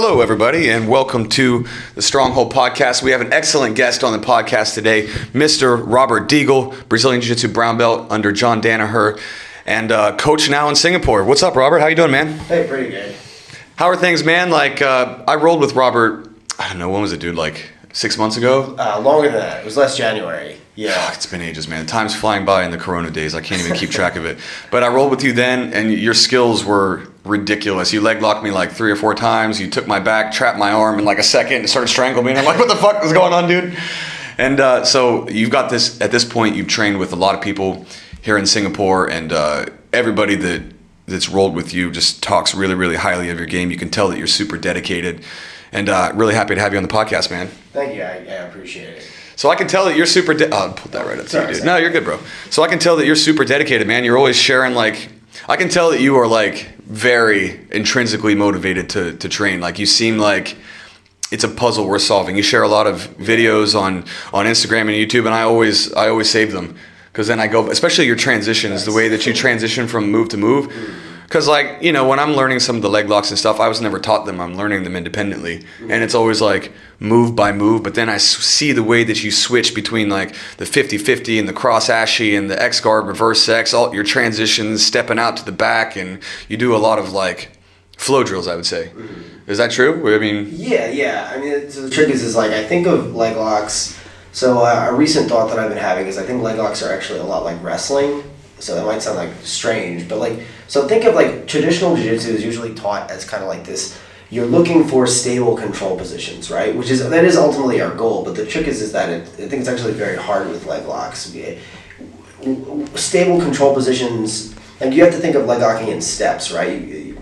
Hello, everybody, and welcome to the Stronghold podcast. We have an excellent guest on the podcast today, Mr. Robert Degle, Brazilian Jiu Jitsu brown belt under John Danaher, and coach now in Singapore. What's up, Robert? How you doing, man? Hey, pretty good. How are things, man? I rolled with Robert, I don't know, when was it, dude? 6 months ago? Longer than that. It was last January. Yeah. It's been ages, man. Time's flying by in the Corona days. I can't even keep track of it. But I rolled with you then, and your skills were ridiculous. You leg locked me 3 or 4 times. You took my back, trapped my arm in a second, and started strangling me. And I'm like, what the fuck is going on, dude? And so you've got this, at this point, you've trained with a lot of people here in Singapore, and everybody that's rolled with you just talks really, really highly of your game. You can tell that you're super dedicated. And really happy to have you on the podcast, man. Thank you. I appreciate it. So I can tell that you're super... I'll put that right up to you, dude. Sorry. No, you're good, bro. So I can tell that you're super dedicated, man. You're always sharing, I can tell that you are, very intrinsically motivated to train. You seem like it's a puzzle worth solving. You share a lot of videos on Instagram and YouTube, and I always save them. Because then I go... Especially your transitions, the way that you transition from move to move. Because, when I'm learning some of the leg locks and stuff, I was never taught them. I'm learning them independently. And it's always, move by move. But then I see the way that you switch between, the 50-50 and the cross Ashy and the X-guard, reverse X, all your transitions, stepping out to the back. And you do a lot of, flow drills, I would say. Mm-hmm. Is that true? Yeah. So the trick is I think of leg locks. So a recent thought that I've been having is I think leg locks are actually a lot like wrestling. So that might sound strange, but so think of traditional jiu-jitsu is usually taught as kind of this, you're looking for stable control positions, right? That is ultimately our goal, but the trick is that I think it's actually very hard with leg locks. Stable control positions, you have to think of leg locking in steps, right? You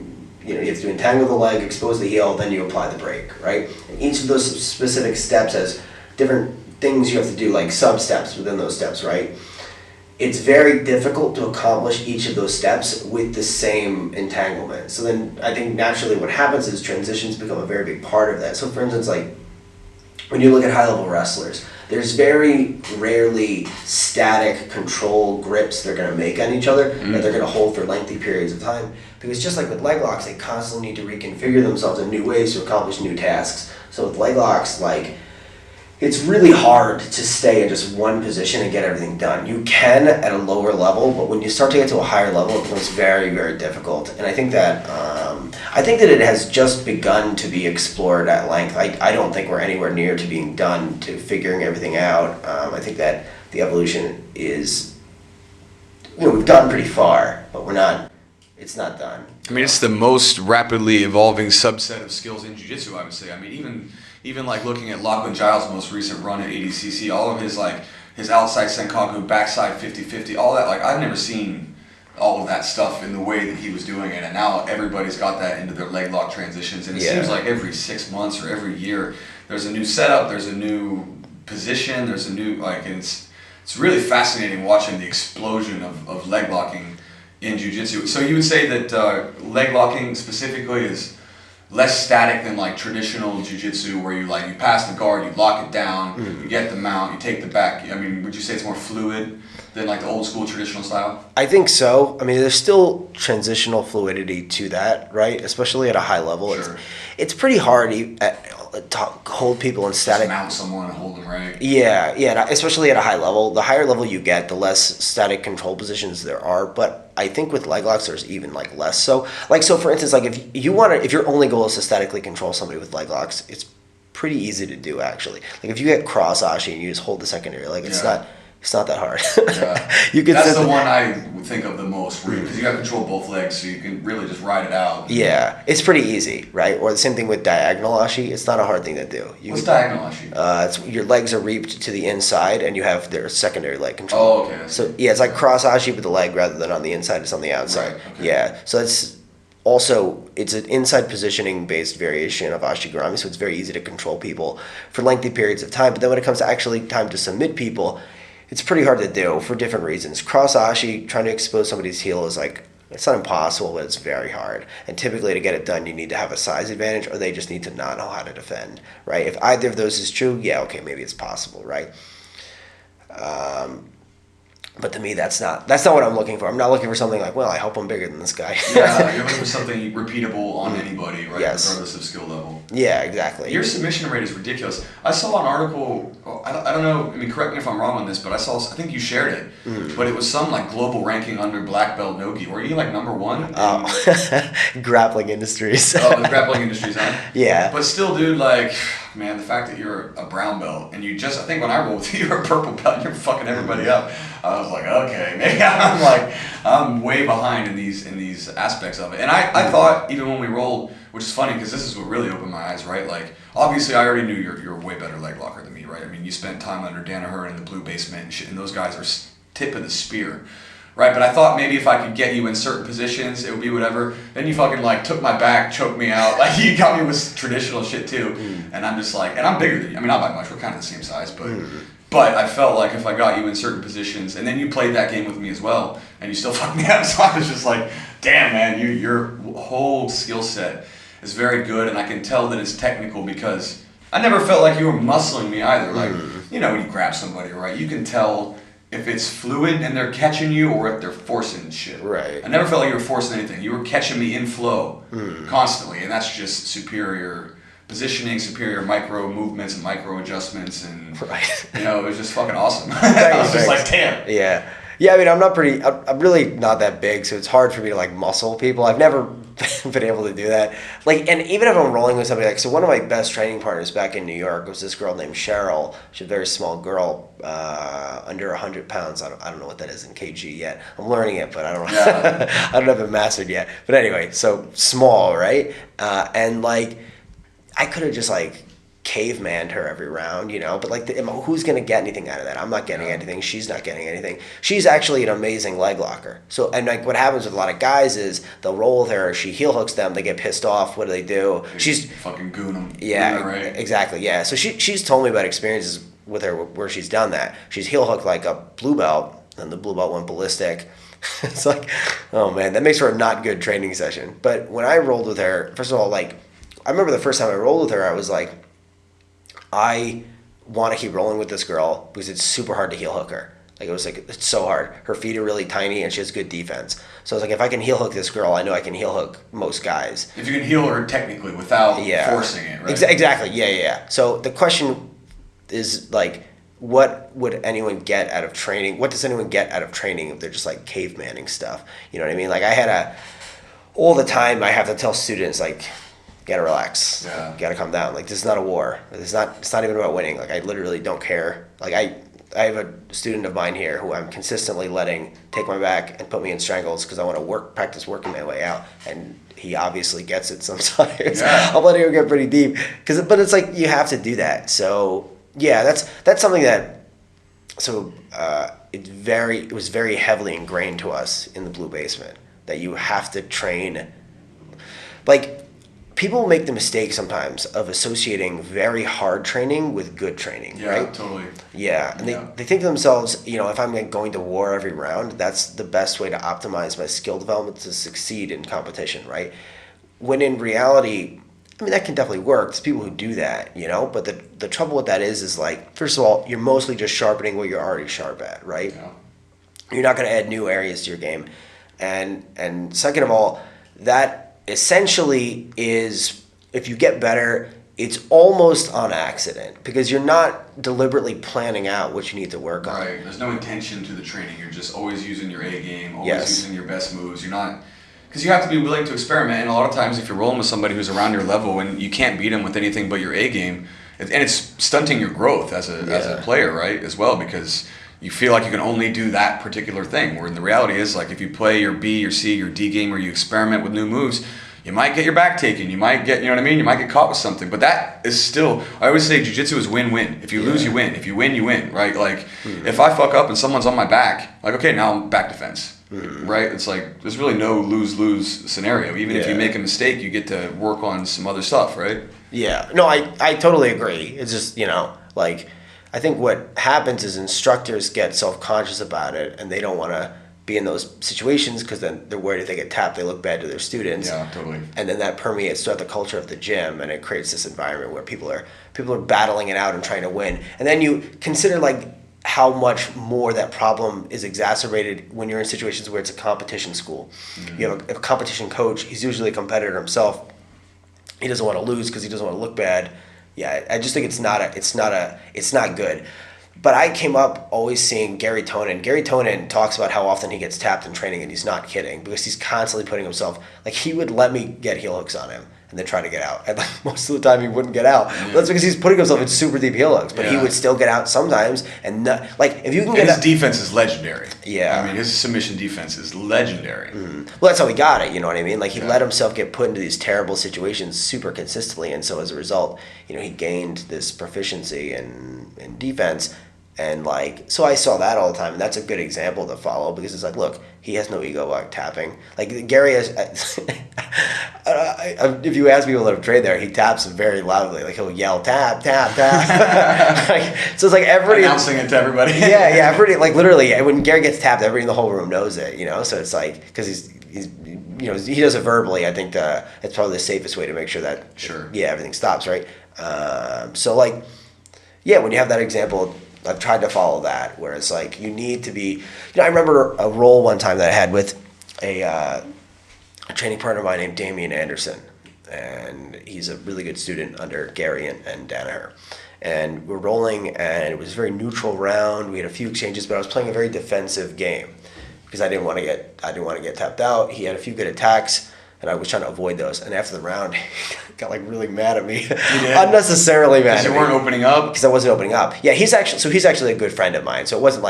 have to entangle the leg, expose the heel, then you apply the break, right? And each of those specific steps has different things you have to do, sub-steps within those steps, right? It's very difficult to accomplish each of those steps with the same entanglement. So then I think naturally what happens is transitions become a very big part of that. So for instance, when you look at high-level wrestlers, there's very rarely static control grips they're going to make on each other that they're going to hold for lengthy periods of time. Because just like with leg locks, they constantly need to reconfigure themselves in new ways to accomplish new tasks. So with leg locks, it's really hard to stay in just one position and get everything done. You can at a lower level, but when you start to get to a higher level, it becomes very, very difficult. And I think that it has just begun to be explored at length. I don't think we're anywhere near to being done to figuring everything out. I think that the evolution is, we've gotten pretty far, but it's not done. It's the most rapidly evolving subset of skills in jiu-jitsu, I would say. Even looking at Lachlan Giles' most recent run at ADCC, all of his his outside senkaku, backside 50-50, all that, I've never seen all of that stuff in the way that he was doing it, and now everybody's got that into their leg lock transitions, and it seems like every 6 months or every year there's a new setup, there's a new position, there's a new, it's really fascinating watching the explosion of leg locking in jiu-jitsu. So you would say that leg locking specifically is less static than traditional jiu-jitsu where you pass the guard, you lock it down, you get the mount, you take the back. Would you say it's more fluid than the old school traditional style? I think so. There's still transitional fluidity to that, right? Especially at a high level. Sure. It's pretty hard to hold people in static. Just mount someone and hold them right. Yeah, especially at a high level. The higher level you get, the less static control positions there are. But I think with leg locks, there's even less so. So for instance, if your only goal is to statically control somebody with leg locks, it's pretty easy to do actually. If you get cross Ashy and you just hold the secondary leg, it's not that hard. Yeah. That's the one I would think of the most, because you got to control both legs, so you can really just ride it out. Yeah, it's pretty easy, right? Or the same thing with diagonal Ashy. It's not a hard thing to do. What's diagonal Ashy? Your legs are reaped to the inside, and you have their secondary leg control. Oh, okay. So yeah, it's like cross Ashy with the leg rather than on the inside. It's on the outside. Right, okay. Yeah, so it's an inside positioning based variation of Ashigurami, so it's very easy to control people for lengthy periods of time. But then when it comes to actually time to submit people, it's pretty hard to do for different reasons. Cross Ashy, trying to expose somebody's heel is it's not impossible, but it's very hard. And typically to get it done, you need to have a size advantage, or they just need to not know how to defend, right? If either of those is true, yeah, okay, maybe it's possible, right? But to me, that's not what I'm looking for. I'm not looking for something I hope I'm bigger than this guy. Yeah, you're looking for something repeatable on anybody, right? Yes. Regardless of skill level. Yeah, exactly. Your submission rate is ridiculous. I saw an article, I don't know, I mean, correct me if I'm wrong on this, but I think you shared it, but it was some like global ranking under black belt no-gi. Were you like number one? Grappling industries. Oh, the grappling industries, huh? Yeah. But still, dude, like, man, the fact that you're a brown belt and I think when I rolled with you, you're a purple belt and you're fucking everybody up. I was like, okay, maybe I'm way behind in these aspects of it. And I thought, even when we rolled, which is funny because this is what really opened my eyes, right? Like, obviously, I already knew you're a way better leg locker than me, right? I mean, you spent time under Danaher in the blue basement and shit, and those guys are tip of the spear, right? But I thought maybe if I could get you in certain positions, it would be whatever. Then you fucking like took my back, choked me out. Like, you got me with traditional shit too. And I'm just like, and I'm bigger than you. I mean, not by much. We're kind of the same size, but I felt like if I got you in certain positions, and then you played that game with me as well, and you still fucked me up. So I was just like, damn, man, your whole skill set is very good, and I can tell that it's technical because I never felt like you were muscling me either. Like, you know, when you grab somebody, right, you can tell if it's fluid and they're catching you or if they're forcing shit. Right. I never felt like you were forcing anything. You were catching me in flow constantly, and that's just superior positioning, superior micro movements and micro adjustments, and you know, it was just fucking awesome. I was just like, damn. Yeah. Yeah, I mean, I'm really not that big, so it's hard for me to like muscle people. I've never been able to do that. Like, and even if I'm rolling with somebody, like, so one of my best training partners back in New York was this girl named Cheryl. She's a very small girl, under 100 pounds. I don't know what that is in kg yet. I'm learning it, but I don't I don't have it mastered yet. But anyway, so small, right? And like, I could have just like cavemanned her every round, you know, but like, who's going to get anything out of that? I'm not getting anything. She's not getting anything. She's actually an amazing leg locker. So, and like what happens with a lot of guys is they'll roll with her, she heel hooks them, they get pissed off. What do? She's fucking goon them. Yeah, right? Exactly. Yeah. So she's told me about experiences with her where she's done that. She's heel hooked like a blue belt, and the blue belt went ballistic. It's like, oh man, that makes for a not good training session. But when I rolled with her, first of all, like, I remember the first time I rolled with her, I was like, I want to keep rolling with this girl because it's super hard to heel hook her. Like, it was like, it's so hard. Her feet are really tiny and she has good defense. So I was like, if I can heel hook this girl, I know I can heel hook most guys. If you can heel her technically without forcing it, right? Exactly. Yeah. So the question is like, what would anyone get out of training? What does anyone get out of training if they're just like cavemanning stuff? You know what I mean? Like, all the time I have to tell students, like, gotta relax. Yeah. Gotta calm down. Like, this is not a war. It's not even about winning. Like, I literally don't care. Like, I have a student of mine here who I'm consistently letting take my back and put me in strangles because I want to practice working my way out. And he obviously gets it sometimes. Yeah. I'm letting him get pretty deep. But it's like, you have to do that. So, yeah, that's something that, it was very heavily ingrained to us in the blue basement that you have to train. Like, people make the mistake sometimes of associating very hard training with good training, right? Yeah, totally. Yeah, and they think to themselves, you know, if I'm going to war every round, that's the best way to optimize my skill development to succeed in competition, right? When in reality, I mean, that can definitely work. There's people who do that, you know, but the trouble with that is like, first of all, you're mostly just sharpening what you're already sharp at, right? Yeah. You're not going to add new areas to your game. And second of all, that essentially is, if you get better, it's almost on accident because you're not deliberately planning out what you need to work on. Right. There's no intention to the training. You're just always using your A game, always using your best moves. You're not, because you have to be willing to experiment. And a lot of times, if you're rolling with somebody who's around your level and you can't beat them with anything but your A game, and it's stunting your growth as a player, right, as well, because you feel like you can only do that particular thing, where the reality is, like, if you play your B, your C, your D game, or you experiment with new moves, you might get your back taken, you might get, you know what I mean, you might get caught with something, but that is still, I always say Jiu Jitsu is win-win. If you lose, you win. If you win, you win, right? Like, if I fuck up and someone's on my back, like, okay, now I'm back defense, right? It's like, there's really no lose-lose scenario. Even if you make a mistake, you get to work on some other stuff, right? Yeah, no, I totally agree. It's just, you know, like, I think what happens is instructors get self-conscious about it and they don't want to be in those situations because then they're worried if they get tapped, they look bad to their students. Yeah, totally. And then that permeates throughout the culture of the gym, and it creates this environment where people are battling it out and trying to win. And then you consider like how much more that problem is exacerbated when you're in situations where it's a competition school. You have a competition coach, he's usually a competitor himself, he doesn't want to lose because he doesn't want to look bad. Yeah, I just think it's not good. But I came up always seeing Gary Tonin. Gary Tonin talks about how often he gets tapped in training, and he's not kidding because he's constantly putting himself, like, he would let me get heel hooks on him and then try to get out. And like most of the time he wouldn't get out. Yeah. That's because he's putting himself in super deep heel hooks. But he would still get out sometimes. And like if you can get his defense is legendary. Yeah. I mean, his submission defense is legendary. Mm-hmm. Well, that's how he got it, you know what I mean? Like he let himself get put into these terrible situations super consistently, and so as a result, he gained this proficiency in defense. And like, so I saw that all the time, and that's a good example to follow because it's like, look, he has no ego about tapping. Like Gary has, if you ask people that have trained there, he taps very loudly. Like he'll yell, tap, tap, tap. Like, so it's like everybody announcing it to everybody. yeah, everybody, like literally when Gary gets tapped, everybody in the whole room knows it. So it's like because he's he does it verbally. I think it's probably the safest way to make sure that everything stops, right? So like, yeah, when you have that example. I've tried to follow that, where it's like you need to be. I remember a role one time that I had with a training partner of mine named Damian Anderson, and he's a really good student under Gary and Danaher. And we're rolling, and it was a very neutral round. We had a few exchanges, but I was playing a very defensive game because I didn't want to get tapped out. He had a few good attacks, and I was trying to avoid those. And after the round, he got like really mad at me, unnecessarily mad. Because you weren't opening up. Because I wasn't opening up. Yeah, he's actually a good friend of mine. So it wasn't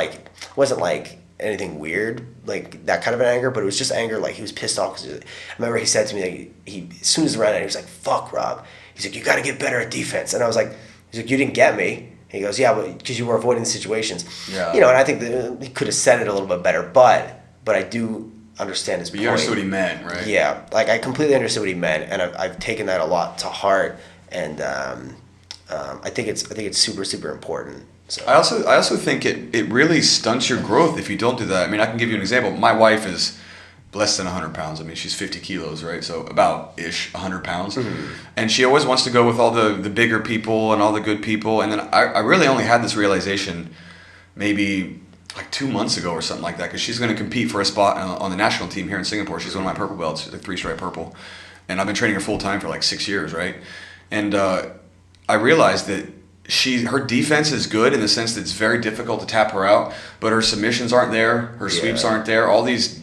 like anything weird, like that kind of an anger. But it was just anger, like he was pissed off. I remember he said to me, like, he as soon as the round ended, he was like, "Fuck, Rob." He's like, "You got to get better at defense." And I was like, "You didn't get me." And he goes, "Yeah, but because you were avoiding the situations." Yeah. And I think that he could have said it a little bit better, but I do understand his point. You understood what he meant, right? Yeah, like I completely understood what he meant, and I've taken that a lot to heart, and I think it's super, super important. So I also think it really stunts your growth if you don't do that. I mean, I can give you an example. My wife is less than 100 pounds. I mean, she's 50 kilos, right? So about-ish 100 pounds. Mm-hmm. And she always wants to go with all the bigger people and all the good people. And then I really only had this realization maybe like 2 months ago or something like that, because she's going to compete for a spot on the national team here in Singapore. She's one of my purple belts. She's like 3-stripe purple. And I've been training her full time for like 6 years, right? And I realized that her defense is good in the sense that it's very difficult to tap her out, but her submissions aren't there, her sweeps aren't there, all these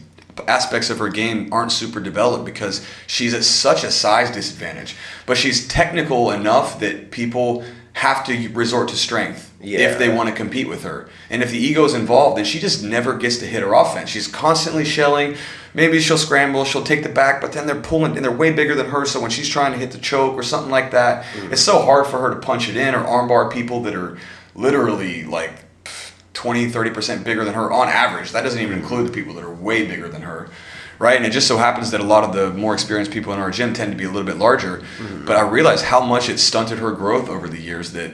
aspects of her game aren't super developed because she's at such a size disadvantage. But she's technical enough that people have to resort to strength if they want to compete with her. And if the ego's involved, then she just never gets to hit her offense. She's constantly shelling. Maybe she'll scramble, she'll take the back, but then they're pulling, and they're way bigger than her, so when she's trying to hit the choke or something like that, it's so hard for her to punch it in or armbar people that are literally like 20, 30% bigger than her on average. That doesn't even include the people that are way bigger than her, right? And it just so happens that a lot of the more experienced people in our gym tend to be a little bit larger. Mm-hmm. But I realized how much it stunted her growth over the years, that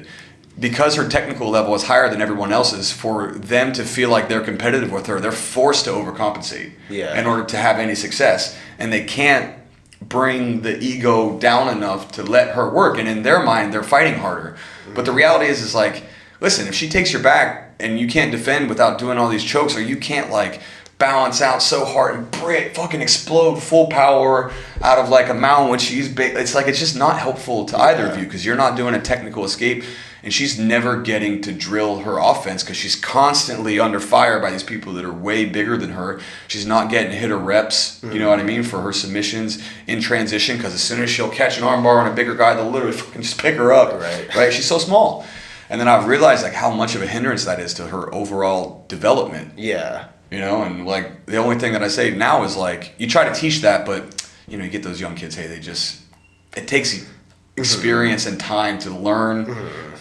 because her technical level is higher than everyone else's, for them to feel like they're competitive with her, they're forced to overcompensate in order to have any success. And they can't bring the ego down enough to let her work. And in their mind, they're fighting harder. Mm-hmm. But the reality is like, listen, if she takes your back and you can't defend without doing all these chokes, or you can't like balance out so hard and fucking explode full power out of like a mountain when she's big, it's like it's just not helpful to either of you, because you're not doing a technical escape, and she's never getting to drill her offense because she's constantly under fire by these people that are way bigger than her. She's not getting to hit her reps, you know what I mean, for her submissions in transition, because as soon as she'll catch an armbar on a bigger guy, they'll literally fucking just pick her up, right? She's so small. And then I've realized like how much of a hindrance that is to her overall development. Yeah. And like the only thing that I say now is like, you try to teach that, but you get those young kids, hey, it takes experience and time to learn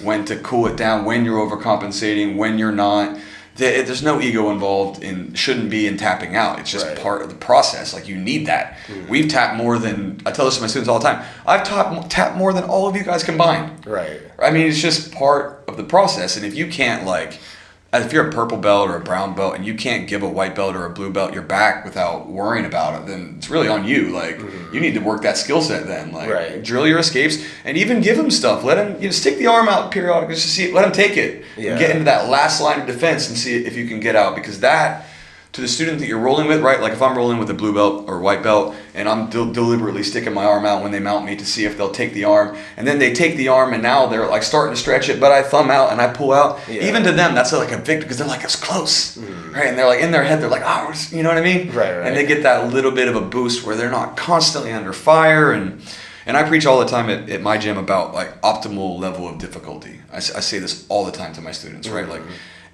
when to cool it down, when you're overcompensating, when you're not. There's no ego involved shouldn't be in tapping out. It's just part of the process. Like, you need that. We've tapped more than, I tell this to my students all the time, I've tapped more than all of you guys combined. Right. I mean, it's just part of the process. And if you can't if you're a purple belt or a brown belt and you can't give a white belt or a blue belt your back without worrying about it, then it's really on you. Like, you need to work that skill set then. Like, drill your escapes and even give him stuff. Let him, stick the arm out periodically just to see, let him take it. Yeah. Get into that last line of defense and see if you can get out, because that, to the student that you're rolling with, right? Like if I'm rolling with a blue belt or white belt and I'm deliberately sticking my arm out when they mount me to see if they'll take the arm, and then they take the arm and now they're like starting to stretch it, but I thumb out and I pull out. Yeah. Even to them, that's like a victory because they're like, it's close, right? And they're like in their head, they're like, oh, you know what I mean? Right. And they get that little bit of a boost where they're not constantly under fire. And I preach all the time at my gym about like optimal level of difficulty. I say this all the time to my students, right? Like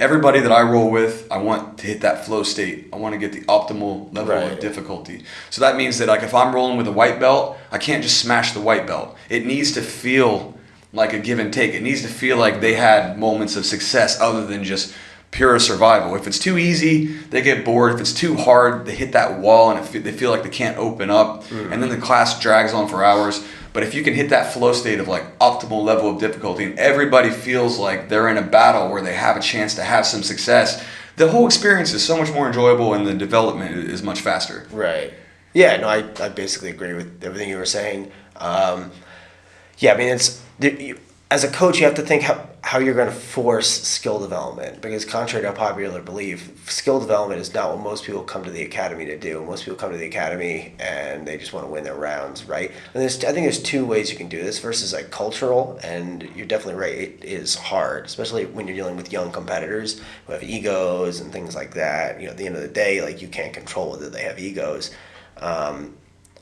everybody that I roll with, I want to hit that flow state. I want to get the optimal level of difficulty. So that means that like if I'm rolling with a white belt, I can't just smash the white belt. It needs to feel like a give and take. It needs to feel like they had moments of success other than just pure survival. If it's too easy, they get bored. If it's too hard, they hit that wall and they feel like they can't open up. And then the class drags on for hours. But if you can hit that flow state of like optimal level of difficulty and everybody feels like they're in a battle where they have a chance to have some success, the whole experience is so much more enjoyable and the development is much faster. Right. Yeah, no, I basically agree with everything you were saying. Yeah, I mean, as a coach, you have to think how you're going to force skill development, because contrary to popular belief, skill development is not what most people come to the academy to do. Most people come to the academy and they just want to win their rounds, right? And I think there's two ways you can do this versus like cultural, and you're definitely right, it is hard, especially when you're dealing with young competitors who have egos and things like that. You know, at the end of the day, like you can't control whether they have egos.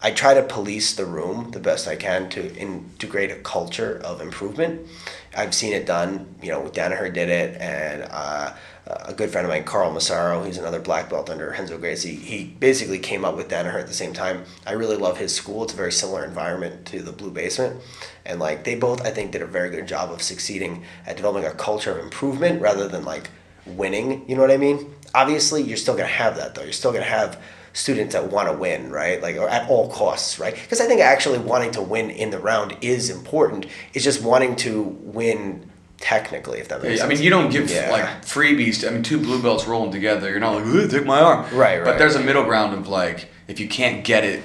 I try to police the room the best I can to integrate a culture of improvement. I've seen it done, you know, Danaher did it, and a good friend of mine, Carl Massaro, who's another black belt under Renzo Gracie, he basically came up with Danaher at the same time. I really love his school. It's a very similar environment to the Blue Basement. And like they both, I think, did a very good job of succeeding at developing a culture of improvement rather than like winning, you know what I mean? Obviously, you're still going to have that though. You're still going to have students that want to win, right? Like, or at all costs, right? Because I think actually wanting to win in the round is important. It's just wanting to win technically, if that makes sense. I mean, you don't give like freebies. I mean, two blue belts rolling together, you're not like, take my arm. Right. But there's a middle ground of like, if you can't get it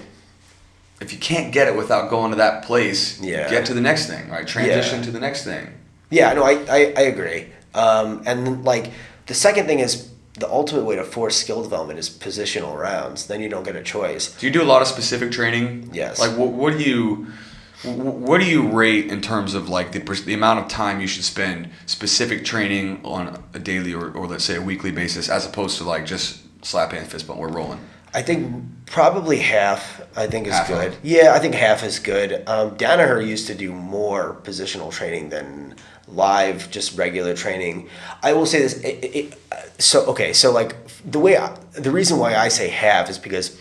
without going to that place, get to the next thing, right? Transition to the next thing. Yeah, no, I agree. And then, like, the second thing is, the ultimate way to force skill development is positional rounds. Then you don't get a choice. Do you do a lot of specific training? Yes. Like, what do you rate in terms of like the amount of time you should spend specific training on a daily or let's say a weekly basis, as opposed to like just slap hand, fist bump, we're rolling? I think probably half. I think is good. Yeah, I think half is good. Danaher used to do more positional training than live, just regular training. I will say this. So like the reason why I say half is because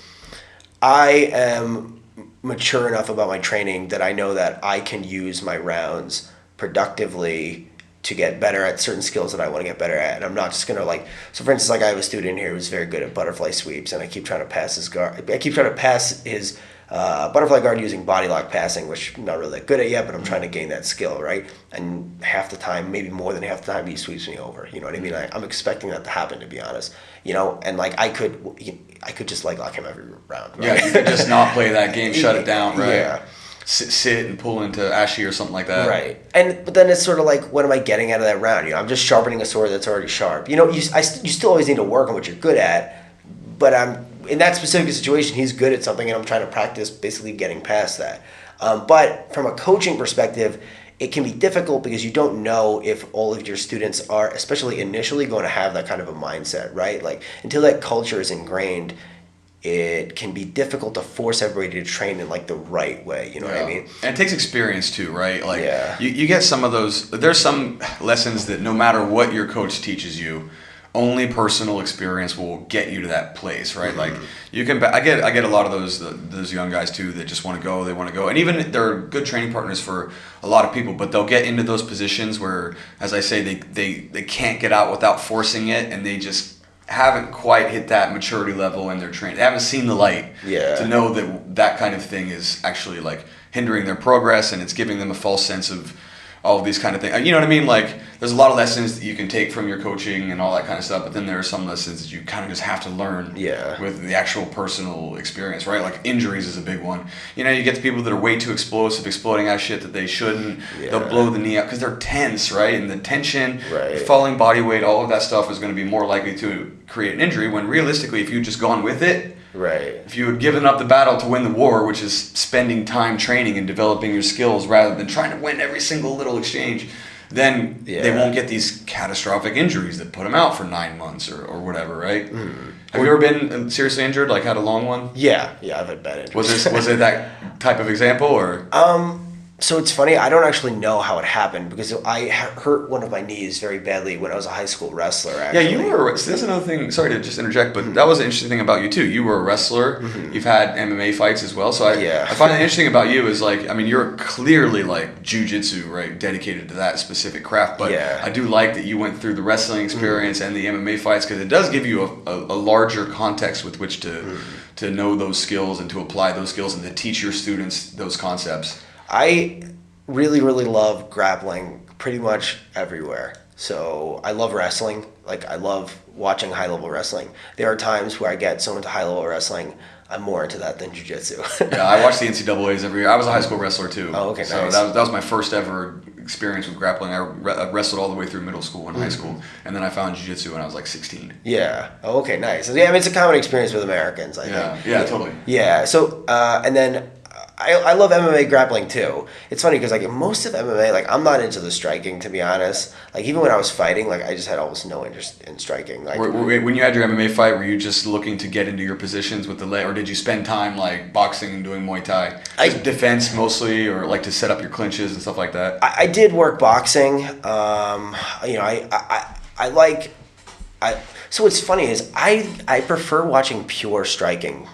I am mature enough about my training that I know that I can use my rounds productively to get better at certain skills that I want to get better at. And I'm not just going to like, so for instance, like I have a student here who's very good at butterfly sweeps, and I keep trying to pass his guard. I keep trying to pass his butterfly guard using body lock passing, which I'm not really that good at yet, but I'm trying to gain that skill, right? And half the time, maybe more than half the time, he sweeps me over. You know what I mean? I'm expecting that to happen, to be honest. You know, and like I could just like lock him every round. Right? Yeah, you could just not play that game, shut it down, right? Yeah. Sit and pull into Ashy or something like that. Right. But then it's sort of like, what am I getting out of that round? You know, I'm just sharpening a sword that's already sharp. You know, you still always need to work on what you're good at, but in that specific situation, he's good at something, and I'm trying to practice basically getting past that. But from a coaching perspective, it can be difficult because you don't know if all of your students are, especially initially, going to have that kind of a mindset, right? Like, until that culture is ingrained, it can be difficult to force everybody to train in like the right way, you know what I mean? And it takes experience too, right? Like you get some of those, there's some lessons that no matter what your coach teaches you, only personal experience will get you to that place, right? Mm-hmm. Like you can, I get a lot of those young guys too that just want to go, and even they're good training partners for a lot of people, but they'll get into those positions where, as I say, they can't get out without forcing it, and they just haven't quite hit that maturity level in their training. They haven't seen the light to know that kind of thing is actually like hindering their progress, and it's giving them a false sense of all of these kind of things. You know what I mean? Like there's a lot of lessons that you can take from your coaching and all that kind of stuff, but then there are some lessons that you kind of just have to learn with the actual personal experience, right? Like injuries is a big one. You know, you get the people that are way too explosive, exploding out shit that they shouldn't. They'll blow the knee out because they're tense, right? And the tension, falling body weight, all of that stuff is going to be more likely to create an injury, when realistically, if you'd just gone with it, if you had given up the battle to win the war, which is spending time training and developing your skills rather than trying to win every single little exchange, then they won't get these catastrophic injuries that put them out for 9 months or whatever, right? Have you ever been seriously injured, like had a long one? Yeah, I've had bad injuries. Was it that type of example, or? So it's funny, I don't actually know how it happened because I hurt one of my knees very badly when I was a high school wrestler, actually. Yeah, you were, so that's another thing, sorry to just interject, but that was an interesting thing about you too. You were a wrestler, you've had MMA fights as well, so I find it interesting about you is like, I mean, you're clearly like Jiu Jitsu, right, dedicated to that specific craft, but I do like that you went through the wrestling experience and the MMA fights, because it does give you a larger context with which to know those skills and to apply those skills and to teach your students those concepts. I really, really love grappling pretty much everywhere. So I love wrestling. Like, I love watching high-level wrestling. There are times where I get so into high-level wrestling, I'm more into that than jiu-jitsu. I watch the NCAAs every year. I was a high school wrestler too. Oh, okay, so nice. that was my first ever experience with grappling. I wrestled all the way through middle school and high school, and then I found jiu-jitsu when I was like 16. Yeah. Oh, okay, nice. Yeah, I mean, it's a common experience with Americans, I think. Yeah, totally. Yeah, so, and then I love MMA grappling too. It's funny because like most of MMA, like I'm not into the striking, to be honest. Like even when I was fighting, like I just had almost no interest in striking. Like when you had your MMA fight, were you just looking to get into your positions with the leg, or did you spend time like boxing and doing Muay Thai? Just defense mostly, or like to set up your clinches and stuff like that? I did work boxing. So what's funny is I prefer watching pure striking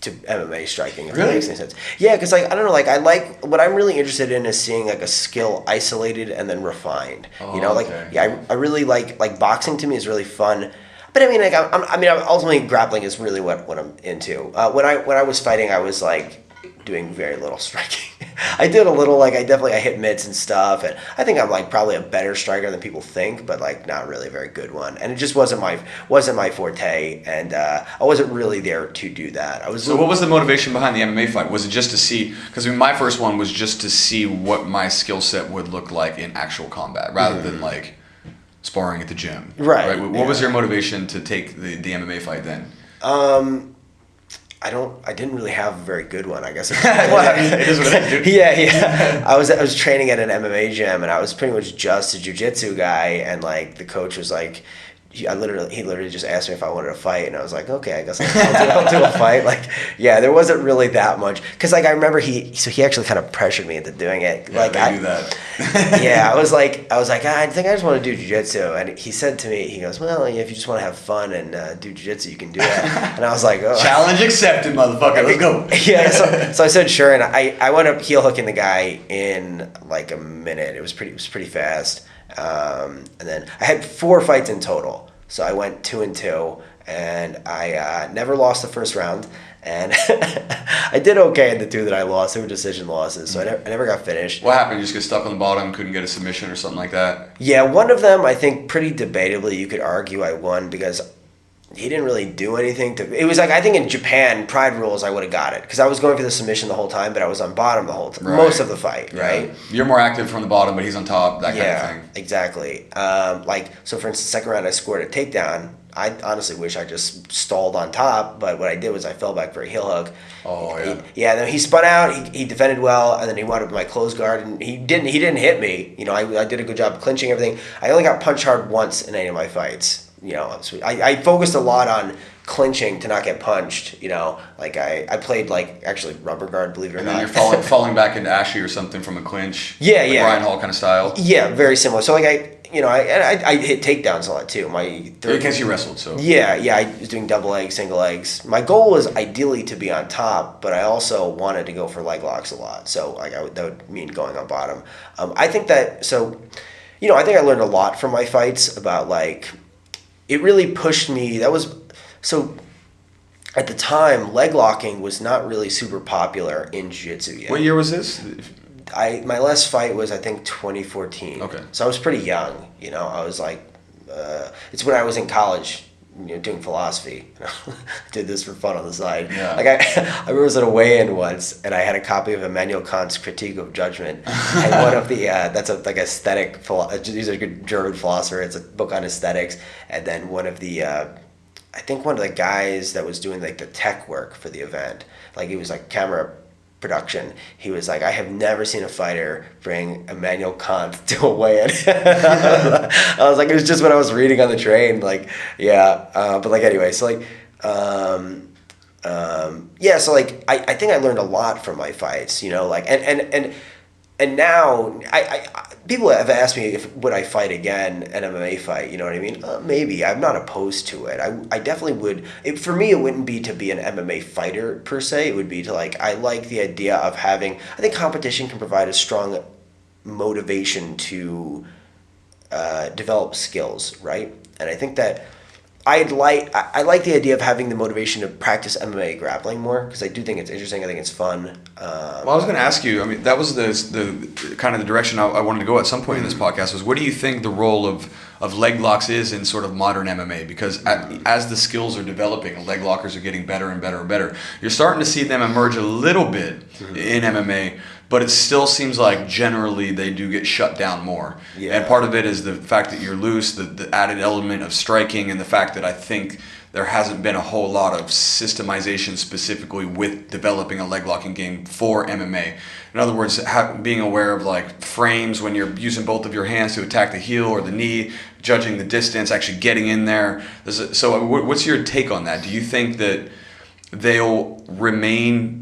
to MMA striking, if that makes any sense. Yeah, because like I don't know, like I like what I'm really interested in is seeing like a skill isolated and then refined. I really like boxing. To me is really fun. But I mean, like ultimately grappling is really what I'm into. When I was fighting, I was like doing very little striking. I did a little, like I hit mitts and stuff, and I think I'm like probably a better striker than people think, but like not really a very good one. And it just wasn't my forte, and I wasn't really there to do that. So what was the motivation behind the MMA fight? Was it just to see? Because I mean, my first one was just to see what my skill set would look like in actual combat, rather than like sparring at the gym. Right. What was your motivation to take the MMA fight then? I didn't really have a very good one, I guess. It is what it is, dude. Yeah. I was training at an MMA gym, and I was pretty much just a jiu-jitsu guy, and like the coach was like, he literally just asked me if I wanted to fight, and I was like, okay, I guess I'll do a fight. Like, yeah, there wasn't really that much, because like I remember he actually kind of pressured me into doing it. Yeah, like they do that. Yeah, I was like, I think I just want to do jiu-jitsu, and he said to me, he goes, well, if you just want to have fun and do jiu-jitsu, you can do that. And I was like, oh. Challenge accepted, motherfucker. Let's go. Yeah, so I said sure, and I wound up heel hooking the guy in like a minute. It was pretty fast. And then I had 4 fights in total. So I went 2-2, and I never lost the first round. And I did okay in the 2 that I lost. They were decision losses, so I never got finished. What happened? You just get stuck on the bottom, couldn't get a submission or something like that? Yeah, one of them, I think pretty debatably you could argue I won because he didn't really do anything to. It was like, I think in Japan, Pride rules, I would have got it because I was going for the submission the whole time, but I was on bottom the whole time, most of the fight, right? You're more active from the bottom, but he's on top, that kind of thing. Yeah, exactly. So for instance, second round I scored a takedown. I honestly wish I just stalled on top, but what I did was I fell back for a heel hook. Oh yeah. Then he spun out. He defended well, and then he wound up in my closed guard, and he didn't hit me. I did a good job clinching everything. I only got punched hard once in any of my fights. So I focused a lot on clinching to not get punched. Like I played like actually rubber guard, believe it or not. And then you're falling back into Ashy or something from a clinch. Yeah, like Ryan Hall kind of style. Yeah, very similar. So like I hit takedowns a lot too. Because you wrestled, so. Yeah, I was doing double legs, single legs. My goal was ideally to be on top, but I also wanted to go for leg locks a lot. So like that would mean going on bottom. I think that I think I learned a lot from my fights about like. It really pushed me. At the time, leg locking was not really super popular in jiu-jitsu yet. What year was this? my last fight was, I think, 2014. Okay. So I was pretty young. I was like, it's when I was in college, doing philosophy. Did this for fun on the side. Yeah. Like I remember I was at a weigh-in once, and I had a copy of Immanuel Kant's Critique of Judgment, and one of the that's like aesthetic. He's a good German philosopher. It's a book on aesthetics, and then one of the guys that was doing like the tech work for the event, like he was like camera production, he was like, I have never seen a fighter bring Immanuel Kant to a weigh-in. I was like, it was just what I was reading on the train, like, but like anyway, so like, so like, I think I learned a lot from my fights, like, and now I people have asked me if would I fight again an MMA fight, you know what I mean? Maybe. I'm not opposed to it. I definitely would. For me, it wouldn't be to be an MMA fighter per se. It would be to like, I like the idea of having, I think competition can provide a strong motivation to develop skills, right? And I think that I like the idea of having the motivation to practice MMA grappling more, because I do think it's interesting. I think it's fun. Well, I was going to ask you. I mean, that was the kind of the direction I wanted to go at some point in this podcast. Was what do you think the role of leg locks is in sort of modern MMA? Because as the skills are developing, leg lockers are getting better and better and better. You're starting to see them emerge a little bit in MMA. But it still seems like generally they do get shut down more. Yeah. And part of it is the fact that you're loose, the added element of striking, and the fact that I think there hasn't been a whole lot of systemization specifically with developing a leg locking game for MMA. In other words, being aware of like frames when you're using both of your hands to attack the heel or the knee, judging the distance, actually getting in there. So what's your take on that? Do you think that they'll remain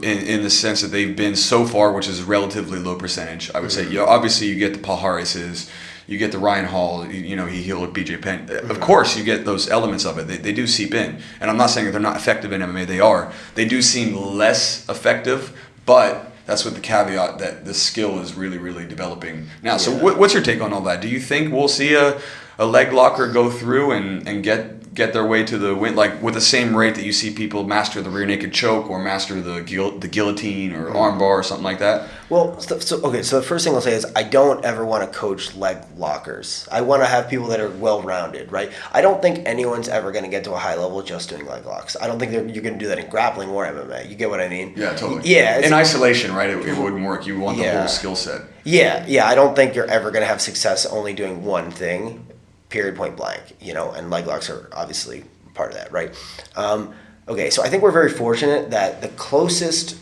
in the sense that they've been so far, which is a relatively low percentage, I would say? Obviously you get the Paul Harris's, you get the Ryan Hall, he healed BJ Penn. Of course you get those elements of it. They do seep in. And I'm not saying that they're not effective in MMA. They are. They do seem less effective, but that's with the caveat that the skill is really, really developing now. Yeah. So what's your take on all that? Do you think we'll see a leg locker go through and get their way to the win, like with the same rate that you see people master the rear naked choke or master the guillotine or armbar or something like that? Well, so the first thing I'll say is I don't ever want to coach leg lockers. I want to have people that are well-rounded, right? I don't think anyone's ever going to get to a high level just doing leg locks. I don't think you're going to do that in grappling or MMA. You get what I mean? Yeah, totally. Yeah. In isolation, right? It wouldn't work. You want the whole skill set. Yeah. I don't think you're ever going to have success only doing one thing. Period, point blank, and leg locks are obviously part of that, right? So I think we're very fortunate that the closest,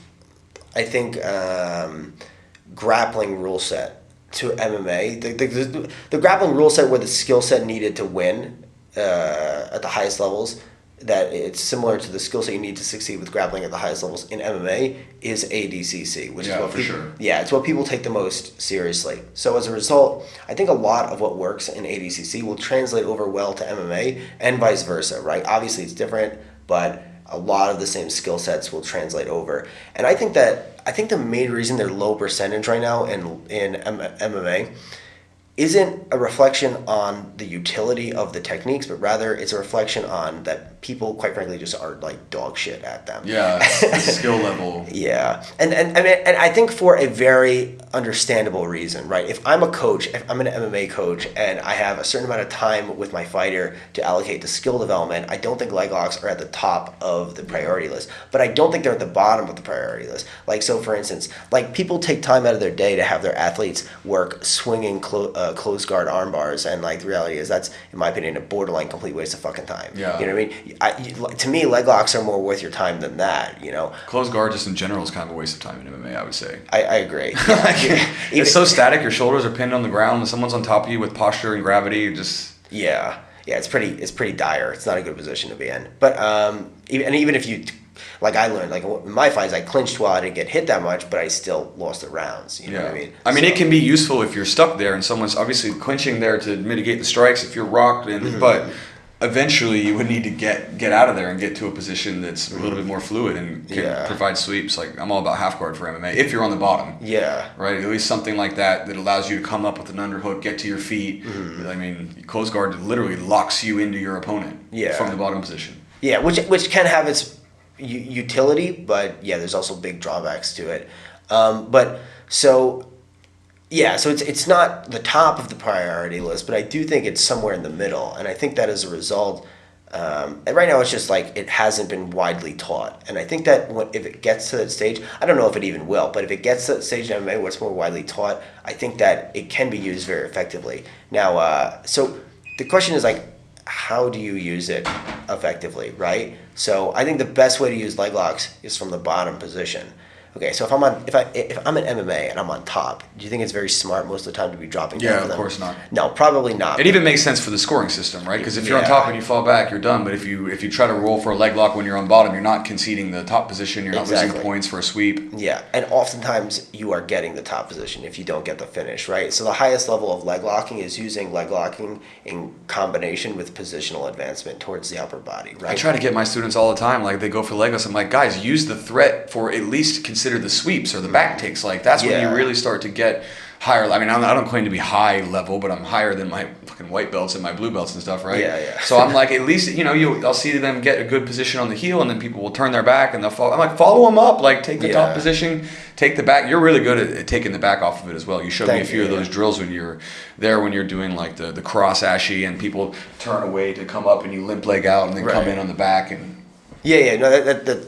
I think, grappling rule set to MMA, the grappling rule set where the skill set needed to win at the highest levels, that it's similar to the skill set you need to succeed with grappling at the highest levels in MMA, is ADCC, which is what it's what people take the most seriously. So as a result, I think a lot of what works in ADCC will translate over well to MMA and vice versa, right? Obviously it's different, but a lot of the same skill sets will translate over. And I think the main reason they're low percentage right now in MMA isn't a reflection on the utility of the techniques, but rather it's a reflection on that people, quite frankly, just are like dog shit at them. Yeah, the skill level. Yeah, and I think for a very understandable reason, right? If I'm a coach, if I'm an MMA coach, and I have a certain amount of time with my fighter to allocate to skill development, I don't think leg locks are at the top of the priority list, but I don't think they're at the bottom of the priority list. Like, so for instance, like people take time out of their day to have their athletes work swinging close guard arm bars, and like the reality is that's, in my opinion, a borderline complete waste of fucking time. Yeah. You know what I mean? To me, leg locks are more worth your time than that, Close guard just in general is kind of a waste of time in MMA, I would say. I agree. Yeah. It's so static, your shoulders are pinned on the ground, and someone's on top of you with posture and gravity, Yeah, it's pretty dire. It's not a good position to be in. But even if you, like I learned, like in my fights, I clinched well, I didn't get hit that much, but I still lost the rounds. You know what I mean? I mean, it can be useful if you're stuck there and someone's obviously clinching there to mitigate the strikes if you're rocked, but eventually you would need to get out of there and get to a position that's a little bit more fluid and can provide sweeps. Like, I'm all about half guard for MMA if you're on the bottom. Yeah. Right? At least something like that allows you to come up with an underhook, get to your feet. I mean, close guard literally locks you into your opponent from the bottom position. Yeah, which can have its utility, but there's also big drawbacks to it. But so yeah, so it's not the top of the priority list, but I do think it's somewhere in the middle, and I think that as a result, and right now it's just like it hasn't been widely taught, and I think that if it gets to that stage, I don't know if it even will, but if it gets to that stage in MMA where it's more widely taught, I think that it can be used very effectively. Now, so the question is like, how do you use it effectively, right? So I think the best way to use leg locks is from the bottom position. Okay, so if I'm in MMA and I'm on top, do you think it's very smart most of the time to be dropping down for them? Yeah, of course not. No, probably not. It even makes sense for the scoring system, right? Because if you're on top and you fall back, you're done. But if you try to roll for a leg lock when you're on bottom, you're not conceding the top position. You're not losing points for a sweep. Yeah, and oftentimes you are getting the top position if you don't get the finish, right? So the highest level of leg locking is using leg locking in combination with positional advancement towards the upper body, right? I try to get my students all the time, like they go for leg locks. I'm like, guys, use the threat for at least consider the sweeps or the back takes. Like that's when you really start to get higher. I mean, I don't claim to be high level, but I'm higher than my fucking white belts and my blue belts and stuff, right? Yeah. So I'm like, at least I'll see them get a good position on the heel, and then people will turn their back and they'll follow. I'm like, follow them up, like take the top position, take the back. You're really good at taking the back off of it as well. You showed me a few of those drills when you're there, when you're doing like the cross ashy, and people turn away to come up, and you limp leg out, and then come in on the back and. No,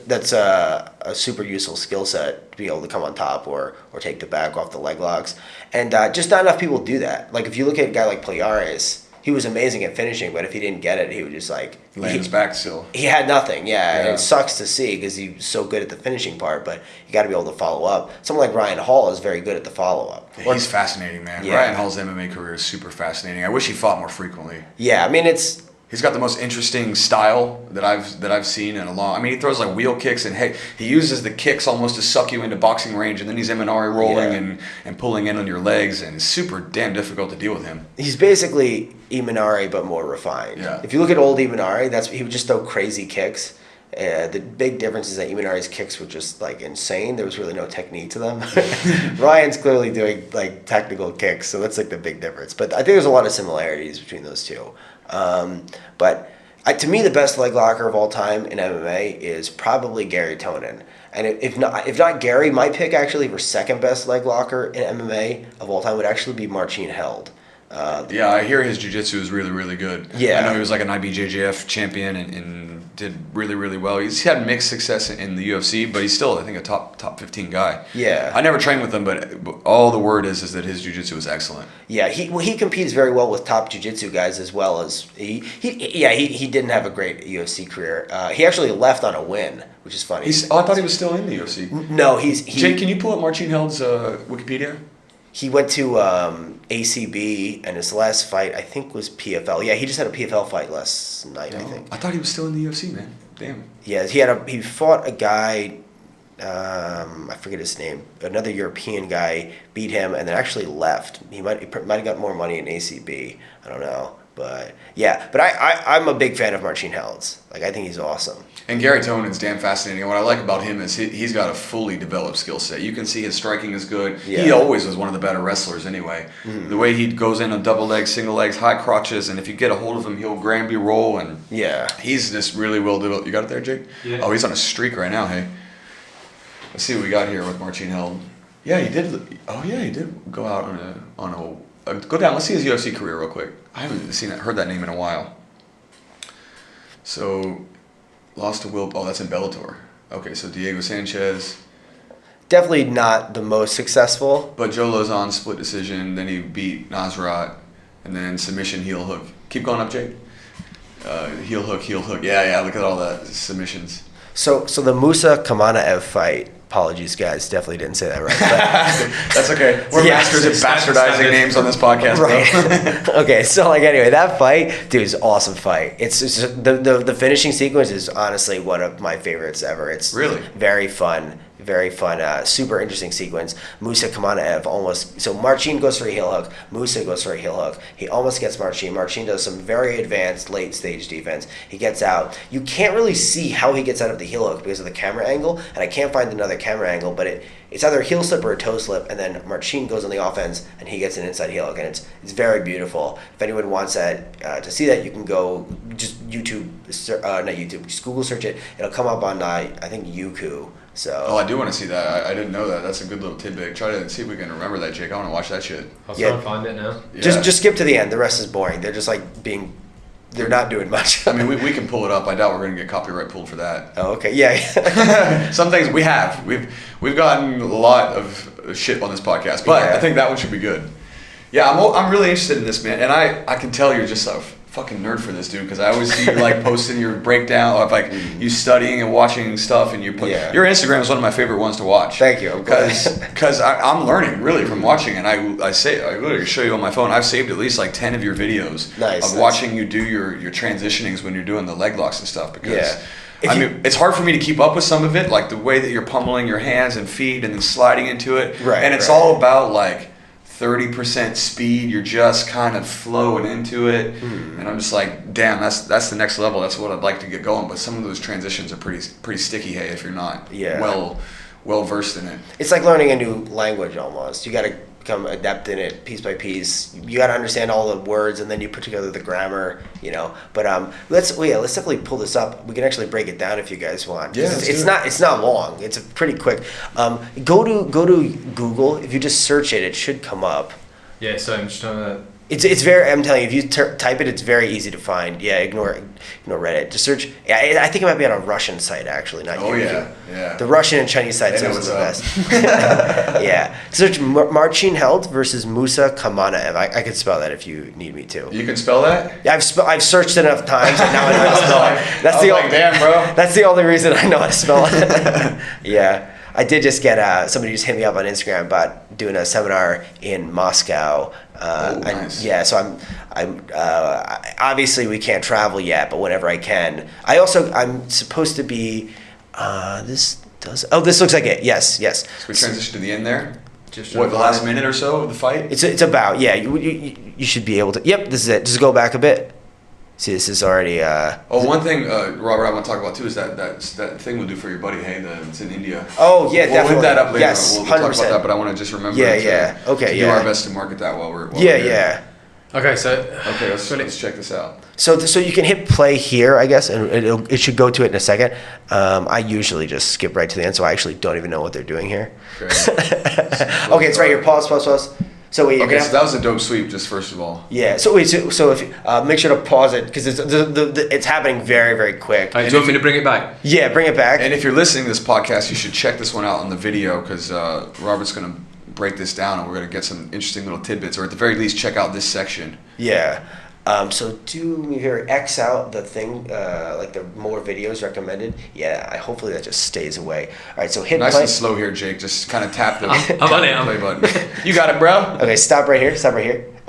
that's a super useful skill set to be able to come on top or take the back off the leg locks, and just not enough people do that. Like if you look at a guy like Pliares, he was amazing at finishing, but if he didn't get it, he would just like lay his back still. He had nothing, and it sucks to see because he's so good at the finishing part, but you got to be able to follow up. Someone like Ryan Hall is very good at the follow up. He's fascinating, man. Yeah. Ryan Hall's MMA career is super fascinating. I wish he fought more frequently. Yeah, I mean he's got the most interesting style that I've seen in a long. I mean, he throws like wheel kicks, and he uses the kicks almost to suck you into boxing range, and then he's Imanari rolling and pulling in on your legs, and it's super damn difficult to deal with him. He's basically Imanari but more refined. Yeah. If you look at old Imanari, he would just throw crazy kicks. The big difference is that Imanari's kicks were just like insane. There was really no technique to them. Ryan's clearly doing like technical kicks, so that's like the big difference. But I think there's a lot of similarities between those two. But to me, the best leg locker of all time in MMA is probably Gary Tonin. And if not Gary, my pick actually for second best leg locker in MMA of all time would actually be Marcin Held. I hear his jiu-jitsu is really, really good. Yeah. I know he was like an IBJJF champion and did really, really well. He's had mixed success in the UFC, but he's still, I think, a top 15 guy. Yeah. I never trained with him, but all the word is that his jiu-jitsu is excellent. Yeah, he competes very well with top jiu-jitsu guys as well as he didn't have a great UFC career. He actually left on a win, which is funny. I thought he was still in the UFC. No, Jake, can you pull up Marcin Held's Wikipedia? He went to ACB, and his last fight, I think, was PFL. Yeah, he just had a PFL fight last night, I think. I thought he was still in the UFC, man. Damn. Yeah, he fought a guy, I forget his name, another European guy, beat him, and then actually left. He might have got more money in ACB. I don't know. But I'm a big fan of Marcin Held's. Like, I think he's awesome. And Gary Tonin's damn fascinating. And what I like about him is he's got a fully developed skill set. You can see his striking is good. Yeah. He always was one of the better wrestlers anyway. Mm-hmm. The way he goes in on double legs, single legs, high crotches, and if you get a hold of him, he'll Granby roll. And he's just really well developed. You got it there, Jake? Yeah. Oh, he's on a streak right now, hey. Let's see what we got here with Marcin Held. Yeah, he did. Oh, yeah, he did go out on a go down. Let's see his UFC career real quick. I haven't heard that name in a while. So, lost to Will. Oh, that's in Bellator. Okay, so Diego Sanchez. Definitely not the most successful. But Joe Lozon split decision. Then he beat Nasrat, and then submission heel hook. Keep going up, Jake. Heel hook. Yeah. Look at all the submissions. So the Musa Kamanaev fight. Apologies, guys. Definitely didn't say that right. But that's okay. We're masters at bastardizing names on this podcast, right? Okay, so anyway, that fight, dude, is an awesome fight. It's the finishing sequence is honestly one of my favorites ever. It's really very fun. Super interesting sequence. Musa Kamanaev so Marcin goes for a heel hook. Musa goes for a heel hook. He almost gets Marcin. Marcin does some very advanced late stage defense. He gets out. You can't really see how he gets out of the heel hook because of the camera angle, and I can't find another camera angle, but it's either a heel slip or a toe slip, and then Marcin goes on the offense, and he gets an inside heel hook, and it's very beautiful. If anyone wants that to see that, you can go just YouTube, not YouTube, just Google search it. It'll come up on I think Youku. So. Oh, I do want to see that. I didn't know that. That's a good little tidbit. Try to see if we can remember that, Jake. I want to watch that shit. I'll try and find it now. Yeah. Just skip to the end. The rest is boring. They're just like they're not doing much. I mean, we can pull it up. I doubt we're going to get copyright pulled for that. Oh, okay. Yeah. Some things we have. We've gotten a lot of shit on this podcast, but I think that one should be good. Yeah, I'm really interested in this, man. And I can tell you're just a fucking nerd for this, dude, because I always see you like posting your breakdown of like you studying and watching stuff, and your Instagram is one of my favorite ones to watch. Thank you. Because I'm learning really from watching, and I literally show you on my phone. I've saved at least like 10 of your videos of watching you do your transitionings when you're doing the leg locks and stuff. Because I mean, it's hard for me to keep up with some of it, like the way that you're pummeling your hands and feet and then sliding into it. Right. And it's all about like 30% speed. You're just kind of flowing into it, and I'm just like, damn, that's the next level. That's what I'd like to get going. But some of those transitions are pretty sticky. Hey, if you're not well versed in it, it's like learning a new language almost. You got to become adept in it piece by piece. You got to understand all the words, and then you put together the grammar. But let's definitely pull this up. We can actually break it down if you guys want. Yeah, it's not long. It's pretty quick. Go to Google. If you just search it, it should come up. Yeah. So I'm just trying to. It's very. I'm telling you, if you type it, it's very easy to find. Yeah, ignore Reddit. Just search. Yeah, I think it might be on a Russian site actually, not YouTube. Yeah. The Russian and Chinese sites are the best. Yeah. Search Marcin Held versus Mma Fight. I could spell that if you need me to. You can spell that? Yeah, I've searched it enough times, and now I know how to spell it. Damn, bro. That's the only reason I know how to spell it. Yeah. I did just get somebody just hit me up on Instagram about doing a seminar in Moscow. Nice. So I'm obviously we can't travel yet, but whenever I can, I'm supposed to be. This looks like it. Yes. So we transition to the end there. Just the last minute or so of the fight. It's about you should be able to. Yep, this is it. Just go back a bit. See, this is already. One thing, Robert, I want to talk about too is that thing we'll do for your buddy. Hey, it's in India. Oh yeah, definitely. We'll hit that up later. Yes, we'll talk about that, but I want to just remember. To do our best to market that while we're. Yeah. Okay, so let's check this out. So you can hit play here, I guess, and it should go to it in a second. I usually just skip right to the end, so I actually don't even know what they're doing here. Okay, it's right here. Pause. So wait, so that was a dope sweep, just first of all. Yeah. So wait. So if make sure to pause it because it's happening very very quick. Do you want me to bring it back? Yeah, bring it back. And if you're listening to this podcast, you should check this one out on the video because Robert's going to break this down and we're going to get some interesting little tidbits, or at the very least, check out this section. Yeah. So do me here, X out the thing, like the more videos recommended. Yeah, hopefully that just stays away. All right, so hit nice play. And slow here, Jake. Just kind of tap the I'm on it. play button. You got it, bro. Okay, stop right here.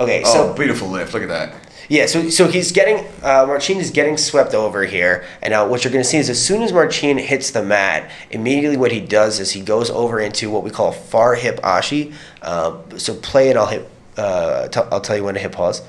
Okay, so beautiful lift. Look at that. Yeah, so he's getting Marcin is getting swept over here, and now what you're going to see is as soon as Marcin hits the mat, immediately what he does is he goes over into what we call far hip Ashy. So play it. I'll tell you when to hit pause.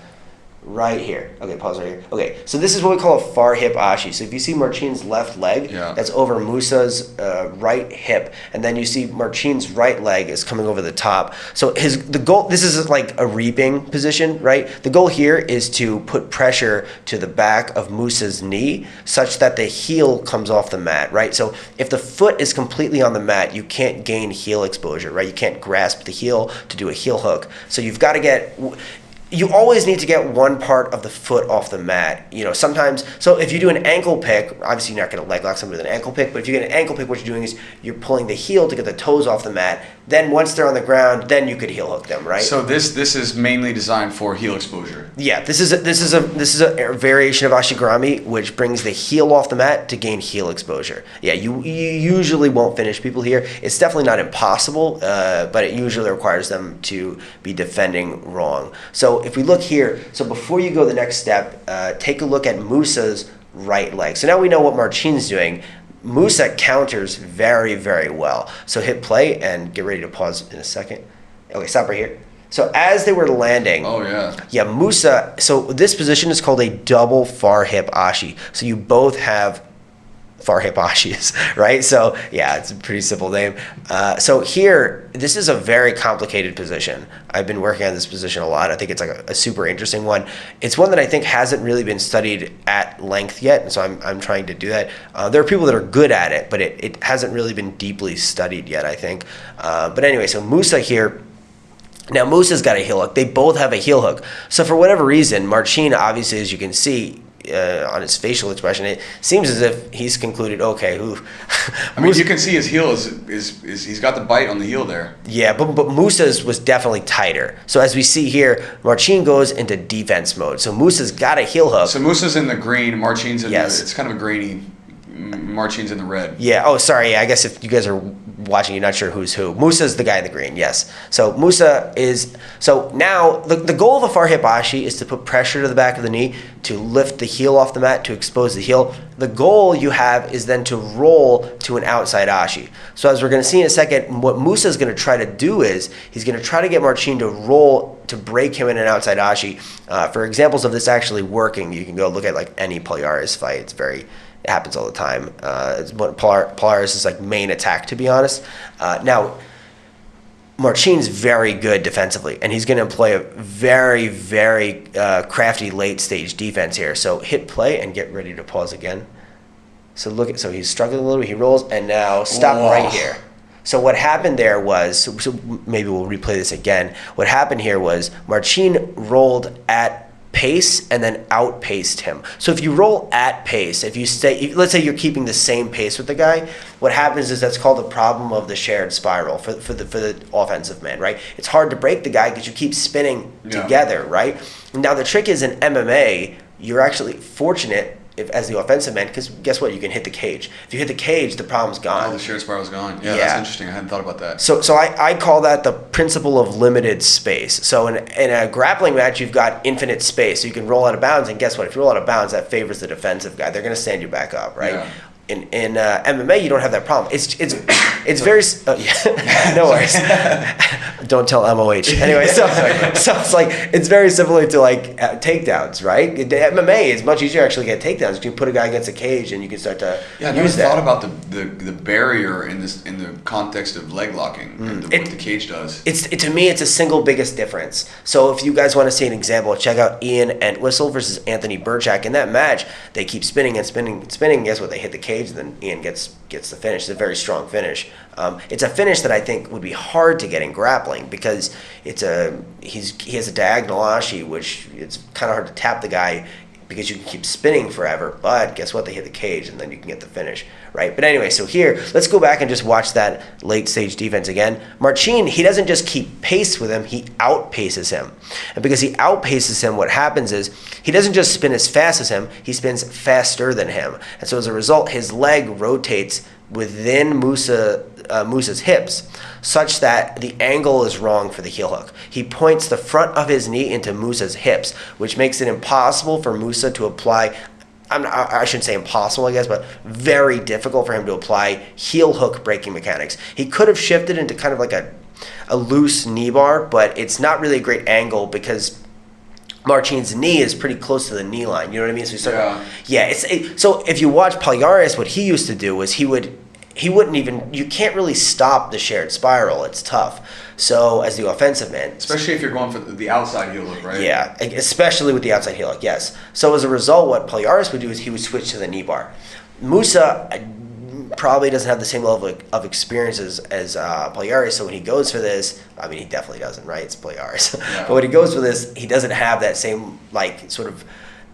Right here. Okay, pause right here. Okay, so this is what we call a far hip Ashy. So if you see Marcin's left leg, that's over Mma's right hip, and then you see Marcin's right leg is coming over the top. So the goal, this is like a reaping position, right? The goal here is to put pressure to the back of Mma's knee such that the heel comes off the mat, right? So if the foot is completely on the mat, you can't gain heel exposure, right? You can't grasp the heel to do a heel hook. So you've got to you always need to get one part of the foot off the mat. Sometimes, so if you do an ankle pick, obviously you're not going to leg lock somebody with an ankle pick, but if you get an ankle pick, what you're doing is you're pulling the heel to get the toes off the mat. Then once they're on the ground, then you could heel hook them, right? So this is mainly designed for heel exposure. Yeah, this is a variation of Ashigarami, which brings the heel off the mat to gain heel exposure. Yeah, you usually won't finish people here. It's definitely not impossible, but it usually requires them to be defending wrong. So if we look here, so before you go the next step, take a look at Mma's right leg. So now we know what Marcin's doing. Mma counters very, very well. So hit play and get ready to pause in a second. Okay, stop right here. So as they were landing, Mma, so this position is called a double far hip Ashi. So you both have far hip Ashis, right? So yeah, it's a pretty simple name. So here, this is a very complicated position. I've been working on this position a lot. I think it's like a super interesting one. It's one that I think hasn't really been studied at length yet, and so I'm trying to do that. There are people that are good at it, but it hasn't really been deeply studied yet, I think. But anyway, so Mma here. Now, Musa's got a heel hook. They both have a heel hook. So for whatever reason, Marcin, obviously, as you can see on his facial expression, it seems as if he's concluded, okay, I mean, you can see his heel is he's got the bite on the heel there. Yeah, but Musa's was definitely tighter. So as we see here, Marcin goes into defense mode. So Musa's got a heel hook. So Musa's in the green, Marcin's in Yes. the, it's kind of a grainy, Marcin's in the red. Yeah. Oh, sorry. I guess if you guys are watching, you're not sure who's who. Musa's the guy in the green. Yes. So Mma is. So now the goal of a far hip Ashi is to put pressure to the back of the knee, to lift the heel off the mat, to expose the heel. The goal you have is then to roll to an outside Ashi. So as we're going to see in a second, what Mma is going to try to do is he's going to try to get Marcin to roll to break him in an outside Ashi. For examples of this actually working, you can go look at like any Palhares fight. It happens all the time. It's what Palhares is like main attack, to be honest. Now, Marcin's very good defensively, and he's going to employ a very, very crafty late stage defense here. So hit play and get ready to pause again. So so he's struggling a little bit. He rolls, and now stop right here. So what happened there was, so maybe we'll replay this again. What happened here was Marcin rolled at pace and then outpaced him. So if you roll at pace, if you stay, let's say you're keeping the same pace with the guy, what happens is that's called the problem of the shared spiral for the offensive man, right? It's hard to break the guy because you keep spinning together, right? Now the trick is in MMA, you're actually fortunate if as the offensive man, because guess what? You can hit the cage. If you hit the cage, the problem's gone. Oh, the shared spiral's gone. Yeah, that's interesting. I hadn't thought about that. So I call that the principle of limited space. So in a grappling match, you've got infinite space. So you can roll out of bounds, and guess what? If you roll out of bounds, that favors the defensive guy. They're going to stand you back up, right? Yeah. In MMA, you don't have that problem. It's very no worries. Don't tell MOH. Anyway, so it's like it's very similar to like takedowns, right? MMA is much easier actually to get takedowns. You can put a guy against a cage and you can start to I never thought about the barrier in the context of leg locking and what the cage does. To me, it's a single biggest difference. So if you guys want to see an example, check out Ian Entwistle versus Anthony Burchak. In that match, they keep spinning and spinning and spinning. Guess what? They hit the cage. And then Ian gets the finish. It's a very strong finish. It's a finish that I think would be hard to get in grappling because he has a diagonal ashi, which it's kind of hard to tap the guy because you can keep spinning forever. But guess what? They hit the cage and then you can get the finish, right? But anyway, so here, let's go back and just watch that late stage defense again. Marcin, he doesn't just keep pace with him, he outpaces him. And because he outpaces him, what happens is he doesn't just spin as fast as him, he spins faster than him. And so as a result, his leg rotates within Musa's hips such that the angle is wrong for the heel hook. He points the front of his knee into Musa's hips, which makes it impossible for Mma to apply, I shouldn't say impossible, I guess, but very difficult for him to apply heel hook breaking mechanics. He could have shifted into kind of like a loose knee bar, but it's not really a great angle because Marcin's knee is pretty close to the knee line. You know what I mean? So so if you watch Palhares, what he used to do was he wouldn't even, you can't really stop the shared spiral. It's tough. So as the offensive man, especially if you're going for the outside heel hook, right? Yeah, especially with the outside heel hook. Yes. So as a result, what Palhares would do is he would switch to the knee bar. Mma probably doesn't have the same level of experience as Palhares, so when he goes for this, I mean, he definitely doesn't, right? It's Palhares. Yeah. But when he goes for this, he doesn't have that same, like, sort of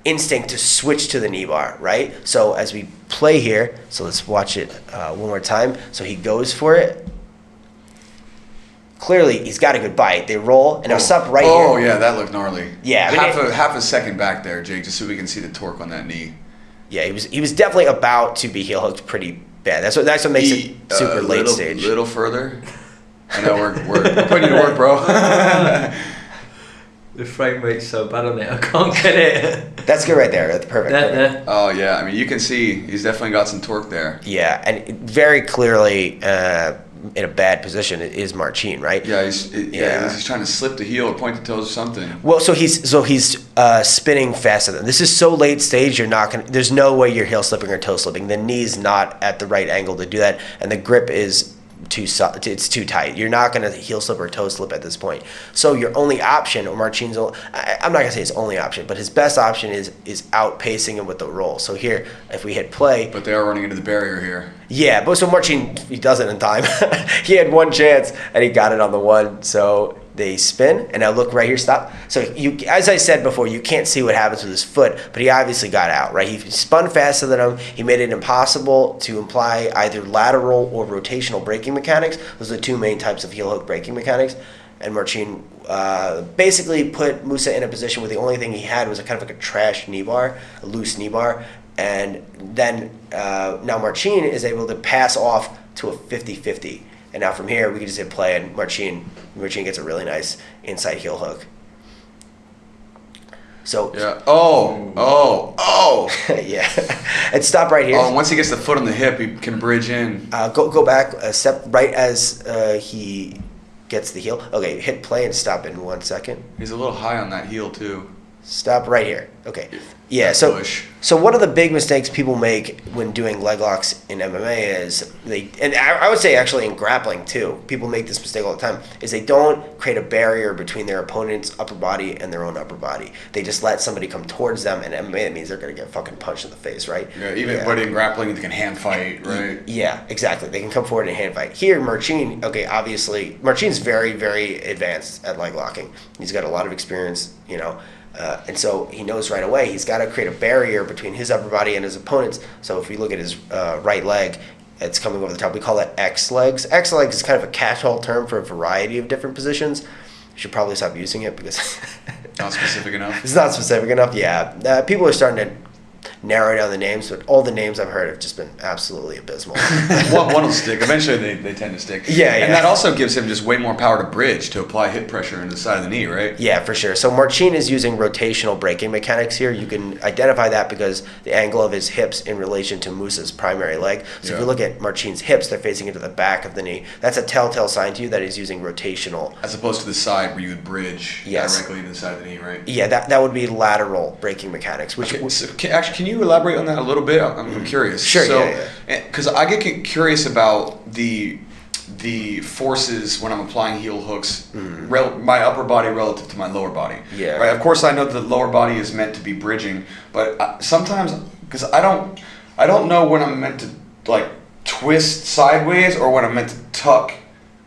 instinct to switch to the knee bar, right? So as we play here, so let's watch it one more time. So he goes for it. Clearly, he's got a good bite. They roll, and it'll stop right here. Oh, yeah, that looked gnarly. Yeah. Half a second back there, Jake, just so we can see the torque on that knee. Yeah, he was definitely about to be heel hooked pretty bad. That's what makes it super late stage. A little further. I know we're putting you to work, bro. The frame rate's so bad on it, I can't get it. That's good right there. That's perfect. There. Oh yeah, I mean you can see he's definitely got some torque there. Yeah, and very clearly in a bad position is Marcin, right? Yeah, he's trying to slip the heel or point the toes or something. Well, so he's spinning faster than this is so late stage. You're not gonna. There's no way you're heel slipping or toe slipping. The knee's not at the right angle to do that, and the grip is it's too tight. You're not going to heel slip or toe slip at this point. So your only option, or Marcin's, I'm not going to say his only option, but his best option is outpacing him with the roll. So here, if we hit play. But they are running into the barrier here. Yeah, but so Marcin, he does it in time. He had one chance, and he got it on the one. So they spin, and now look right here, stop. So you, as I said before, you can't see what happens with his foot, but he obviously got out, right? He spun faster than him. He made it impossible to imply either lateral or rotational braking mechanics. Those are the two main types of heel hook braking mechanics. And Marcin basically put Musa in a position where the only thing he had was a kind of like a trash knee bar, a loose knee bar. And then now Marcin is able to pass off to a 50-50. And now from here, we can just hit play, and Marcin gets a really nice inside heel hook. So yeah. Yeah. And stop right here. Oh, once he gets the foot on the hip, he can bridge in. Go back a step right as he gets the heel. Okay, hit play and stop in 1 second. He's a little high on that heel too. Stop right here. Okay. Yeah, so one of the big mistakes people make when doing leg locks in MMA is I would say actually in grappling too, people make this mistake all the time, is they don't create a barrier between their opponent's upper body and their own upper body. They just let somebody come towards them, and MMA, that means they're going to get fucking punched in the face, right? Yeah, but in grappling, they can hand fight, right? Yeah, exactly. They can come forward and hand fight. Here, Marcin, okay, obviously, Marcin's very, very advanced at leg locking. He's got a lot of experience, and so he knows right away he's got to create a barrier between his upper body and his opponent's. So if we look at his right leg, it's coming over the top. We call that X legs. X legs is kind of a catch-all term for a variety of different positions. You should probably stop using it because not specific enough. It's not specific enough. Yeah, people are starting to narrow down the names, but all the names I've heard have just been absolutely abysmal. One will stick. Eventually, they tend to stick. Yeah. And that also gives him just way more power to bridge, to apply hip pressure into the side of the knee, right? Yeah, for sure. So Marcin is using rotational braking mechanics here. You can identify that because the angle of his hips in relation to Musa's primary leg. So if you look at Marcin's hips, they're facing into the back of the knee. That's a telltale sign to you that he's using rotational. As opposed to the side where you would bridge directly into the side of the knee, right? Yeah, that would be lateral braking mechanics. Which can you elaborate on that a little bit? I'm curious. Sure. So, because I get curious about the forces when I'm applying heel hooks, my upper body relative to my lower body. Yeah. Right. Of course, I know that the lower body is meant to be bridging, but sometimes because I don't know when I'm meant to like twist sideways or when I'm meant to tuck.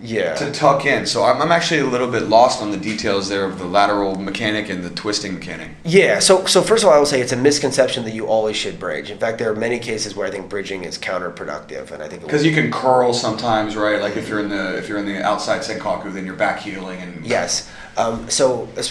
Yeah. To tuck in. So I'm actually a little bit lost on the details there of the lateral mechanic and the twisting mechanic. Yeah. So first of all, I will say it's a misconception that you always should bridge. In fact, there are many cases where I think bridging is counterproductive, and I think because you can curl sometimes, right? Like if you're in the outside senkaku, then you're back heeling and yes. So I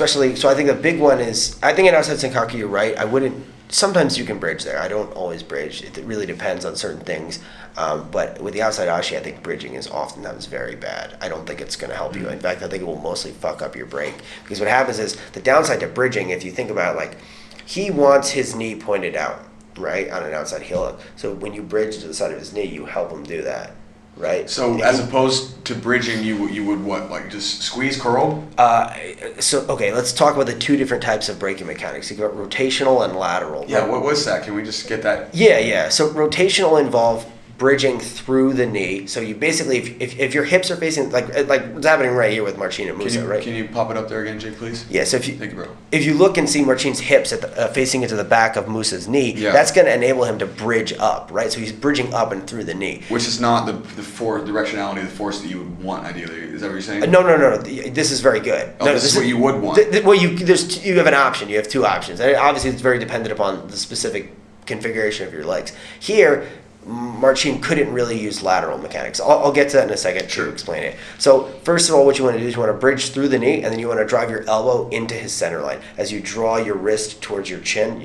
think the big one is I think in outside senkaku you're right. I wouldn't. Sometimes you can bridge there. I don't always bridge. It really depends on certain things. But with the outside ashi, I think bridging is oftentimes very bad. I don't think it's going to help you. In fact, I think it will mostly fuck up your break. Because what happens is the downside to bridging, if you think about it, like he wants his knee pointed out, right, on an outside heel hook. So when you bridge to the side of his knee, you help him do that. Right. So as opposed to bridging, you would what? Like just squeeze, curl? Okay, let's talk about the two different types of braking mechanics. You got rotational and lateral. Yeah, what was that? Can we just get that? Yeah. So rotational involve bridging through the knee. So you basically, if your hips are facing, like what's happening right here with Marcin and Musa, right? Can you pop it up there again, Jake, please? Yeah, so Thank you, bro. If you look and see Marcin's hips facing into the back of Musa's knee, that's going to enable him to bridge up, right? So he's bridging up and through the knee. Which is not the directionality of the force that you would want, ideally. Is that what you're saying? No. This is very good. Oh, this is what you would want. You have an option. You have two options. And obviously, it's very dependent upon the specific configuration of your legs. Here, Marcin couldn't really use lateral mechanics. I'll get to that in a second to explain it. So first of all, what you want to do is you want to bridge through the knee, and then you want to drive your elbow into his center line. As you draw your wrist towards your chin,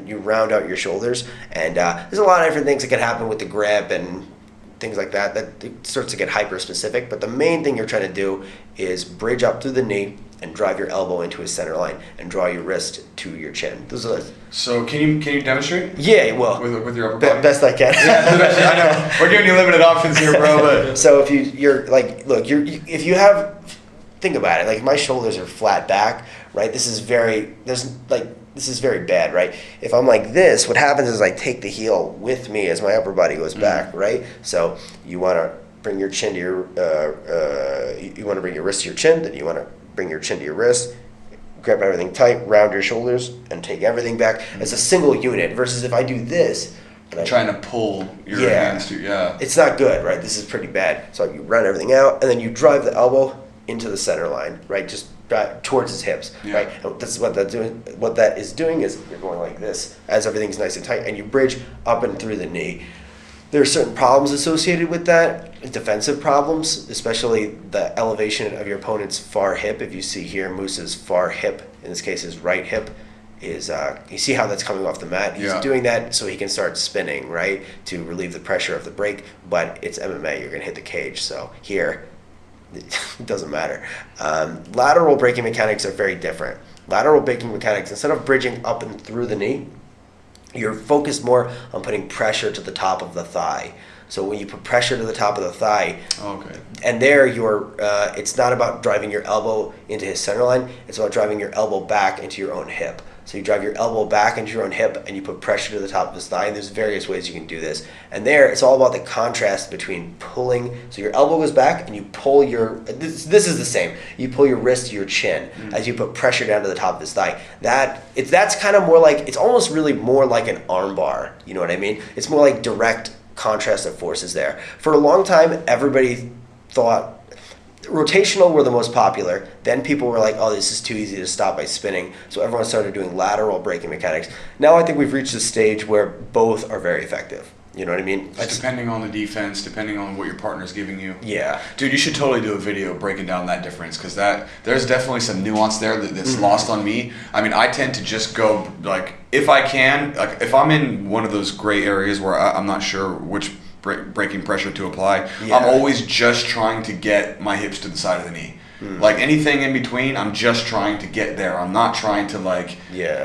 you round out your shoulders. And there's a lot of different things that can happen with the grip and things like that it starts to get hyper specific. But the main thing you're trying to do is bridge up through the knee and drive your elbow into his center line and draw your wrist to your chin. Those are So can you demonstrate? yeah, well, With your upper body? best I can. Yeah, I know. We're giving you limited options here, bro. But So if you're like, look, if you have, think about it. Like my shoulders are flat back, right? This is very bad, right? If I'm like this, what happens is I take the heel with me as my upper body goes back, right? So you want to bring your chin to your, you want to bring your wrist to your chin, then you want to bring your chin to your wrist, grab everything tight, round your shoulders, and take everything back as a single unit. Versus if I do this, trying to pull your hands to, it's not good, right? This is pretty bad. So you round everything out, and then you drive the elbow into the center line, right? Just towards his hips, right? And that's what that's doing. What that is doing is you're going like this as everything's nice and tight, and you bridge up and through the knee. There are certain problems associated with that, defensive problems, especially the elevation of your opponent's far hip. If you see here, Moose's far hip, in this case his right hip, is you see how that's coming off the mat? He's doing that so he can start spinning, right, to relieve the pressure of the break, but it's MMA, you're going to hit the cage. So here, it doesn't matter. Lateral braking mechanics are very different. Lateral braking mechanics, instead of bridging up and through the knee, you're focused more on putting pressure to the top of the thigh. So when you put pressure to the top of the thigh, and there you're, it's not about driving your elbow into his center line, it's about driving your elbow back into your own hip. So you drive your elbow back into your own hip and you put pressure to the top of his thigh, and there's various ways you can do this. And there, it's all about the contrast between pulling, so your elbow goes back and you pull your, this is the same, you pull your wrist to your chin as you put pressure down to the top of his thigh. That's kind of more like, it's almost really more like an arm bar, you know what I mean? It's more like direct contrast of forces there. For a long time, everybody thought rotational were the most popular. Then people were like, oh, this is too easy to stop by spinning. So everyone started doing lateral braking mechanics. Now I think we've reached a stage where both are very effective. You know what I mean? Just depending on the defense, depending on what your partner's giving you. Yeah. Dude, you should totally do a video breaking down that difference, because there's definitely some nuance there that's lost on me. I mean, I tend to just go, like, if I can, like, if I'm in one of those gray areas where I'm not sure which braking pressure to apply, I'm always just trying to get my hips to the side of the knee. Like anything in between, I'm just trying to get there. I'm not trying to like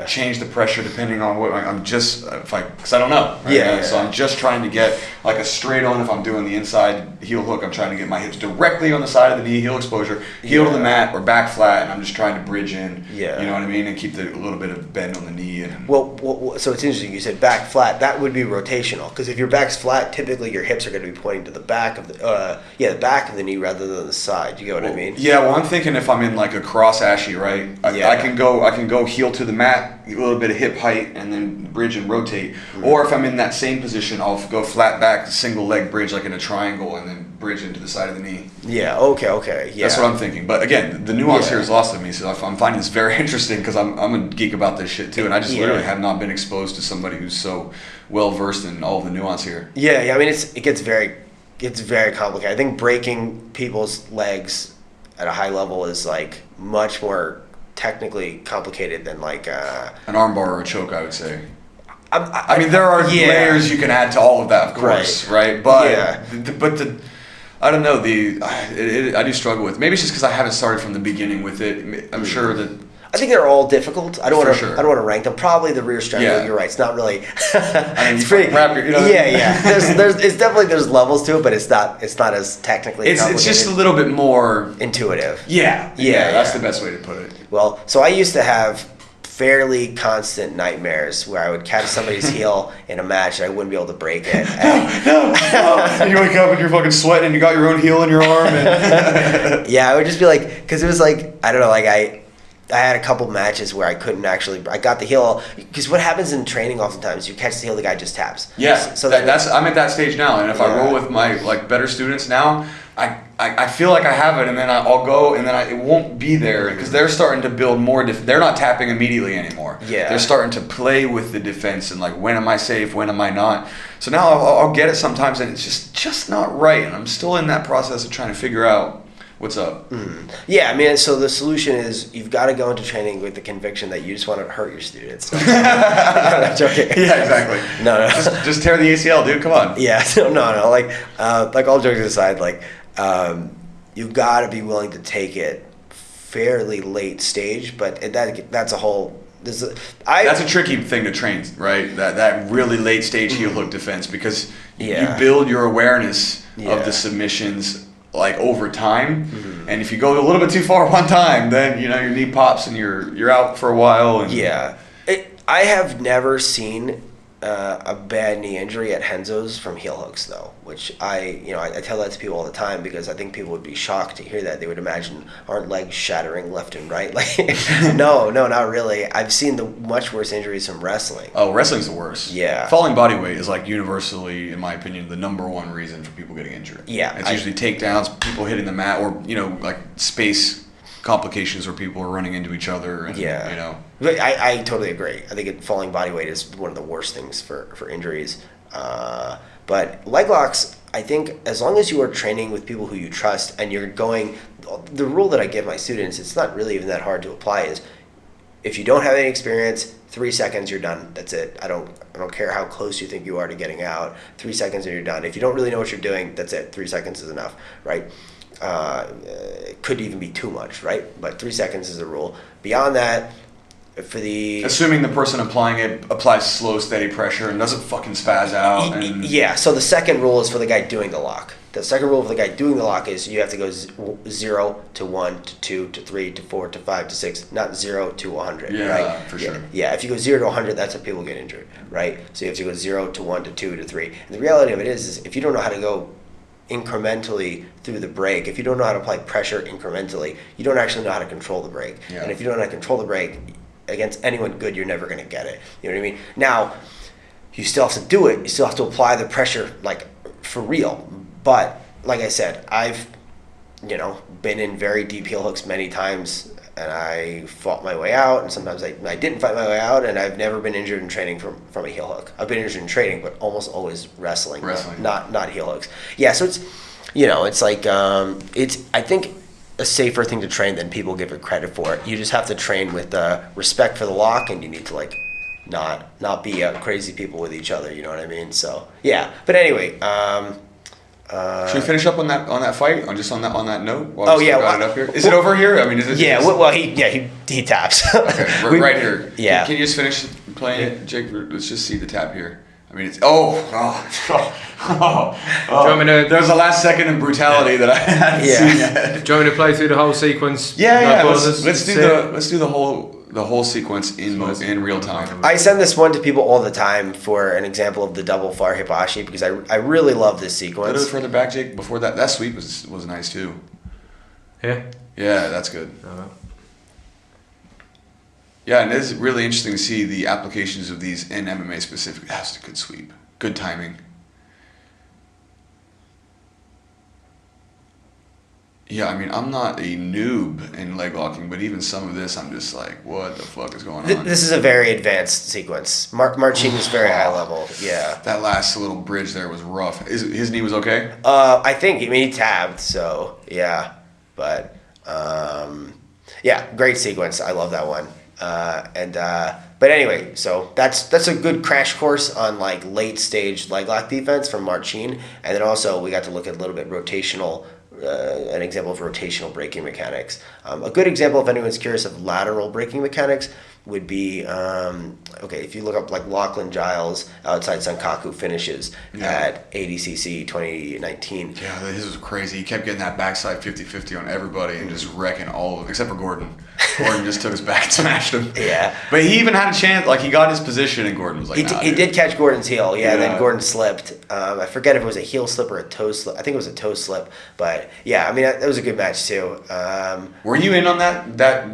change the pressure depending on what I'm just because I don't know. Right? So I'm just trying to get like a straight on. If I'm doing the inside heel hook, I'm trying to get my hips directly on the side of the knee, heel exposure, heel to the mat or back flat, and I'm just trying to bridge in. You know what I mean, and keep a little bit of bend on the knee. And well, so it's interesting. You said back flat. That would be rotational, because if your back's flat, typically your hips are going to be pointing to the back of the the back of the knee rather than the side. You get what I mean? Yeah. Well, I'm thinking if I'm in like a cross ashy, right? I can go heel to the mat, a little bit of hip height, and then bridge and rotate. Or if I'm in that same position, I'll go flat back, single leg bridge like in a triangle, and then bridge into the side of the knee. Yeah. Okay. Yeah. That's what I'm thinking. But again, the nuance here is lost on me, so I'm finding this very interesting, because I'm a geek about this shit too, and I just literally have not been exposed to somebody who's so well versed in all of the nuance here. Yeah. I mean, it gets very complicated. I think breaking people's legs at a high level is like much more technically complicated than like an armbar or a choke, I would say. I mean, there are layers you can add to all of that, of course, right? But I don't know. I do struggle with. Maybe it's just because I haven't started from the beginning with it. I'm sure that. I think they're all difficult. I don't want to. Sure. I don't want to rank them. Probably the rear strangle. You're right. It's not really. I mean, it's pretty. It's definitely there's levels to it, but it's not as technically. It's just a little bit more intuitive. Yeah. That's the best way to put it. Well, so I used to have fairly constant nightmares where I would catch somebody's heel in a match and I wouldn't be able to break it. No. And you wake up and you're fucking sweating and you got your own heel in your arm. And I would just be like, because it was like, I don't know, like I had a couple matches where I couldn't actually, I got the heel, because what happens in training oftentimes, you catch the heel, the guy just taps. Yeah, so I'm at that stage now, and if I roll with my like better students now, I feel like I have it, and then I'll go, and then it won't be there, because they're starting to build more, they're not tapping immediately anymore. They're starting to play with the defense, and like, when am I safe, when am I not? So now I'll get it sometimes, and it's just not right, and I'm still in that process of trying to figure out what's up. Yeah, I mean, so the solution is you've got to go into training with the conviction that you just want to hurt your students. No, I'm joking. Yeah, exactly. No. Just tear the ACL, dude. Come on. Yeah, no. Like all jokes aside, like you've got to be willing to take it fairly late stage, but that's a whole. That's a tricky thing to train, right? That really late stage heel hook defense, because Yeah. you build your awareness Yeah. of the submissions like over time, and if you go a little bit too far one time, then you know your knee pops and you're out for a while. And Yeah, I have never seen a bad knee injury at Henzo's from heel hooks though, which I tell that to people all the time because I think people would be shocked to hear that. They would imagine, aren't legs shattering left and right? Like, no, not really. I've seen the much worse injuries from wrestling. Oh, wrestling's the worst. Yeah. Falling body weight is like universally, in my opinion, the number one reason for people getting injured. Yeah, It's usually takedowns, people hitting the mat, or like space complications where people are running into each other. And, Yeah. You know. But I totally agree. I think falling body weight is one of the worst things for injuries. But leg locks, I think as long as you are training with people who you trust and you're going, the rule that I give my students, it's not really even that hard to apply, is if you don't have any experience, 3 seconds, you're done. That's it. I don't care how close you think you are to getting out. 3 seconds and you're done. If you don't really know what you're doing, that's it. 3 seconds is enough, right? It could even be too much, right? But 3 seconds is the rule. Beyond that, for the... Assuming the person applying it applies slow, steady pressure and doesn't fucking spaz out. And Yeah, so the second rule is for the guy doing the lock. The second rule for the guy doing the lock is you have to go 0 to 1 to 2 to 3 to 4 to 5 to 6, not 0 to 100, Yeah, right? for sure. Yeah, if you go 0 to 100, that's how people get injured, right? So you have to go 0 to 1 to 2 to 3. And the reality of it is if you don't know how to go incrementally through the break, if you don't know how to apply pressure incrementally, you don't actually know how to control the break. Yeah. And if you don't know how to control the break against anyone good, you're never going to get it. You know what I mean? Now, you still have to do it. You still have to apply the pressure, like, for real. But, like I said, I've, been in very deep heel hooks many times, and I fought my way out, and sometimes I didn't fight my way out, and I've never been injured in training from a heel hook. I've been injured in training, but almost always wrestling. Not heel hooks. Yeah, so it's, it's like, it's, I think, a safer thing to train than people give it credit for. You just have to train with respect for the lock, and you need to, like, not be crazy people with each other, you know what I mean? So, yeah. But anyway, should we finish up on that fight? On that note? Oh, yeah. Got it up here. Is it over here? I mean, is it? Yeah. He taps. Okay, right here. Yeah. Can you just finish playing it, Jake? Let's just see the tap here. I mean, it's Do you want me to? There's the last second of brutality that I hadn't seen yet. Do you want me to play through the whole sequence? Yeah. No Let's do the whole sequence in real time. I send this one to people all the time for an example of the double far Hip Ashy because I really love this A sequence. little further back, Jake. Before that sweep was nice too. Here? Yeah, that's good. Alright. Yeah, and it's really interesting to see the applications of these in MMA specifically. That's a good sweep. Good timing. Yeah, I mean, I'm not a noob in leg locking, but even some of this, I'm just like, what the fuck is going on? This is a very advanced sequence. Marcin is very high level. Yeah. That last little bridge there was rough. His knee was okay? I think he tabbed, so yeah. But yeah, great sequence. I love that one. But anyway, so that's a good crash course on like late stage leg lock defense from Marcin, and then also we got to look at a little bit rotational. An example of rotational braking mechanics. A good example, if anyone's curious, of lateral braking mechanics would be, if you look up like Lachlan Giles outside Sankaku finishes at ADCC 2019. Yeah, his was crazy. He kept getting that backside 50-50 on everybody and just wrecking all of them, except for Gordon. Gordon just took his back and smashed him. Yeah. But he even had a chance, like he got his position and Gordon was like, he did catch Gordon's heel, and then Gordon slipped. I forget if it was a heel slip or a toe slip. I think it was a toe slip. But yeah, I mean, that was a good match too. Were you in on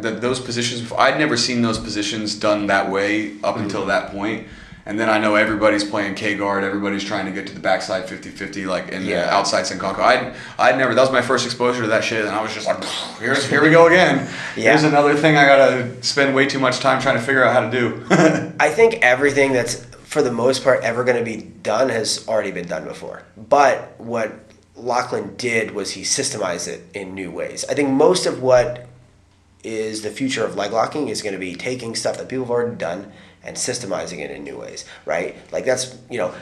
those positions before? I'd never seen those positions done that way up until that point. And then I know everybody's playing K-guard, everybody's trying to get to the backside 50-50, like in the outside Senkaku. I'd never, that was my first exposure to that shit, and I was just like, here we go again. Yeah. Here's another thing I gotta spend way too much time trying to figure out how to do. I think everything that's, for the most part, ever going to be done has already been done before. But what Lachlan did was he systemized it in new ways. I think most of what is the future of leg locking is going to be taking stuff that people have already done and systemizing it in new ways, right? Like that's,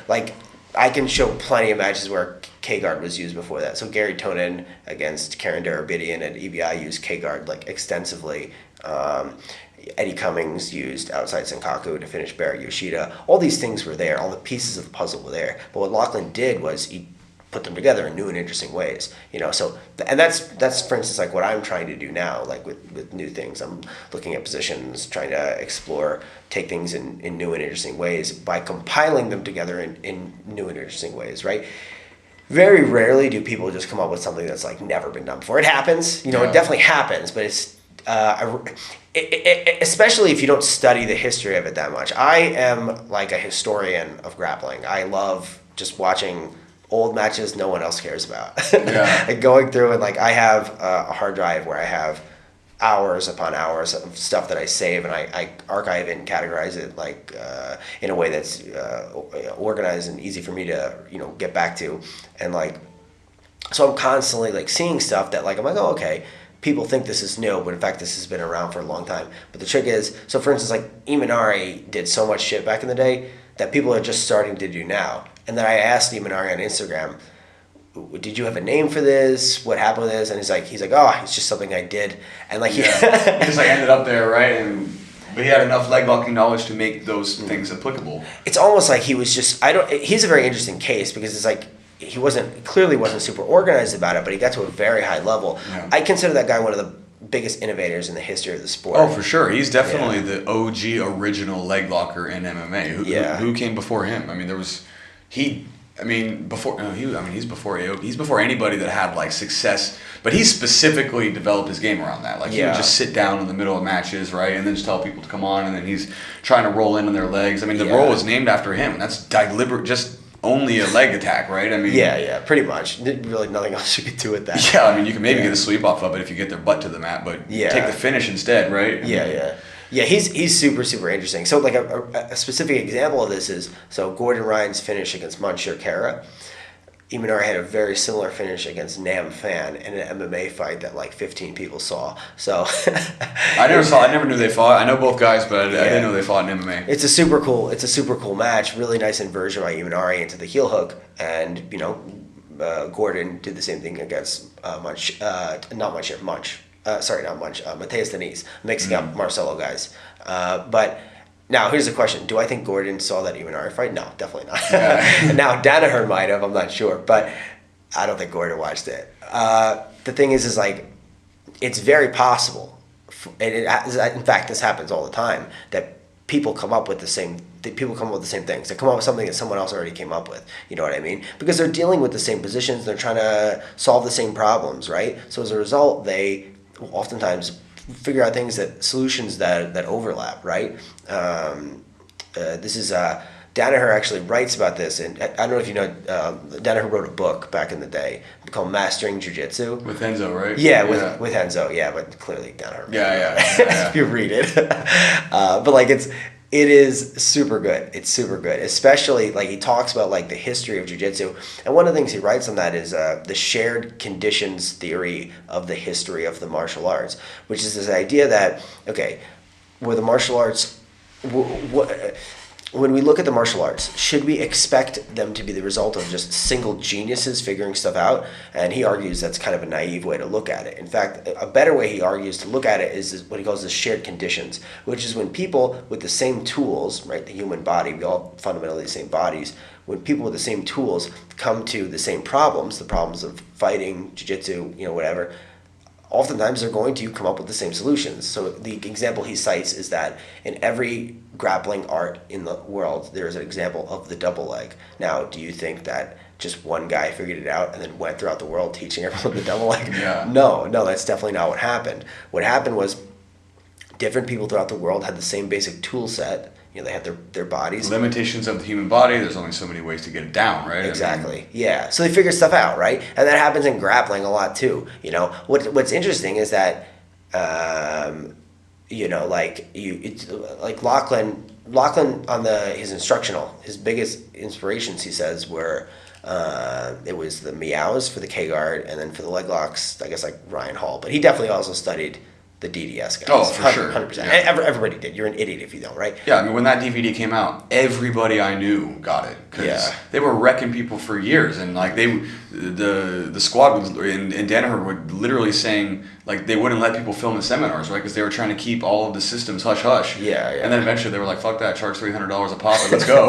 like I can show plenty of matches where K-guard was used before that. So Gary Tonin against Karen Darabidian at EBI used K-guard like extensively. Eddie Cummings used outside Senkaku to finish Barrett Yoshida. All these things were there. All the pieces of the puzzle were there. But what Lachlan did was he put them together in new and interesting ways. So and that's for instance like what I'm trying to do now, like with new things. I'm looking at positions, trying to explore, take things in new and interesting ways by compiling them together in new and interesting ways, right? Very rarely do people just come up with something that's like never been done before. It happens, It definitely happens, but it's especially if you don't study the history of it that much. I am like a historian of grappling. I love just watching old matches no one else cares about. Yeah. And going through and like I have a hard drive where I have hours upon hours of stuff that I save and I archive it and categorize it like in a way that's organized and easy for me to get back to, and like so I'm constantly like seeing stuff that like I'm like, oh, okay, people think this is new, but in fact this has been around for a long time. But the trick is, so for instance like Imanari did so much shit back in the day that people are just starting to do now. And then I asked Imanari on Instagram, did you have a name for this? What happened with this? And he's like, oh, it's just something I did. And like, he just like ended up there, right? But he had enough leg locking knowledge to make those things applicable. It's almost like he was just, he's a very interesting case because it's like, he clearly wasn't super organized about it, but he got to a very high level. Yeah. I consider that guy one of the biggest innovators in the history of the sport. Oh, for sure. He's definitely the OG original leg locker in MMA. Who came before him? I mean, he's before AOP. He's before anybody that had like success, but he specifically developed his game around that. Like he would just sit down in the middle of matches, right, and then just tell people to come on, and then he's trying to roll in on their legs. I mean, the roll was named after him, and that's deliberate, just only a leg attack, right? I mean, pretty much. Really, nothing else you could do with that. Yeah, I mean, you can maybe get a sweep off of it if you get their butt to the mat, but take the finish instead, right? Yeah, he's super, super interesting. So like a specific example of this is, so Gordon Ryan's finish against Monsieur Kara. Imanari had a very similar finish against Nam Fan in an MMA fight that like 15 people saw. So I never knew they fought. I know both guys, but I didn't know they fought in MMA. It's a super cool match. Really nice inversion by Imanari into the heel hook, and Gordon did the same thing against Mateus Denise, mixing up Marcelo guys. But now here's the question: do I think Gordon saw that Imanari fight? No, definitely not. Yeah. Now Danaher might have. I'm not sure, but I don't think Gordon watched it. The thing is like it's very possible, and in fact this happens all the time, that people come up with the same things. They come up with something that someone else already came up with. You know what I mean? Because they're dealing with the same positions. They're trying to solve the same problems, right? So as a result, they oftentimes figure out solutions that overlap, right? This is Danaher actually writes about this, and I don't know if you know, Danaher wrote a book back in the day called Mastering Jiu-Jitsu. With Enzo, right? Yeah, with Enzo, but clearly Danaher. Yeah. If you read it. But like it is super good. It's super good, especially like he talks about like the history of jiu-jitsu, and one of the things he writes on that is the shared conditions theory of the history of the martial arts, which is this idea that were the martial arts, when we look at the martial arts, should we expect them to be the result of just single geniuses figuring stuff out? And he argues that's kind of a naive way to look at it. In fact, a better way he argues to look at it is what he calls the shared conditions, which is when people with the same tools, right, the human body, we all fundamentally the same bodies, when people with the same tools come to the same problems, the problems of fighting, jiu-jitsu, whatever, oftentimes they're going to come up with the same solutions. So the example he cites is that in every grappling art in the world, there is an example of the double leg. Now, do you think that just one guy figured it out and then went throughout the world teaching everyone the double leg? Yeah. No, that's definitely not what happened. What happened was different people throughout the world had the same basic tool set. They had their bodies. Limitations of the human body. There's only so many ways to get it down, right? Exactly. So they figure stuff out, right? And that happens in grappling a lot too. What's interesting is that, Lachlan on his instructional, his biggest inspirations, he says, were it was the meows for the K guard, and then for the leg locks, I guess like Ryan Hall. But he definitely also studied the DDS guys. Oh, for sure. 100%. Yeah. Everybody did. You're an idiot if you don't, right? Yeah, I mean, when that DVD came out, everybody I knew got it because they were wrecking people for years, and like the squad was, in Danaher would literally saying like they wouldn't let people film the seminars, right? Because they were trying to keep all of the systems hush hush. Yeah. And then eventually they were like, "Fuck that! Charge $300 a pop, and let's go."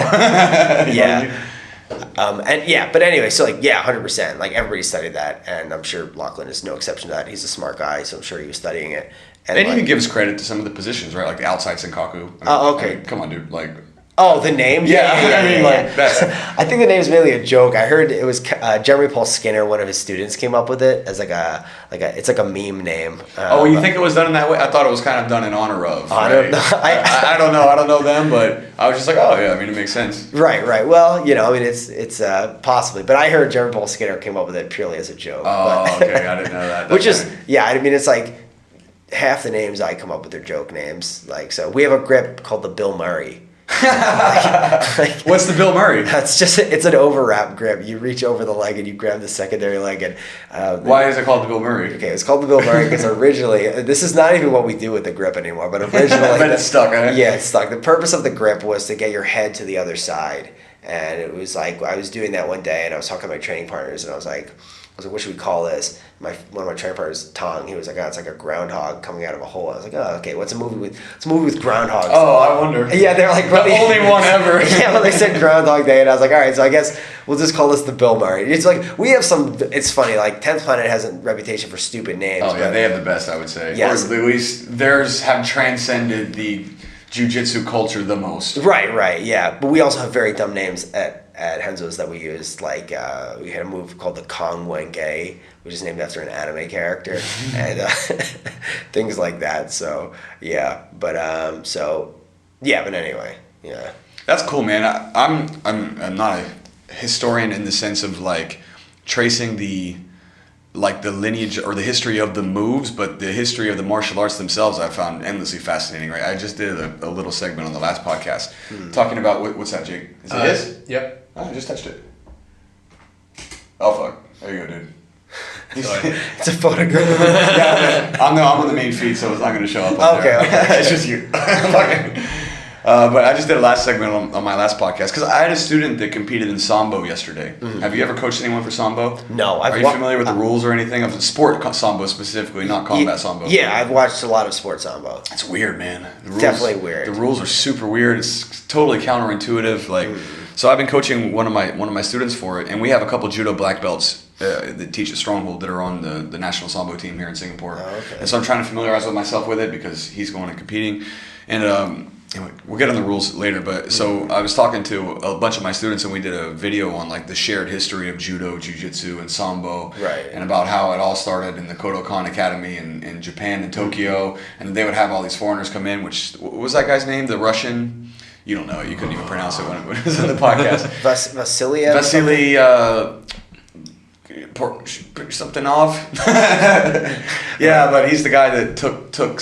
But anyway, so like 100%. Like everybody studied that, and I'm sure Lachlan is no exception to that. He's a smart guy, so I'm sure he was studying it. And like, even gives credit to some of the positions, right? Like the outside Senkaku. Okay. I mean, come on, dude. Like. Oh, the name? Like that. I think the name's mainly a joke. I heard it was Jeremy Paul Skinner, one of his students, came up with it as it's like a meme name. You think it was done in that way? I thought it was kind of done in honor of. I right? don't know. I don't know. I don't know them, but I was just like, oh yeah. I mean, it makes sense. Right. Well, I mean, it's possibly, but I heard Jeremy Paul Skinner came up with it purely as a joke. Oh, okay. I didn't know that. Which is, I mean, it's like half the names I come up with are joke names. Like, so we have a grip called the Bill Murray. What's the Bill Murray? It's an overwrap grip. You reach over the leg and you grab the secondary leg. And why is it called the Bill Murray? Okay, it's called the Bill Murray because originally, this is not even what we do with the grip anymore, but originally... But it's stuck, eh? Yeah, it's stuck. The purpose of the grip was to get your head to the other side. And it was like, I was doing that one day and I was talking to my training partners and I was like, what should we call this? One of my training partners, Tong, he was like, it's like a groundhog coming out of a hole. I was like, oh, okay, what's a movie with groundhogs? Oh, I wonder. Yeah, they're like... The only one ever. Yeah, well, they said Groundhog Day, and I was like, all right, so I guess we'll just call this the Bill Murray. It's like, we have some... It's funny, like, 10th Planet has a reputation for stupid names. Oh, yeah, they have the best, I would say. Yes. Or at least theirs have transcended the jiu-jitsu culture the most. Right, yeah. But we also have very dumb names at Henzo's that we used. Like, we had a move called the Kong Wenge, which is named after an anime character, and things like that. So, yeah. But, but anyway, yeah. That's cool, man. I'm not a historian in the sense of, like, tracing the lineage or the history of the moves, but the history of the martial arts themselves I found endlessly fascinating, right? I just did a little segment on the last podcast talking about, what's that, Jake? Is it his? Yep. Oh, I just touched it. Oh, fuck. There you go, dude. It's a photograph. Yeah, I'm on the main feed, so it's not going to show up on there. Okay. It's just you. But I just did a last segment on my last podcast because I had a student that competed in Sambo yesterday. Mm-hmm. Have you ever coached anyone for Sambo? No. Are you familiar with the rules or anything of sport Sambo specifically, not combat Sambo? Yeah, I've watched a lot of sport Sambo. It's weird, man. The rules, definitely weird. The rules are super weird. It's totally counterintuitive. Like, so I've been coaching one of my students for it, and we have a couple judo black belts that teach at Stronghold that are on the national Sambo team here in Singapore. Oh, okay. And so I'm trying to familiarize with myself with it because he's going and competing, and we'll get on the rules later, but so I was talking to a bunch of my students and we did a video on like the shared history of judo, jiu-jitsu, and sambo, right? And about how it all started in the Kodokan Academy in Japan and Tokyo, and they would have all these foreigners come in, which, what was that guy's name? The Russian, you don't know, you couldn't even pronounce it when it was on the podcast. Vasily something off. Yeah, but he's the guy that took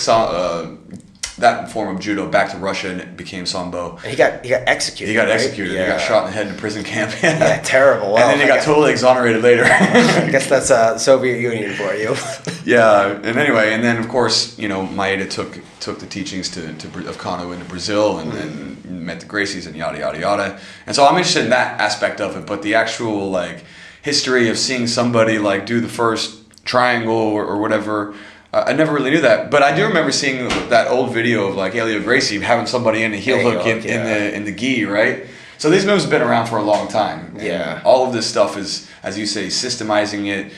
that form of judo back to Russia and it became sambo. And he got executed. He got right? executed. Yeah. He got shot in the head in a prison camp. Yeah, terrible. Well, and then he got totally exonerated later. I guess that's Soviet Union for you. Yeah, and anyway, and then of course, Maeda took the teachings of Kano into Brazil and then met the Gracies and yada yada yada. And so I'm interested in that aspect of it, but the actual like history of seeing somebody like do the first triangle or whatever. I never really knew that, but I do remember seeing that old video of like Helio Gracie having somebody in a heel hook in the gi, right? So these moves have been around for a long time. Yeah. And all of this stuff is, as you say, systemizing it,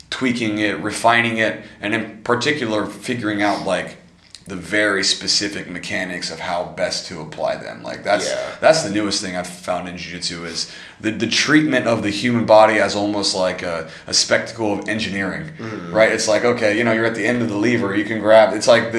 tweaking it, refining it, and in particular figuring out like the very specific mechanics of how best to apply them. Like that's the newest thing I've found in jiu-jitsu is the treatment of the human body as almost like a spectacle of engineering, right? It's like, okay, you're at the end of the lever, you can grab, it's like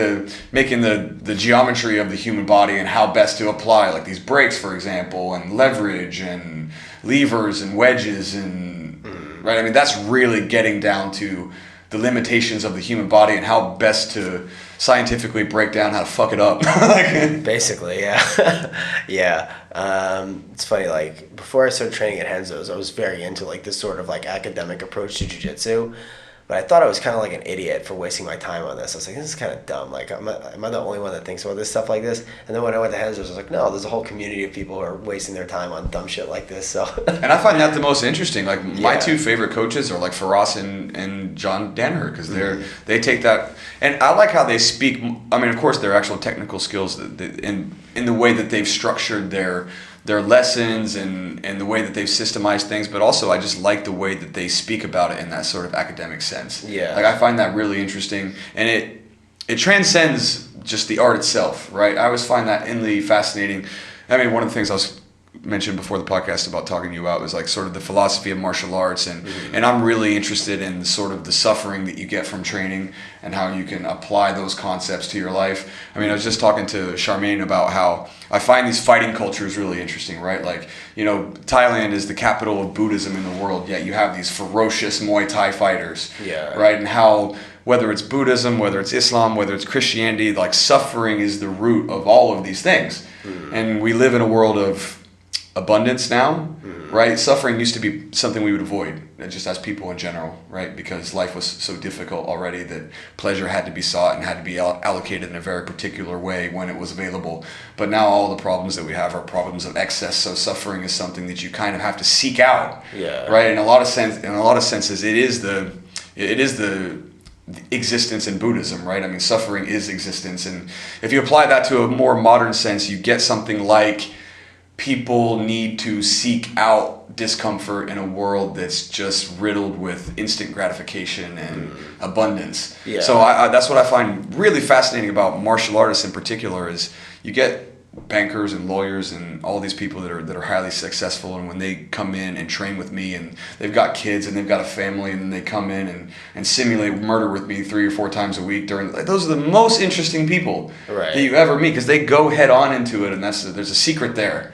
making the geometry of the human body and how best to apply like these brakes, for example, and leverage and levers and wedges and, right? I mean, that's really getting down to the limitations of the human body and how best to scientifically break down how to fuck it up. Basically, yeah. Yeah. It's funny, like, before I started training at Henzo's, I was very into, like, this sort of, like, academic approach to jiu-jitsu. But I thought I was kind of like an idiot for wasting my time on this. I was like, this is kind of dumb. Like, am I the only one that thinks about this stuff like this? And then when I went to Hensler's, I was like, no, there's a whole community of people who are wasting their time on dumb shit like this. So. And I find that the most interesting. Like my Yeah. two favorite coaches are like Faraz and John Danaher, because they take that, and I like how they speak. I mean, of course, their actual technical skills in the way that they've structured their lessons and the way that they've systemized things, but also I just like the way that they speak about it in that sort of academic sense. Yeah. Like I find that really interesting, and it transcends just the art itself, right? I always find that endlessly fascinating. I mean, one of the things I was mentioned before the podcast about talking to you about was like sort of the philosophy of martial arts, and I'm really interested in sort of the suffering that you get from training and how you can apply those concepts to your life. I mean, I was just talking to Charmaine about how I find these fighting cultures really interesting, right? Like, you know, Thailand is the capital of Buddhism in the world, yet you have these ferocious Muay Thai fighters, right? And how, whether it's Buddhism, whether it's Islam, whether it's Christianity, like suffering is the root of all of these things. And we live in a world of abundance now, right? Suffering used to be something we would avoid, just as people in general, right? Because life was so difficult already that pleasure had to be sought and had to be allocated in a very particular way when it was available. But now all the problems that we have are problems of excess. So suffering is something that you kind of have to seek out, right? In a lot of senses, it is the existence in Buddhism, right? I mean, suffering is existence, and if you apply that to a more modern sense, you get something like people need to seek out discomfort in a world that's just riddled with instant gratification and abundance. Yeah. So that's what I find really fascinating about martial artists in particular is you get bankers and lawyers and all these people that are highly successful, and when they come in and train with me and they've got kids and they've got a family and they come in and simulate murder with me 3 or 4 times a week those are the most interesting people that you ever meet, because they go head on into it, and there's a secret there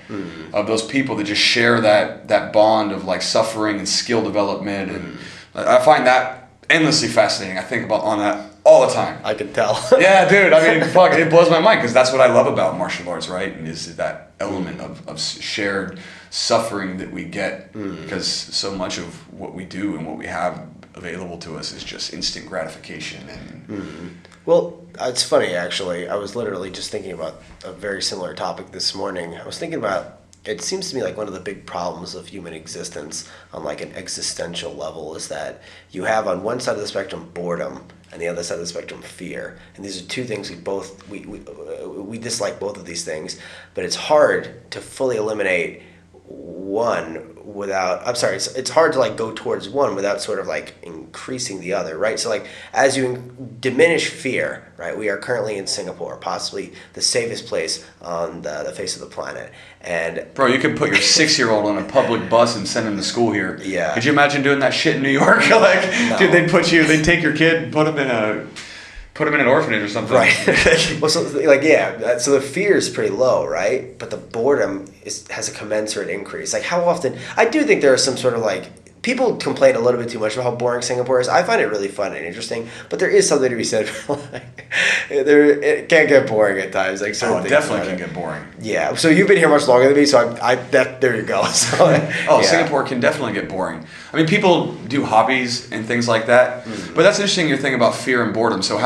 of those people that just share that bond of like suffering and skill development, and I find that endlessly fascinating. I think about on that all the time. I can tell. Yeah, dude. I mean, fuck, it blows my mind, because that's what I love about martial arts, right? And is that element of shared suffering that we get, because so much of what we do and what we have available to us is just instant gratification. And Well, it's funny, actually. I was literally just thinking about a very similar topic this morning. I was thinking about, it seems to me like one of the big problems of human existence on like an existential level is that you have on one side of the spectrum boredom and the other side of the spectrum fear, and these are two things we dislike both of these things, but it's hard to fully eliminate one without, it's hard to like go towards one without sort of like increasing the other, right? So like as you diminish fear, right? We are currently in Singapore, possibly the safest place on the face of the planet. And bro, you could put your 6-year-old on a public bus and send him to school here. Yeah. Could you imagine doing that shit in New York? Like, No. dude, they'd take your kid, put him in an orphanage or something. Right. Well, so like, yeah, so the fear is pretty low, right? But the boredom has a commensurate increase. Like, how often, I do think there are some sort of like, people complain a little bit too much about how boring Singapore is. I find it really fun and interesting, but there is something to be said for like, it can get boring at times. Like, certain It things definitely about can get boring. Yeah. So you've been here much longer than me, so there you go. So, yeah. Singapore can definitely get boring. I mean, people do hobbies and things like that, but that's interesting, your thing about fear and boredom. So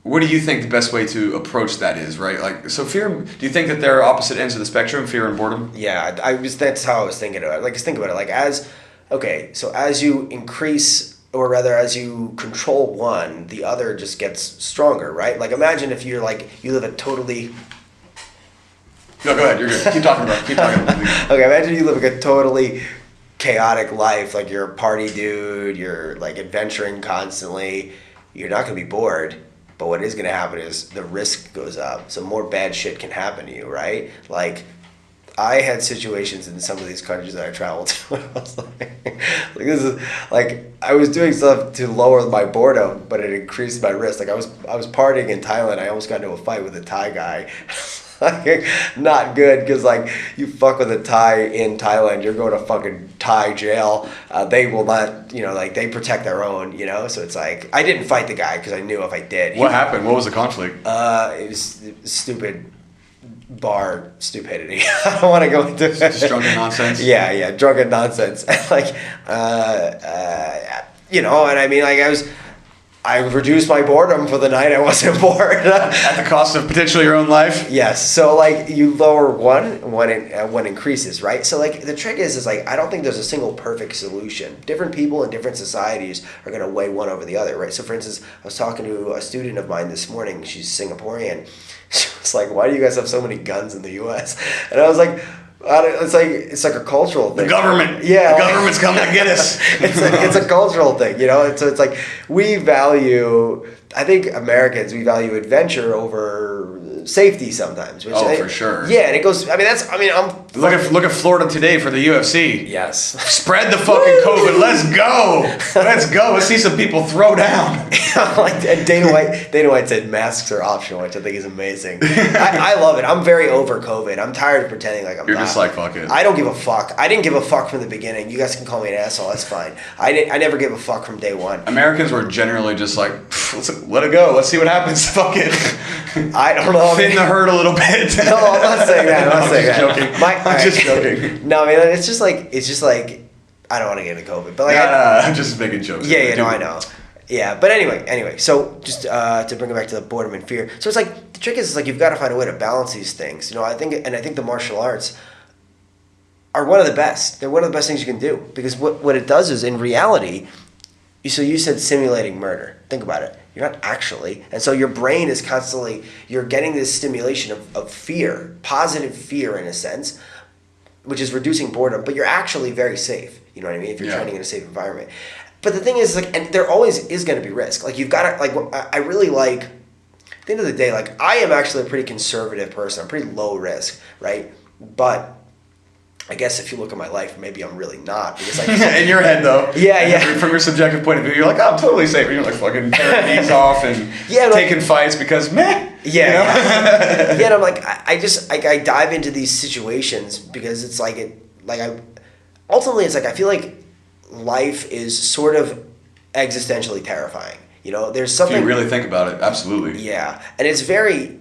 what do you think the best way to approach that is, right? Like, so fear, do you think that they're opposite ends of the spectrum, fear and boredom? Yeah, that's how I was thinking about it. Like, just think about it. Like, as you increase, or rather as you control one, the other just gets stronger, right? Like, imagine if you live a totally... No, go ahead, you're good. Keep talking about it. Okay, imagine you live like a totally chaotic life. Like, you're a party dude, you're like adventuring constantly. You're not going to be bored. But what is going to happen is the risk goes up. So more bad shit can happen to you, right? Like, I had situations in some of these countries that I traveled to. I was I was doing stuff to lower my boredom, but it increased my risk. Like, I was partying in Thailand. I almost got into a fight with a Thai guy. Like, not good, because like, you fuck with a Thai in Thailand, you're going to fucking Thai jail. They will not, they protect their own, so it's like, I didn't fight the guy because I knew if I did. What happened? What was the conflict? It was stupid bar stupidity. I don't want to go into Just drunken nonsense. Yeah, drunken nonsense. Like, you know, and I mean, like I reduced my boredom for the night. I wasn't bored. At the cost of potentially your own life. Yes. So like you lower one increases, right? So like the trick is like I don't think there's a single perfect solution. Different people in different societies are going to weigh one over the other, right? So for instance, I was talking to a student of mine this morning. She's Singaporean. She was like, "Why do you guys have so many guns in the U.S.?" And I was like, it's like a cultural thing. The government. Yeah. The government's coming to get us. It's a cultural thing, you know? So it's like we value, I think Americans, we value adventure over safety sometimes. Which For sure. Yeah, and it goes, Look at Florida today for the UFC. Yes. Spread the fucking COVID. Let's go. Let's go. Let's see some people throw down. Like, and Dana White said masks are optional, which I think is amazing. I love it. I'm very over COVID. I'm tired of pretending like I'm You're not. just like, fuck it. I don't give a fuck. I didn't give a fuck from the beginning. You guys can call me an asshole. That's fine. I never gave a fuck from day one. Americans were generally just like, let it go. Let's see what happens. Fuck it. I don't know. Thin the herd a little bit. No, I'm not saying that. I'm just joking. No, I mean, it's just like, I don't want to get into COVID, but like, I'm just making jokes. Yeah, no, I know. Yeah, but anyway, so just to bring it back to the boredom and fear. So it's like, the trick is like, you've got to find a way to balance these things. You know, I think the martial arts are one of the best. They're one of the best things you can do, because what it does is, in reality, so you said simulating murder. Think about it. You're not actually. And so your brain is constantly, you're getting this stimulation of fear, positive fear in a sense, which is reducing boredom, but you're actually very safe. You know what I mean? If you're training in a safe environment. But the thing is, like, and there always is going to be risk. Like, you've got to, like, I really like, at the end of the day, like, I am actually a pretty conservative person. I'm pretty low risk, right? But I guess if you look at my life, maybe I'm really not. Because in your head, thow. Yeah. From your subjective point of view, you're like, I'm totally safe. And you're like fucking tearing knees off and taking fights because meh. Yeah. You know? Yeah, and I'm like, I dive into these situations because it's like, ultimately it's like, I feel like life is sort of existentially terrifying. You know, there's something. If you really think about it, absolutely. Yeah. And it's very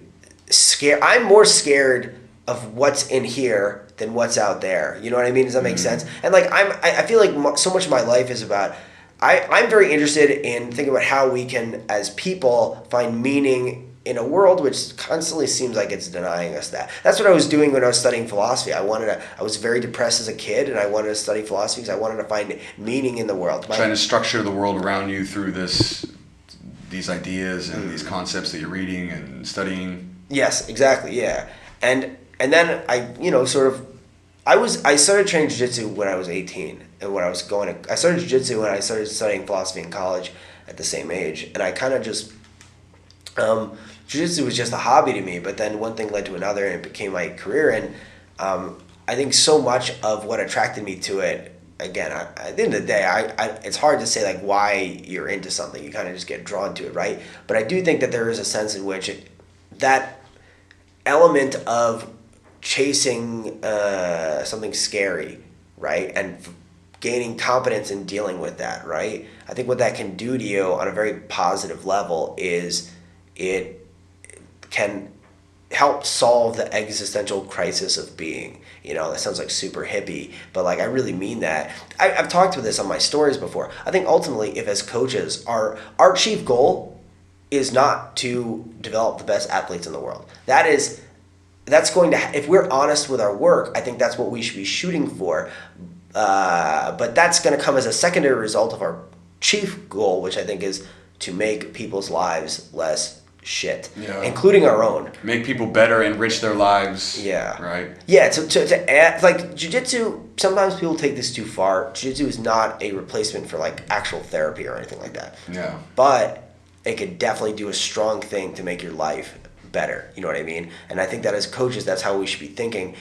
scary. I'm more scared of what's in here than what's out there. You know what I mean? Does that make sense? And like, I feel like so much of my life is about, I'm very interested in thinking about how we can, as people, find meaning in a world which constantly seems like it's denying us that. That's what I was doing when I was studying philosophy. I was very depressed as a kid, and I wanted to study philosophy because I wanted to find meaning in the world. Trying to structure the world around you through these ideas and these concepts that you're reading and studying. Yes, exactly, yeah. And then I started training jiu-jitsu when I was 18, and when I started jiu-jitsu when I started studying philosophy in college at the same age, and I kind of just, jiu-jitsu was just a hobby to me, but then one thing led to another, and it became my career, and I think so much of what attracted me to it, again, at the end of the day, it's hard to say like why you're into something. You kind of just get drawn to it, right? But I do think that there is a sense in which that element of chasing something scary, right, and gaining competence in dealing with that, right? I think what that can do to you on a very positive level is it can help solve the existential crisis of being. You know, that sounds like super hippie, but like I really mean that. I've talked about this on my stories before. I think ultimately, if as coaches, our chief goal is not to develop the best athletes in the world. That's going to, if we're honest with our work, I think that's what we should be shooting for. But that's going to come as a secondary result of our chief goal, which I think is to make people's lives less shit, including our own. Make people better, enrich their lives. Yeah. Right? Yeah, to add, like, jiu-jitsu, sometimes people take this too far. Jiu-jitsu is not a replacement for, like, actual therapy or anything like that. Yeah. But it could definitely do a strong thing to make your life better. You know what I mean? And I think that as coaches, that's how we should be thinking.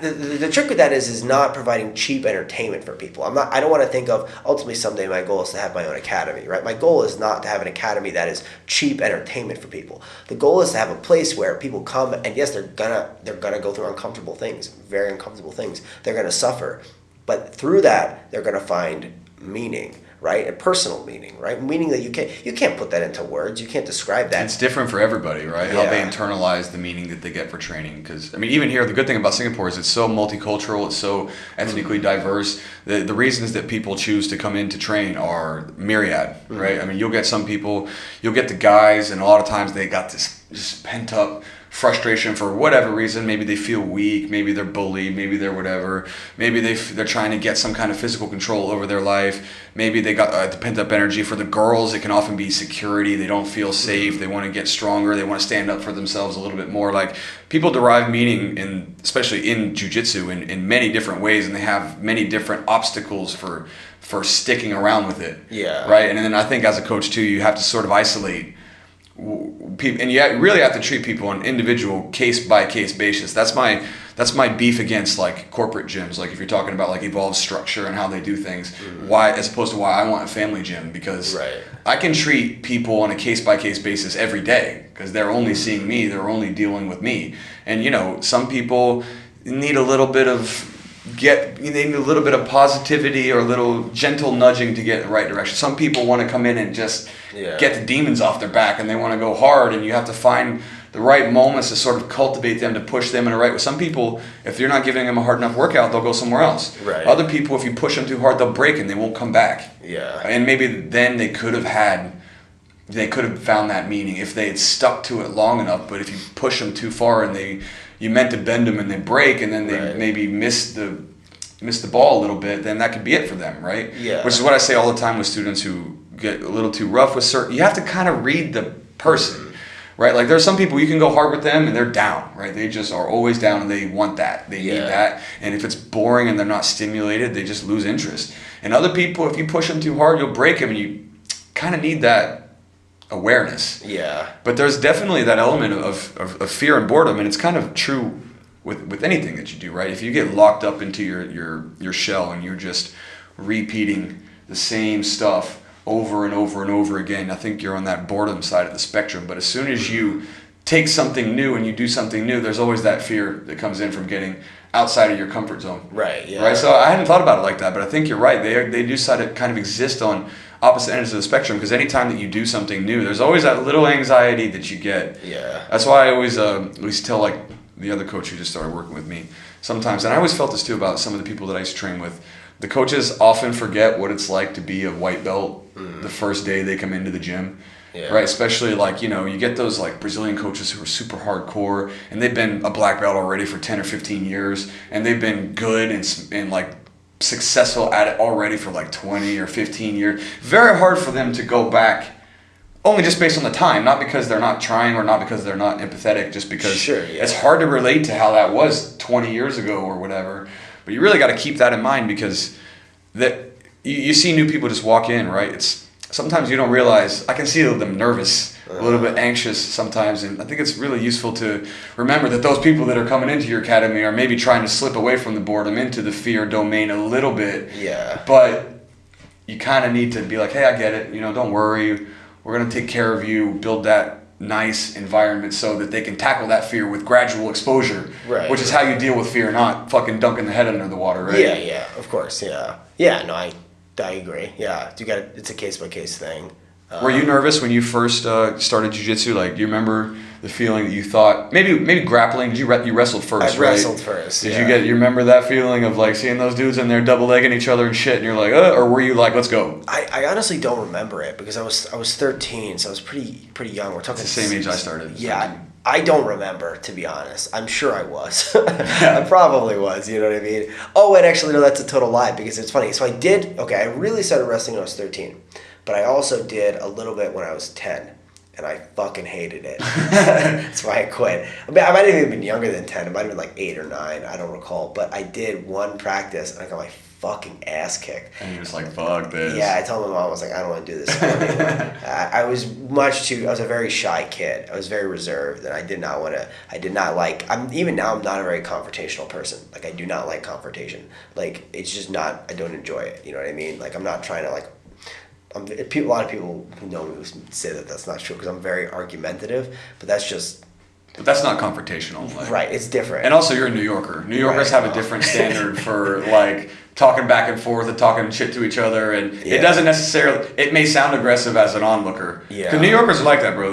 The trick with that is not providing cheap entertainment for people. I don't want to think of, ultimately someday my goal is to have my own academy, right? My goal is not to have an academy that is cheap entertainment for people. The goal is to have a place where people come, and yes, they're gonna go through uncomfortable things, very uncomfortable things. They're gonna suffer, but through that, they're gonna find meaning, right? A personal meaning, right? Meaning that you can't put that into words. You can't describe that. It's different for everybody, right? Yeah. How they internalize the meaning that they get for training. Because, I mean, even here, the good thing about Singapore is it's so multicultural, it's so ethnically diverse. The reasons that people choose to come in to train are myriad, right? I mean, you'll get the guys, and a lot of times they got this just pent up frustration for whatever reason. Maybe they feel weak, maybe they're bullied, maybe they're whatever, maybe they're trying to get some kind of physical control over their life, maybe they got the pent up energy. For the girls, it can often be security. They don't feel safe, they want to get stronger, they want to stand up for themselves a little bit more. Like, people derive meaning especially in jiu-jitsu in many different ways, and they have many different obstacles for sticking around with it. Yeah. Right. And then I think as a coach too, you have to sort of isolate people, and you really have to treat people on an individual case by case basis. That's my beef against like corporate gyms. Like, if you're talking about like evolved structure and how they do things, why, as opposed to why I want a family gym, because I can treat people on a case by case basis every day, because they're only seeing me, they're only dealing with me. And some people need a little bit of positivity or a little gentle nudging to get in the right direction. Some people want to come in and just get the demons off their back, and they want to go hard, and you have to find the right moments to sort of cultivate them, to push them in the right way. Some people, if you're not giving them a hard enough workout, they'll go somewhere else. Right. Other people, if you push them too hard, they'll break and they won't come back. Yeah. And maybe then they could have found that meaning if they had stuck to it long enough. But if you push them too far and you meant to bend them and they break, and then they maybe miss the ball a little bit, then that could be it for them, right? Yeah. Which is what I say all the time with students who get a little too rough with certain. You have to kind of read the person, right? Like, there's some people you can go hard with them and they're down, right? They just are always down, and they want that. They need that. And if it's boring and they're not stimulated, they just lose interest. And other people, if you push them too hard, you'll break them, and you kind of need that awareness. Yeah. But there's definitely that element of fear and boredom, and it's kind of true with anything that you do, right? If you get locked up into your shell and you're just repeating the same stuff over and over and over again, I think you're on that boredom side of the spectrum. But as soon as you take something new and you do something new, there's always that fear that comes in from getting outside of your comfort zone. Right. Yeah. Right. So I hadn't thought about it like that, but I think you're right. They do kind of exist on opposite ends of the spectrum, because anytime that you do something new, there's always that little anxiety that you get. Yeah. That's why I always at least tell like the other coach who just started working with me sometimes, and I always felt this too about some of the people that I used to train with. The coaches often forget what it's like to be a white belt the first day they come into the gym. Yeah. Right, especially like, you get those like Brazilian coaches who are super hardcore, and they've been a black belt already for 10 or 15 years, and they've been good and like successful at it already for like 20 or 15 years. Very hard for them to go back, only just based on the time, not because they're not trying or not because they're not empathetic, just because it's hard to relate to how that was 20 years ago or whatever. But you really got to keep that in mind, because you see new people just walk in, right? It's sometimes you don't realize. I can see them nervous, a little bit anxious sometimes, and I think it's really useful to remember that those people that are coming into your academy are maybe trying to slip away from the boredom into the fear domain a little bit. Yeah. But you kind of need to be like, hey, I get it. Don't worry. We're going to take care of you, build that nice environment so that they can tackle that fear with gradual exposure, which is how you deal with fear, not fucking dunking the head under the water, right? Yeah, of course, yeah. Yeah, no, I agree. Yeah, it's a case-by-case thing. Were you nervous when you first started jiu-jitsu? Like, do you remember the feeling that you thought, maybe grappling, did you wrestled first, I wrestled first, Did you remember that feeling of like seeing those dudes and they're double-legging each other and shit, and you're like, or were you like, let's go? I honestly don't remember it, because I was 13, so I was pretty young. We're talking it's the same age I started. Yeah, I don't remember, to be honest. I'm sure I was. I probably was, you know what I mean? Oh, and actually, no, that's a total lie, because it's funny. So I really started wrestling when I was 13, but I also did a little bit when I was 10, and I fucking hated it. That's why I quit. I might have even been younger than 10. It might have been like 8 or 9, I don't recall, but I did one practice, and I got my fucking ass kicked. And you're just like, fuck this. Yeah, I told my mom, I was like, I don't want to do this anymore. I was a very shy kid. I was very reserved, and even now I'm not a very confrontational person. Like, I do not like confrontation. Like, it's just not, I don't enjoy it. You know what I mean? Like, I'm not trying to like, a lot of people who know me say that that's not true, because I'm very argumentative, but that's just... But that's not confrontational. Right, it's different. And also, you're a New Yorker. New Yorkers have a different standard for, like, talking back and forth and talking shit to each other, and it doesn't necessarily. It may sound aggressive as an onlooker. Yeah. Because New Yorkers are like that, bro.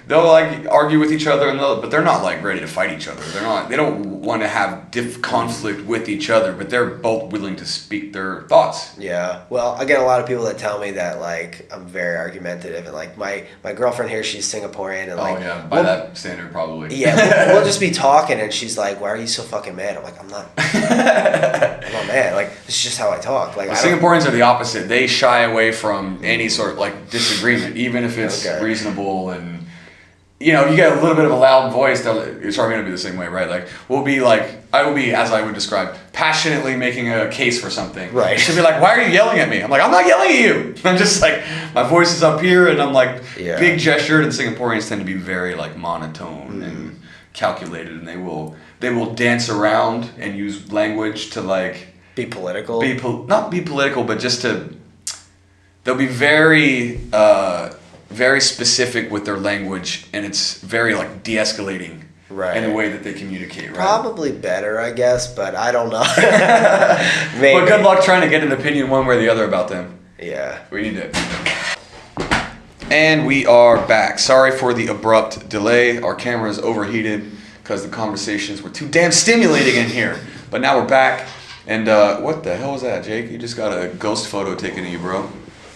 They'll like argue with each other, but they're not like ready to fight each other. They're not. They don't want to have conflict with each other, but they're both willing to speak their thoughts. Yeah. Well, I get a lot of people that tell me that like I'm very argumentative, and like my girlfriend here, she's Singaporean, and like By that standard, probably. Yeah, we'll just be talking, and she's like, "Why are you so fucking mad?" I'm like, "I'm not mad. Like, it's just how I talk." Like, Singaporeans are the opposite. They shy away from any sort of like disagreement, even if it's reasonable. And you get a little bit of a loud voice. It's probably gonna be the same way, right? Like, I will be, as I would describe, passionately making a case for something. Right. She'll be like, "Why are you yelling at me?" I'm like, "I'm not yelling at you." I'm just like, my voice is up here, and I'm like big gestured. And Singaporeans tend to be very like monotone and calculated, and they will dance around and use language to like be political. Not be political, but just to. They'll be very very specific with their language, and it's very like de-escalating in the way that they communicate. Right. Probably better, I guess, but I don't know. Maybe. But good luck trying to get an opinion one way or the other about them. Yeah. We need it. And we are back. Sorry for the abrupt delay. Our camera is overheated because the conversations were too damn stimulating in here. But now we're back. And what the hell was that, Jake? You just got a ghost photo taken of you, bro.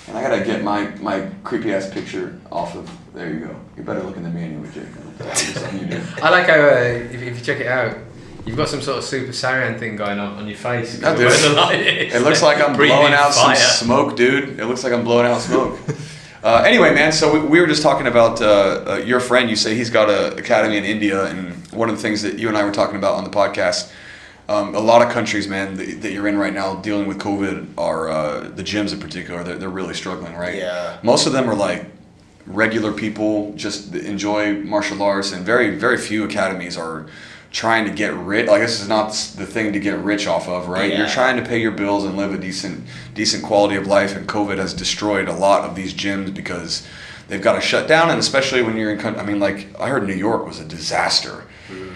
And I gotta get my creepy ass picture off of. There you go. You're better looking than me anyway, Jake. I like how if you check it out, you've got some sort of Super Saiyan thing going on your face. No, dude. It looks like I'm blowing out some smoke, dude. It looks like I'm blowing out smoke. Anyway, man, so we were just talking about your friend. You say he's got an academy in India, and one of the things that you and I were talking about on the podcast, a lot of countries, man, that you're in right now dealing with COVID are the gyms in particular. They're really struggling, right? Yeah. Most of them are like regular people, just enjoy martial arts, and very, very few academies are trying to get rich. Like, this is not the thing to get rich off of, right? Yeah. You're trying to pay your bills and live a decent quality of life, and COVID has destroyed a lot of these gyms because they've got to shut down, and especially when you're in, I mean, like, I heard New York was a disaster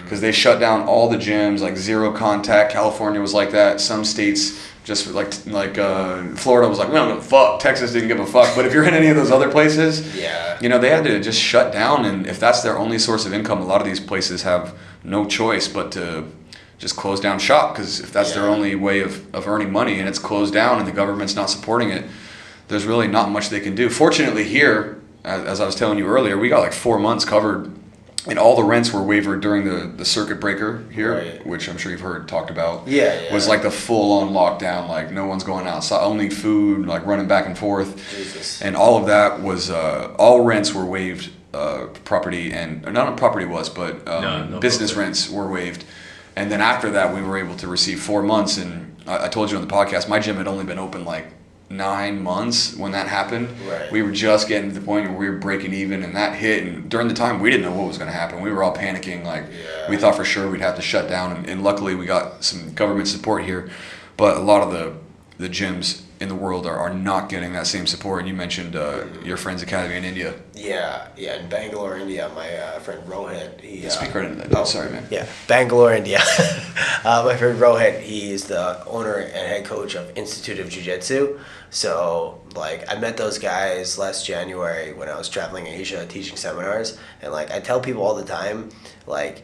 because they shut down all the gyms, like zero contact. California was like that. Some states just like Florida was like, we don't give a fuck. Texas didn't give a fuck. But if you're in any of those other places, they had to just shut down. And if that's their only source of income, a lot of these places have no choice but to just close down shop, because if that's their only way of earning money and it's closed down and the government's not supporting it, there's really not much they can do. Fortunately here, as I was telling you earlier, we got like 4 months covered, and all the rents were waived during the circuit breaker here, which I'm sure you've heard talked about. Was like the full-on lockdown, like no one's going outside, only food, like running back and forth. Jesus. And all of that was, all rents were waived, property, and not property was, but no business rents were waived. And then after that, we were able to receive 4 months, and I told you on the podcast, my gym had only been open like 9 months when that happened. Right. We were just getting to the point where we were breaking even, and that hit, and during the time we didn't know what was going to happen. We were all panicking, like we thought for sure we'd have to shut down, and luckily we got some government support here, but a lot of the gyms in the world are not getting that same support. And you mentioned your friend's academy in India. In Bangalore, India, my friend Rohit, speak right into that. Oh, sorry, man. Bangalore, India. My friend Rohit, he's the owner and head coach of Institute of Jiu Jitsu. So, like, I met those guys last January when I was traveling Asia teaching seminars, and like I tell people all the time, like,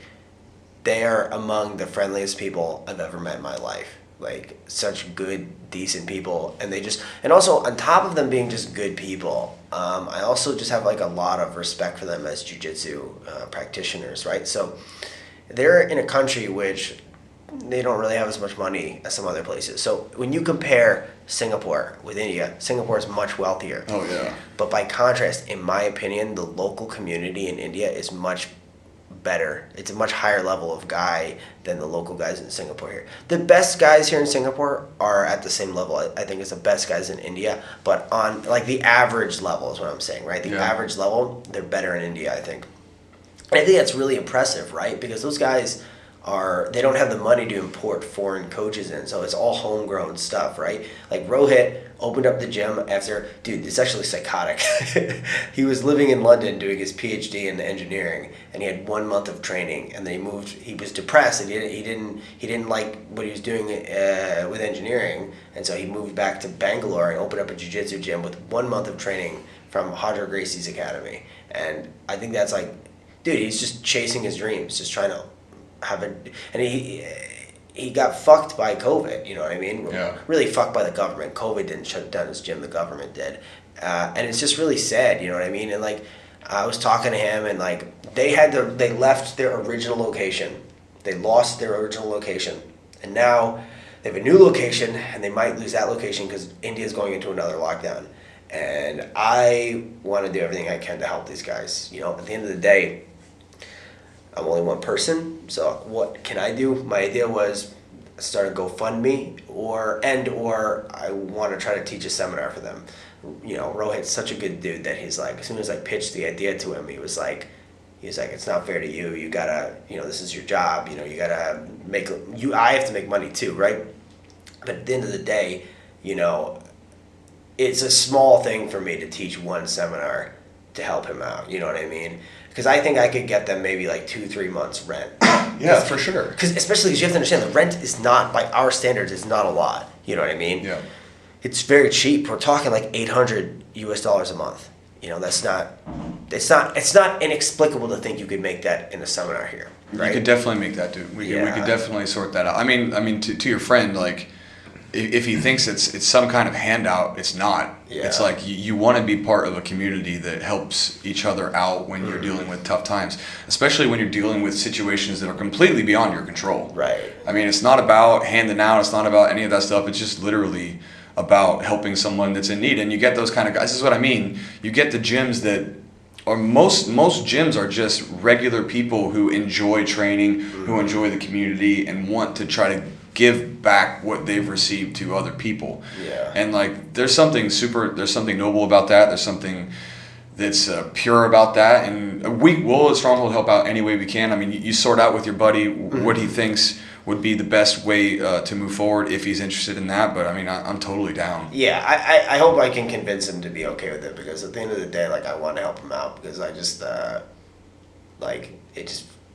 they are among the friendliest people I've ever met in my life. Like, such good, decent people, and also on top of them being just good people, I also just have like a lot of respect for them as jiu-jitsu practitioners, right? So they're in a country which they don't really have as much money as some other places. So when you compare Singapore with India, Singapore is much wealthier. Oh yeah. But by contrast, in my opinion, the local community in India is much better. It's a much higher level of guy than the local guys in Singapore here. The best guys here in Singapore are at the same level, I think, as the best guys in India, but on like the average level is what I'm saying, right? The average level, they're better in India, I think. And I think that's really impressive, right? Because those guys they don't have the money to import foreign coaches in, so it's all homegrown stuff, right? Like Rohit opened up the gym after, dude, it's actually psychotic. He was living in London doing his PhD in engineering, and he had 1 month of training, and then he moved. He was depressed, and he didn't like what he was doing with engineering, and so he moved back to Bangalore and opened up a jiu-jitsu gym with 1 month of training from Hodger Gracie's academy. And I think that's like, dude, he's just chasing his dreams, just trying to and he got fucked by COVID, you know what I mean? Yeah. Really fucked by the government. COVID didn't shut down his gym, the government did. And it's just really sad, you know what I mean? And like, I was talking to him, and like, they left their original location. They lost their original location. And now they have a new location, and they might lose that location because India's going into another lockdown. And I want to do everything I can to help these guys. You know, at the end of the day, I'm only one person, so what can I do? My idea was start a GoFundMe, or I want to try to teach a seminar for them. You know, Rohit's such a good dude that he's like, as soon as I pitched the idea to him, he was like, it's not fair to you. You gotta, you know, this is your job. You know, you gotta I have to make money too, right? But at the end of the day, you know, it's a small thing for me to teach one seminar to help him out. You know what I mean? Because I think I could get them maybe like 2-3 months rent. Yeah, for sure. Because especially because you have to understand, the rent is not, by our standards, is not a lot. You know what I mean? Yeah. It's very cheap. We're talking like $800 a month. You know, it's not inexplicable to think you could make that in a seminar here. Right? You could definitely make that, dude. We could definitely sort that out. I mean, to your friend, like, if he thinks it's some kind of handout, it's not. Yeah. It's like you want to be part of a community that helps each other out when you're dealing with tough times, especially when you're dealing with situations that are completely beyond your control. Right. I mean, it's not about handing out. It's not about any of that stuff. It's just literally about helping someone that's in need. And you get those kind of guys. This is what I mean. You get the gyms that are most gyms are just regular people who enjoy training, who enjoy the community, and want to try to give back what they've received to other people. Yeah. And like, there's something noble about that. There's something that's pure about that. And we will at Stronghold help out any way we can. I mean, you sort out with your buddy what he thinks would be the best way to move forward if he's interested in that. But I mean, I'm totally down. Yeah, I hope I can convince him to be okay with it, because at the end of the day, like, I want to help him out, because I just,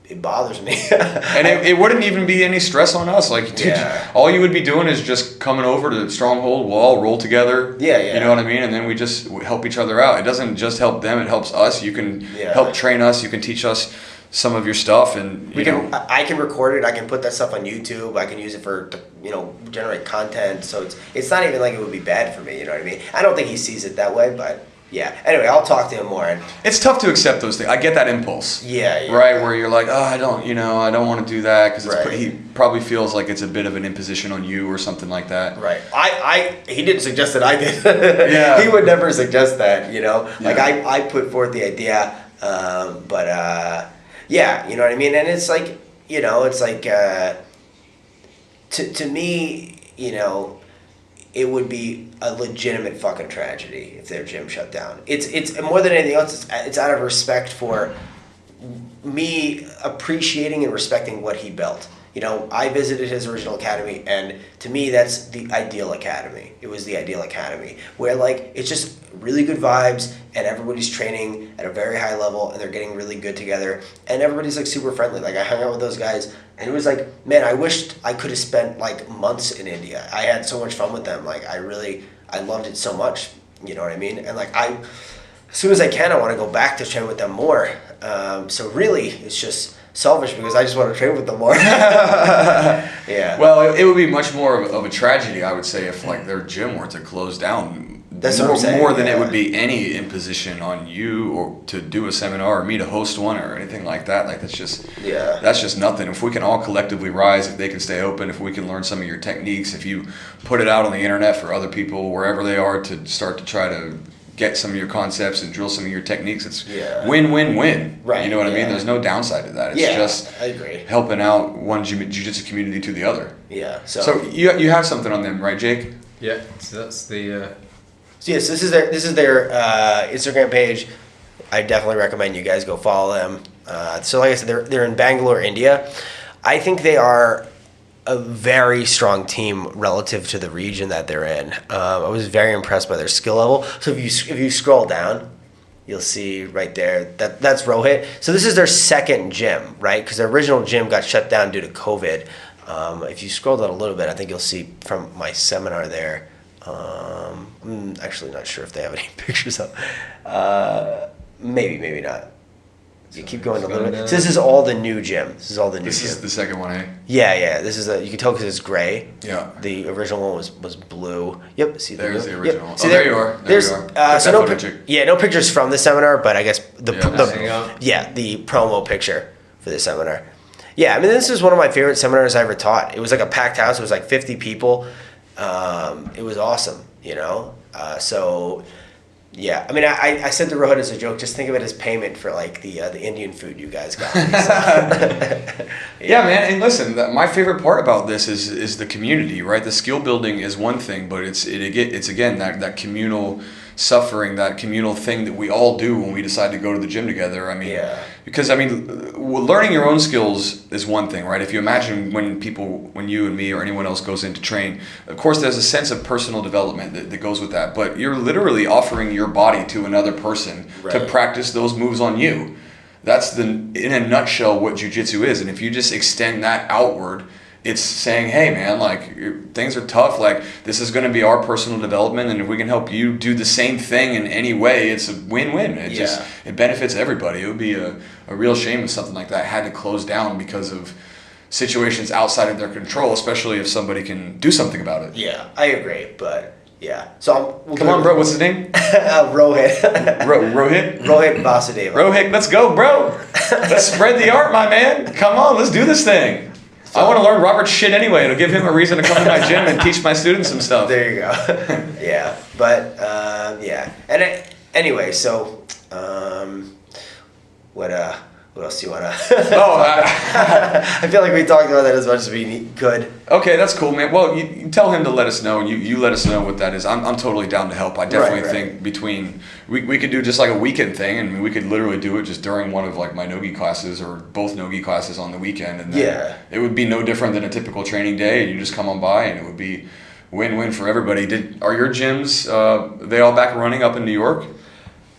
it bothers me. And it wouldn't even be any stress on us. Like, dude, all you would be doing is just coming over to Stronghold. We'll all roll together. Yeah. You know what I mean? And then we just help each other out. It doesn't just help them. It helps us. You can help train us. You can teach us some of your stuff. And I can record it. I can put that stuff on YouTube. I can use it for, generate content. So it's not even like it would be bad for me. You know what I mean? I don't think he sees it that way, but... yeah. Anyway, I'll talk to him more. And it's tough to accept those things. I get that impulse. Yeah. Right, where you're like, I don't want to do that, because he probably feels like it's a bit of an imposition on you or something like that. Right. He didn't suggest that I did. Yeah. He would never suggest that. Like, Yeah. I put forth the idea, but yeah, you know what I mean. And it's like, it's like to me, it would be a legitimate fucking tragedy if their gym shut down. It's more than anything else. It's out of respect for me appreciating and respecting what he built. I visited his original academy, and to me, that's the ideal academy. It was the ideal academy where, like, it's just really good vibes, and everybody's training at a very high level, and they're getting really good together, and everybody's like super friendly. Like, I hung out with those guys, and it was like, man, I wished I could have spent like months in India. I had so much fun with them. Like, I loved it so much. You know what I mean? And like, as soon as I can, I want to go back to train with them more. So really, it's just selfish, because I just want to train with them more. Yeah. Well, it would be much more of a tragedy, I would say, if like their gym were to close down. That's what I'm saying. More than it would be any imposition on you, or to do a seminar, or me to host one, or anything like that. Like, that's just nothing. If we can all collectively rise, if they can stay open, if we can learn some of your techniques, if you put it out on the internet for other people wherever they are to start to try to get some of your concepts and drill some of your techniques, it's win-win-win. Right. You know what I mean? There's no downside to that. It's just I agree. helping out one jiu-jitsu community to the other. Yeah. So you have something on them, right, Jake? Yeah. So that's the. So yes, this is their Instagram page. I definitely recommend you guys go follow them. So like I said, they're in Bangalore, India. I think they are a very strong team relative to the region that they're in. I was very impressed by their skill level. So if you scroll down, you'll see right there that's Rohit. So this is their second gym, right? Because their original gym got shut down due to COVID. If you scroll down a little bit, I think you'll see from my seminar there. I'm actually not sure if they have any pictures up. Maybe not. You keep going a little bit. So this is all the new gym. This is the second one, eh? Yeah. This is you can tell because it's gray. Yeah. The original one was blue. Yep. See There's the the original. Yep. See, there you are. There you are. So no pictures from the seminar, but I guess the promo picture for the seminar. Yeah, I mean this is one of my favorite seminars I ever taught. It was like a packed house. It was like 50 people. It was awesome. So. Yeah, I mean, I said to Rohit as a joke, just think of it as payment for like the Indian food you guys got. Yeah, man, and listen, my favorite part about this is the community, right? The skill building is one thing, but it's again that communal suffering, that communal thing that we all do when we decide to go to the gym together. I mean, because I mean, learning your own skills is one thing, right? If you imagine when you and me or anyone else goes in to train, of course there's a sense of personal development that goes with that, but you're literally offering your body to another person to practice those moves on you. That's in a nutshell what jiu-jitsu is. And if you just extend that outward, it's saying, hey man, like things are tough, like this is going to be our personal development, and if we can help you do the same thing in any way, it's a win-win. It benefits everybody. It would be a real shame if something like that had to close down because of situations outside of their control, especially if somebody can do something about it. Yeah, I agree, but yeah. So come on, bro. What's his name? Rohit. Rohit? Rohit Vasudeva. Rohit, let's go, bro. Let's spread the art, my man. Come on, let's do this thing. I want to learn Robert's shit anyway. It'll give him a reason to come to my gym and teach my students some stuff. There you go. Yeah, but yeah. And anyway, so what else do you want to? I feel like we talked about that as much as we could. Okay, that's cool, man. Well, you tell him to let us know, and you let us know what that is. I'm totally down to help. I definitely think we could do just like a weekend thing, and we could literally do it just during one of like my nogi classes or both nogi classes on the weekend, and then it would be no different than a typical training day. And you just come on by, and it would be win-win for everybody. Are your gyms they all back and running up in New York?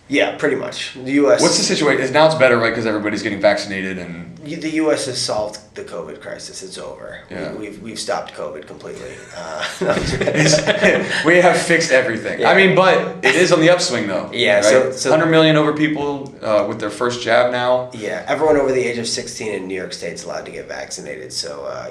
Yeah, pretty much. The U.S. What's the situation? Now it's better, right? Because everybody's getting vaccinated and the U.S. has solved the COVID crisis. It's over. Yeah. We've stopped COVID completely. We have fixed everything. Yeah. I mean, but it is on the upswing, though. Yeah. Right? So 100 million over people with their first jab now. Yeah, everyone over the age of 16 in New York State's allowed to get vaccinated. So I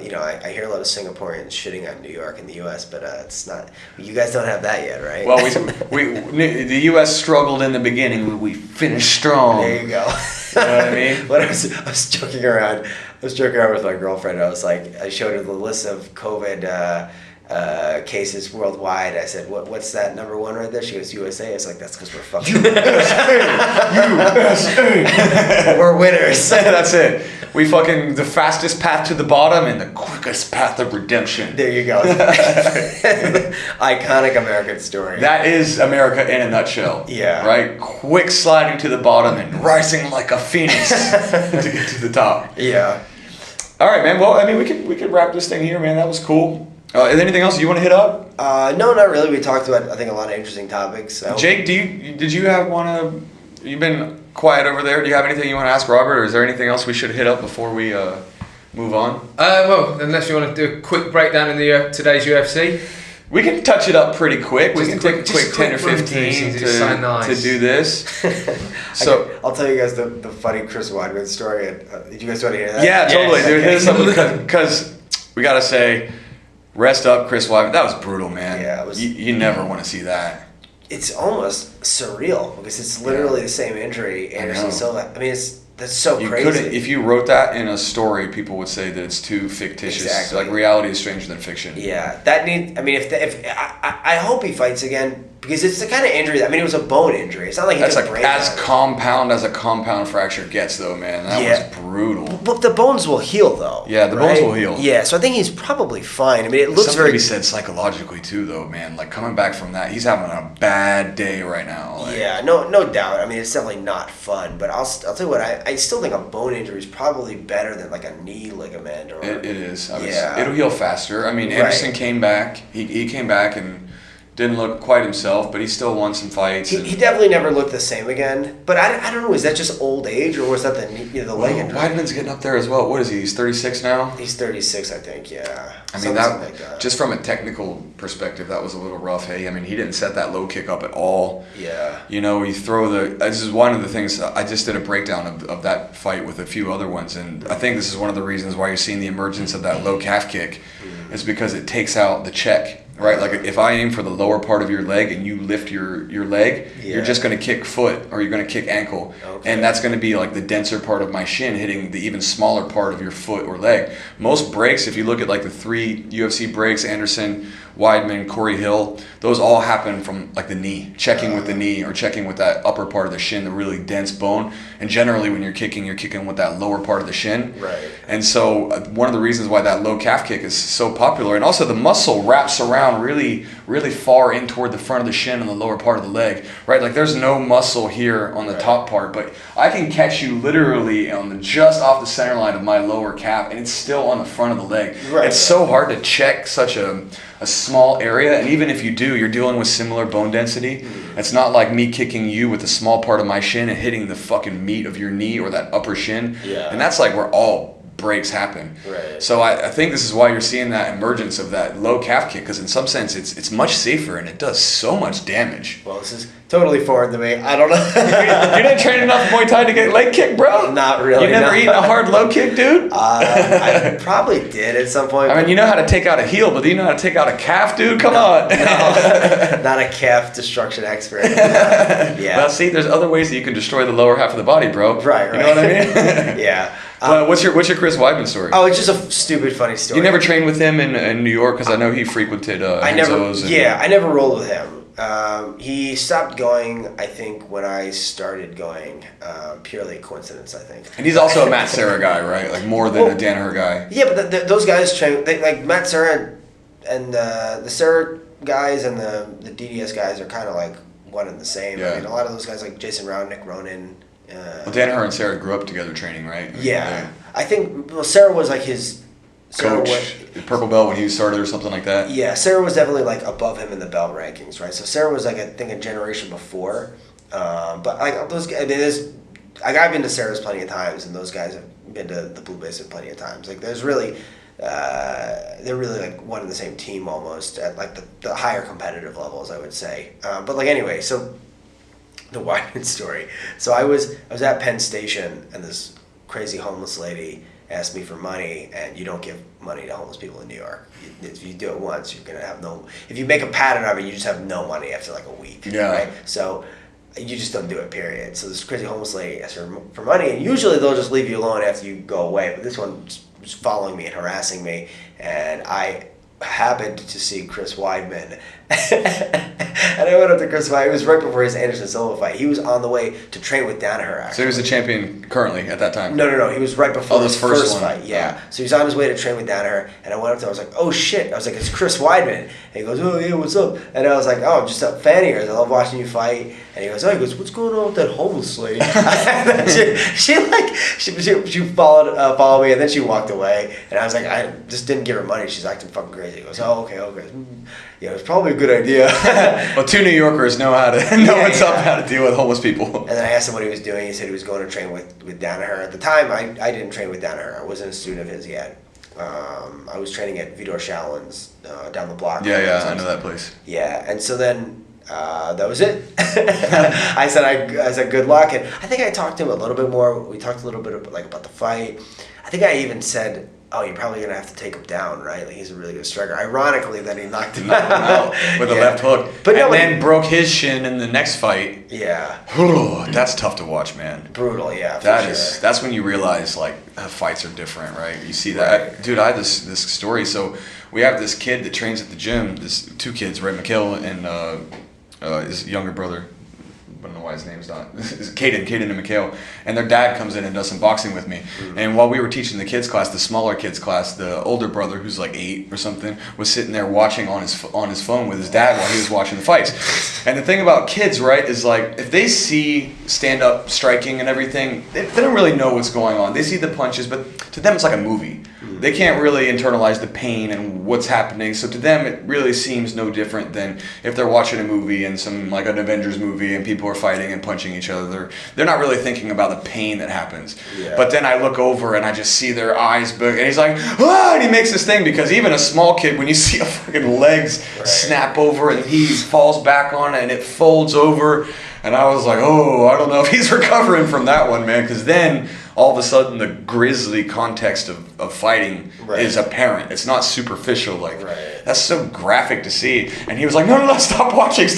hear a lot of Singaporeans shitting on New York in the U.S., but it's not. You guys don't have that yet, right? Well, the U.S. struggled in the beginning. We finished strong. There you go. You know what I mean? But I was joking around. I was joking around with my girlfriend. I was like, I showed her the list of COVID cases worldwide. I said, what's that number one right there? She goes, USA. I was like, that's because we're fucking USA. We're winners. That's it. We fucking the fastest path to the bottom and the quickest path of redemption. There you go. Iconic American story. That is America in a nutshell. Yeah. Right? Quick sliding to the bottom and rising like a phoenix to get to the top. Yeah. All right, man. Well, I mean, we could wrap this thing here, man. That was cool. Is there anything else you want to hit up? No, not really. We talked about, I think, a lot of interesting topics. Jake, did you you've been quiet over there. Do you have anything you want to ask Robert, or is there anything else we should hit up before we move on? Well, unless you want to do a quick breakdown in the today's UFC. We can touch it up pretty quick. We can take a quick 10 or 15 to do this. So I'll tell you guys the funny Chris Weidman story. Did you guys want to hear that? Yeah, totally, dude. Hit us up because we got to say, rest up, Chris Weidman. That was brutal, man. Yeah, it was. You never want to see that. It's almost surreal because it's literally the same injury. Anderson Silva. I mean, that's so crazy. If you wrote that in a story, people would say that it's too fictitious. Exactly. Like reality is stranger than fiction. Yeah, I hope he fights again Because it's the kind of injury that, I mean, it was a bone injury. It's not like he That's took a brain as damage. compound as a compound fracture gets, though, man. That was brutal. But the bones will heal, though. Yeah, the bones will heal. Yeah, so I think he's probably fine. I mean, it looks Something very... to be said psychologically, too, though, man. Like, coming back from that, he's having a bad day right now. Like, yeah, no doubt. I mean, it's definitely not fun. But I'll tell you what, I still think a bone injury is probably better than, like, a knee ligament. Or it is. Yeah. It'll heal faster. I mean, Anderson came back. He came back and didn't look quite himself, but he still won some fights. He definitely never looked the same again. But I don't know, is that just old age, or was that the leg injury? Weidman's getting up there as well. What is he? He's 36 now? He's 36, I think, yeah. I mean, Something like that. just from a technical perspective, that was a little rough. Hey, I mean, he didn't set that low kick up at all. Yeah. You know, you throw this is one of the things, I just did a breakdown of that fight with a few other ones, and I think this is one of the reasons why you're seeing the emergence of that low calf kick, is because it takes out the check. Right, like if I aim for the lower part of your leg and you lift your leg, you're just going to kick foot or you're going to kick ankle. Okay. And that's going to be like the denser part of my shin hitting the even smaller part of your foot or leg. Most breaks, if you look at like the 3 UFC breaks, Anderson, Weidman, Corey Hill, those all happen from like the knee, checking with the knee or checking with that upper part of the shin, the really dense bone. And generally when you're kicking with that lower part of the shin. Right. And so one of the reasons why that low calf kick is so popular, and also the muscle wraps around really, really far in toward the front of the shin and the lower part of the leg, right? Like there's no muscle here on the top part, but I can catch you literally on just off the center line of my lower calf, and it's still on the front of the leg. Right. It's so hard to check such a small area, and even if you do, you're dealing with similar bone density. It's not like me kicking you with the small part of my shin and hitting the fucking meat of your knee or that upper shin. Yeah. And that's like where all breaks happen. Right. So I think this is why you're seeing that emergence of that low calf kick, because in some sense it's much safer and it does so much damage. Well, this is totally foreign to me. I don't know. You didn't train enough Muay Thai to get leg kick, bro? Not really. You never eaten a hard low kick, dude? I probably did at some point. I mean, you know how to take out a heel, but do you know how to take out a calf, dude? Come on. No, not a calf destruction expert. Yeah. Well, see, there's other ways that you can destroy the lower half of the body, bro. Right. You know what I mean? Yeah. What's your Chris Weidman story? Oh, it's just a stupid, funny story. You never trained with him in New York, because I know he frequented I never rolled with him. He stopped going, I think, when I started going. Purely coincidence, I think. And he's also a Matt Serra guy, right? Like more than a Danaher guy. Yeah, but those guys train, like Matt Serra and the Serra guys and the DDS guys are kind of like one and the same. Yeah. I mean, a lot of those guys like Jason Round, Nick Ronan. Well, Danaher and Sarah grew up together training, right? Yeah. I think, Sarah was like his... Coach, Purple Belt when he started or something like that? Yeah, Sarah was definitely like above him in the belt rankings, right? So Sarah was like, I think, a generation before. But like those guys, I mean, I've been to Sarah's plenty of times, and those guys have been to the Blue Basin plenty of times. Like there's really... they're really like one and the same team almost at like the higher competitive levels, I would say. But like anyway, so... The Weidman story. So I was at Penn Station, and this crazy homeless lady asked me for money, and you don't give money to homeless people in New York. If you do it once, you're gonna have no. If you make a pattern of it, you just have no money after like a week. Yeah. Right. So you just don't do it. Period. So this crazy homeless lady asked her for money, and usually they'll just leave you alone after you go away. But this one was following me and harassing me, and I happened to see Chris Weidman. And I went up to Chris Weidman. It was right before his Anderson Silva fight. He was on the way to train with Danaher, actually. So he was the champion currently at that time? No. He was right before his first one. fight. Yeah. So he was on his way to train with Danaher, and I went up to him. I was like, oh, shit. I was like, it's Chris Weidman. And he goes, oh, yeah, what's up? And I was like, oh, I'm just a fan of yours. I love watching you fight. And he goes, what's going on with that homeless lady? she followed me, and then she walked away. And I was like, I just didn't give her money. She's acting fucking crazy. He goes, oh, okay. Yeah, it's probably a good idea. Well, 2 New Yorkers know how to how to deal with homeless people. And then I asked him what he was doing. He said he was going to train with Danaher. At the time, I didn't train with Danaher. I wasn't a student of his yet. I was training at Vidor Shaolin's down the block. Yeah, I know that place. Yeah, and so then that was it. I said good luck, and I think I talked to him a little bit more. We talked a little bit about the fight. I think I even said, oh, you're probably going to have to take him down, right? Like, he's a really good striker. Ironically, then he knocked him out with a left hook. But then broke his shin in the next fight. Yeah. That's tough to watch, man. Brutal, yeah. That's when you realize, like, fights are different, right? You see that. Right. Dude, I had this story. So we have this kid that trains at the gym, 2 kids, right? Mikhail and his younger brother. I don't know why his name's not. It's Caden and Mikhail. And their dad comes in and does some boxing with me. Mm-hmm. And while we were teaching the kids class, the smaller kids class, the older brother, who's like 8 or something, was sitting there watching on his phone with his dad while he was watching the fights. And the thing about kids, right, is like if they see stand-up striking and everything, they don't really know what's going on. They see the punches, but to them it's like a movie. They can't really internalize the pain and what's happening. So to them, it really seems no different than if they're watching a movie and some like an Avengers movie and people are fighting and punching each other. They're not really thinking about the pain that happens. Yeah. But then I look over and I just see their eyes big, and he's like, ah! And he makes this thing because even a small kid, when you see a fucking legs snap over and he falls back on it and it folds over, and I was like, oh, I don't know if he's recovering from that one, man, because then all of a sudden the grisly context of fighting is apparent. It's not superficial. Like, that's so graphic to see. And he was like, no, stop watching.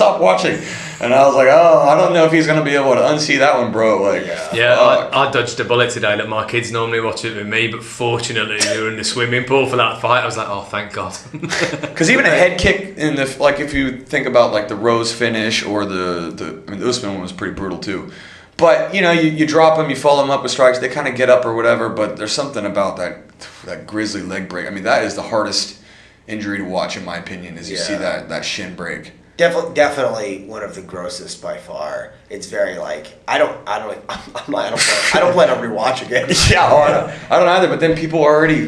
And I was like, oh, I don't know if he's going to be able to unsee that one, bro. Like, I dodged a bullet today. Like, my kids normally watch it with me, but fortunately they were in the swimming pool for that fight. I was like, oh, thank God. Because even a head kick in the, like, if you think about like the Rose finish or the Usman one was pretty brutal too. But, you know, you drop them, you follow them up with strikes, they kind of get up or whatever, but there's something about that grisly leg break. I mean, that is the hardest injury to watch, in my opinion, is you see that shin break. Definitely one of the grossest by far. It's very like I don't plan on rewatching it. I don't either. But then people are already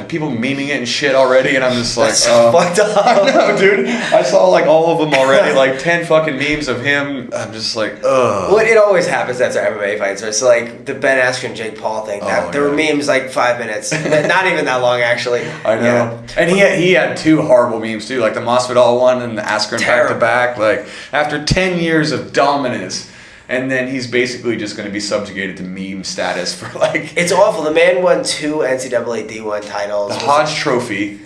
people memeing it and shit already, and I'm just like, fucked up. I know, dude. I saw like all of them already, like 10 fucking memes of him. I'm just like, ugh. Well, it always happens after MMA fights. So it's like the Ben Askren Jake Paul thing. There were memes like 5 minutes, not even that long actually. I know. Yeah. And he had 2 horrible memes too, like the Masvidal one and the Askren back to back. Like after 10 years of dominance. And then he's basically just going to be subjugated to meme status for like... It's awful. The man won 2 NCAA D1 titles. The Hodge Trophy.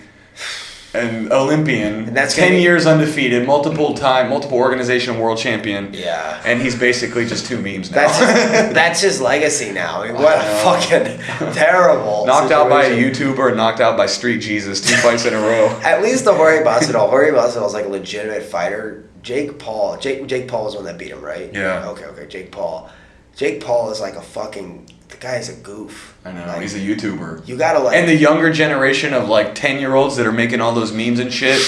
An Olympian. And that's 10 years undefeated. Multiple organization world champion. Yeah. And he's basically just 2 memes now. That's his legacy now. I mean, what a fucking terrible Knocked situation. out by a YouTuber, knocked out by Street Jesus 2 fights in a row. At least the Jorge Masvidal is like a legitimate fighter. Jake Paul was the one that beat him, right? Yeah. Okay. Jake Paul is like the guy is a goof. I know, like, he's a YouTuber. You gotta And the younger generation of like 10-year-olds that are making all those memes and shit,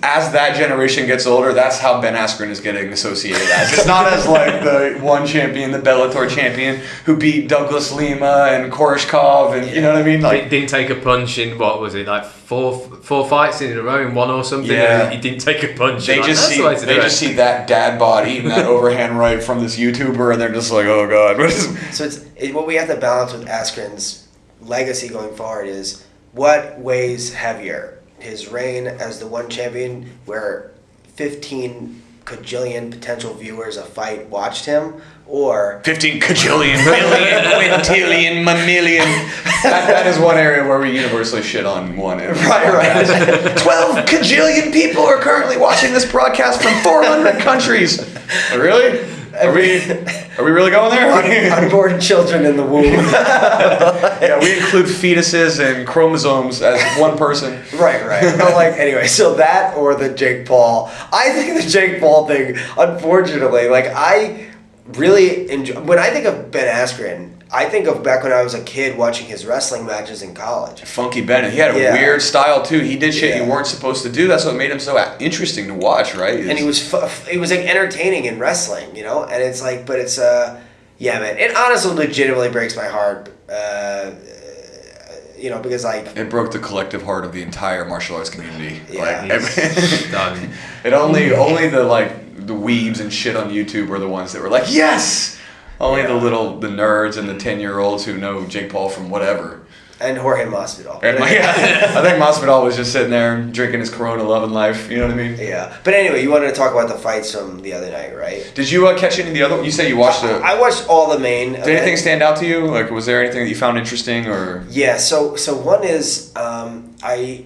as that generation gets older, that's how Ben Askren is getting associated as. It's not as like the one champion, the Bellator champion, who beat Douglas Lima and Koreshkov, and you know what I mean? Like, didn't take a punch in, what was it, like four fights in a row in one or something? Yeah. He didn't take a punch. They just see that dad bod eating that overhand right from this YouTuber, and they're just like, oh God. So what we have to balance with Askren's legacy going forward is what weighs heavier? His reign as the one champion where 15 kajillion potential viewers a fight watched him, or 15 kajillion, million, quintillion, mammillion. That is one area where we universally shit on one. Right. 12 kajillion people are currently watching this broadcast from 400 countries. Really? Are we really going there? Unborn children in the womb. Yeah, we include fetuses and chromosomes as one person. Right. But like, anyway, so that or the Jake Paul. I think the Jake Paul thing, unfortunately, like I really enjoy. When I think of Ben Askren, I think of back when I was a kid watching his wrestling matches in college. Funky Bennett. He had a weird style too. He did shit you weren't supposed to do. That's what made him so interesting to watch, right? And he was like entertaining in wrestling, you know. And it's like, but it's yeah, man. It honestly, legitimately breaks my heart. You know, because like it broke the collective heart of the entire martial arts community. Yeah. Like, it only the weebs and shit on YouTube were the ones that were like, yes. Only the nerds and the 10-year-olds who know Jake Paul from whatever. And Jorge Masvidal. And I think Masvidal was just sitting there drinking his Corona, loving life. You know what I mean? Yeah. But anyway, you wanted to talk about the fights from the other night, right? Did you catch any of the other? You said you watched the. I watched all the main. Did anything stand out to you? Like, was there anything that you found interesting or? Yeah. So one is I